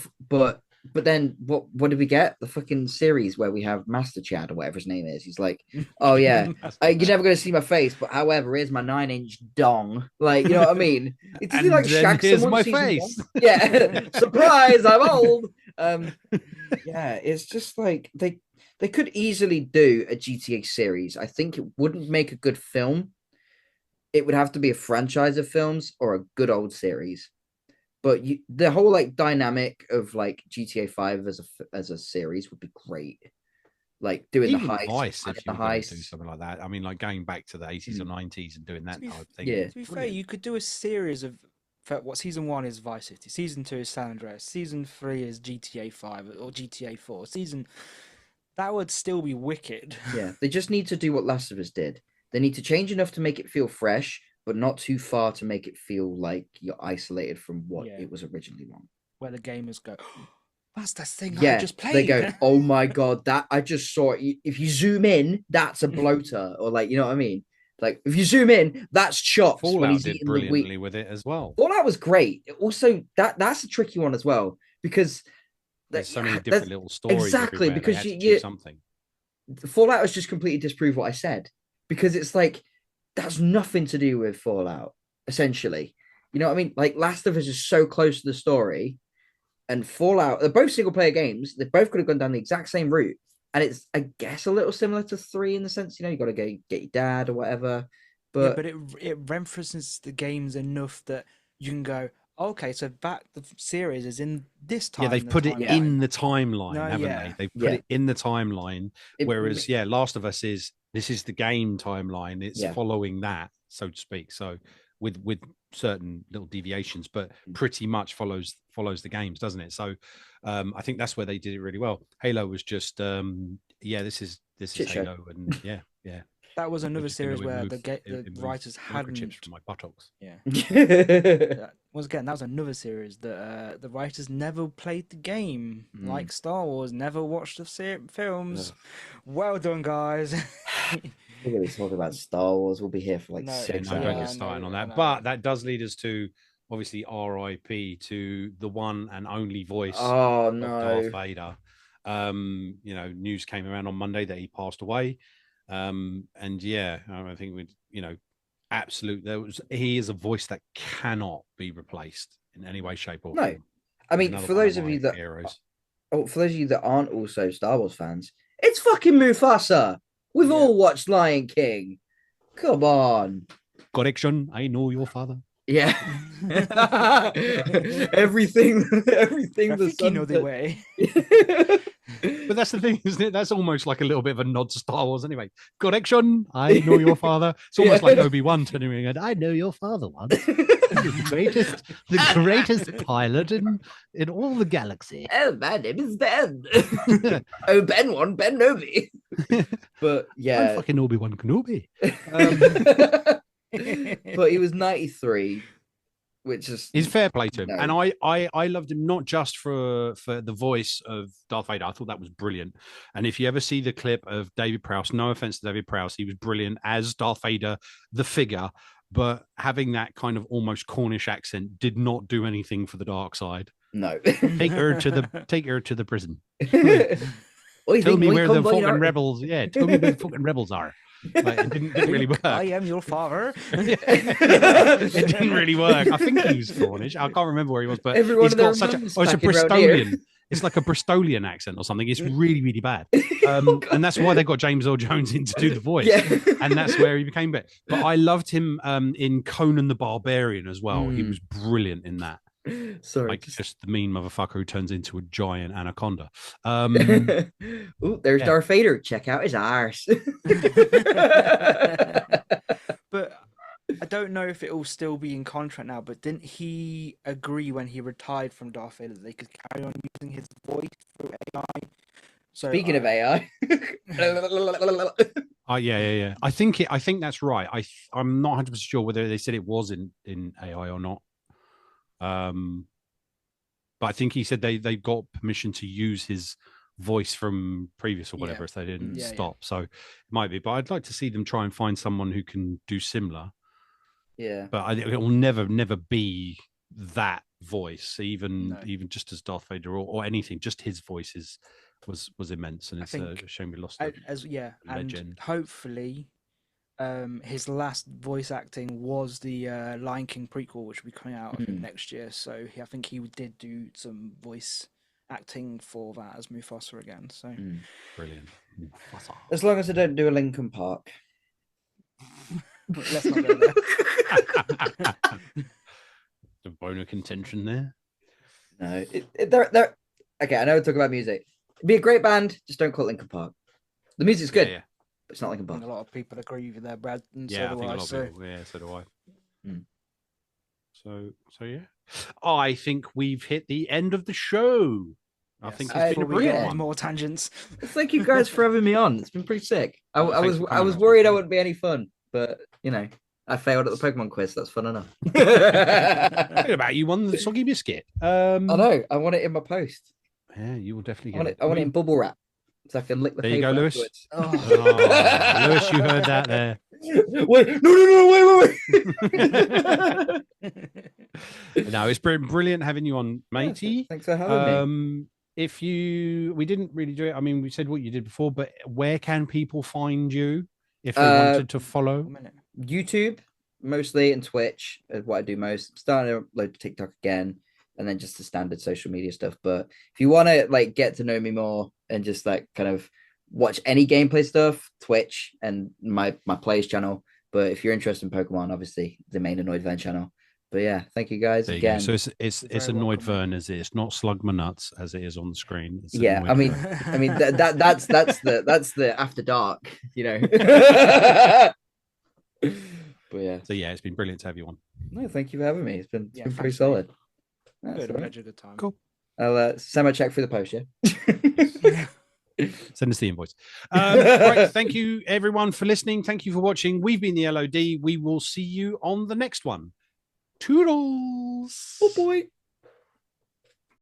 but then what did we get? The fucking series where we have Master Chad or whatever his name is. He's like, oh yeah, you're never going to see my face, but however, here's my 9-inch dong. Like, you know what I mean? It's like Shaq. Here's my face. Yeah, surprise, I'm old. Yeah, it's just like they could easily do a GTA series. I think it wouldn't make a good film. It would have to be a franchise of films or a good old series. But the whole like dynamic of like GTA 5 as a series would be great. Like doing even the heist, Vice, if you were to do something like that. I mean, like going back to the 80s or 90s and doing that type of thing. Yeah. To be fair, you could do a series of what season 1 is Vice City, season 2 is San Andreas, season 3 is GTA 5 or GTA 4. That would still be wicked. Yeah, they just need to do what Last of Us did. They need to change enough to make it feel fresh, but not too far to make it feel like you're isolated from what it was originally on. Where the gamers go, That's the thing Yeah, I just played. they go, oh my god, that I just saw it. If you zoom in, that's a bloater, or like, you know what I mean? Like if you zoom in, that's chops Fallout when he's did eating brilliantly the wheat. with it as well. Fallout was great. Also, that's a tricky one as well because There's so many different little stories exactly everywhere. because they had to choose something. Fallout has just completely disproved what I said because it's like that's nothing to do with Fallout, essentially. You know what I mean? Like Last of Us is so close to the story, and Fallout, they're both single player games. They both could have gone down the exact same route. And it's, I guess, a little similar to 3 in the sense, you know, you got to get your dad or whatever. But it references the games enough that you can go, okay, so the series is in this time. Yeah, they've put it in the timeline, haven't they? They've put it in the timeline. Whereas, Last of Us this is the game timeline. It's following that, so to speak. So with certain little deviations, but pretty much follows the games, doesn't it? So I think that's where they did it really well. Halo was just this is Halo, and yeah. That was another series where the writers hadn't chips from my buttocks. Yeah. Once again, that was another series that the writers never played the game, like Star Wars, never watched the films. Well done, guys. We're going to be talking about Star Wars. We'll be here for like 6 hours. Don't get started on that. But that does lead us to obviously RIP to the one and only voice of Darth Vader. News came around on Monday that he passed away. I think he is a voice that cannot be replaced in any way, shape, or form. I mean, for those of you that aren't also Star Wars fans, it's fucking Mufasa. We've all watched Lion King. Come on. Correction, I know your father. Yeah. everything the son know the way. But that's the thing, isn't it? That's almost like a little bit of a nod to Star Wars anyway. Correction, I know your father. It's almost like Obi-Wan turning around and I know your father once. the greatest pilot in all the galaxy. Oh, my name is Ben. Ben Nobi. But yeah. I'm fucking Obi-Wan Kenobi. But he was 93. Which is he's fair play to him, and I loved him not just for the voice of Darth Vader. I thought that was brilliant. And if you ever see the clip of David Prowse, no offense to David Prowse, he was brilliant as Darth Vader, the figure, but having that kind of almost Cornish accent did not do anything for the dark side. No, take her to the prison. Tell me where the fucking rebels. Yeah, tell me where the fucking rebels are. Like, it didn't really work. I am your father. It didn't really work. I think he was Cornish. I can't remember where he was, but he's got such it's a Bristolian. It's like a Bristolian accent or something. It's really, really bad. And that's why they got James Earl Jones in to do the voice. And that's where he became better. But I loved him in Conan the Barbarian as well. He was brilliant in that. Sorry, like just the mean motherfucker who turns into a giant anaconda. Ooh, there's Darth Vader. Check out his arse. But I don't know if it will still be in contract now. But didn't he agree when he retired from Darth Vader that they could carry on using his voice through AI? So speaking of AI, yeah. I think that's right. I'm not 100% sure whether they said it was in AI or not. But I think he said they got permission to use his voice from previous or whatever if they didn't stop. So it might be, but I'd like to see them try and find someone who can do similar. Yeah, but it will never be that voice, even just as Darth Vader or anything. Just his voice was immense, and it's a shame we lost it. Legend. And hopefully. His last voice acting was the Lion King prequel, which will be coming out next year. So I think he did do some voice acting for that as Mufasa again. So brilliant. Mufasa. As long as I don't do a Linkin Park. Let's not go there. The bone of contention there. No, they're okay. I know we talk about music. It'd be a great band, just don't call it Linkin Park. The music's good. Yeah. It's not like a lot of people agree with that, Brad. And yeah, so do I think I. a lot so... of people, so do I. So yeah. I think we've hit the end of the show. I think it's been a brilliant one. More tangents. Thank you guys for having me on. It's been pretty sick. I was worried I wouldn't be any fun, but I failed at the Pokemon quiz. That's fun enough. What about you won the soggy biscuit? I know. I want it in my post. Yeah, you will definitely get it. I want it in bubble wrap so I can lick the paper. There you go, Lewis. Oh, Lewis, you heard that there. Wait, no, wait. No, it's been brilliant having you on, matey. Thanks for having me. We didn't really do it. I mean, we said what you did before, but where can people find you if they wanted to follow? YouTube, mostly, and Twitch is what I do most. I'm starting to upload to TikTok again, and then just the standard social media stuff. But if you want to like get to know me more and just like kind of watch any gameplay stuff, Twitch and my players channel. But if you're interested in Pokemon, obviously the main Anoidvern channel. But yeah, thank you guys again. So it's Anoidvern as it is, not Slug My Nuts as it is on the screen. It's yeah, I mean that's the after dark, you know. But yeah. So yeah, it's been brilliant to have you on. No, thank you for having me. It's been pretty solid. Good, I had a good time. Cool. I'll send my check through the post, yeah. Send us the invoice. Right, thank you everyone for listening. Thank you for watching. We've been the LOD. We will see you on the next one. Toodles. Oh boy.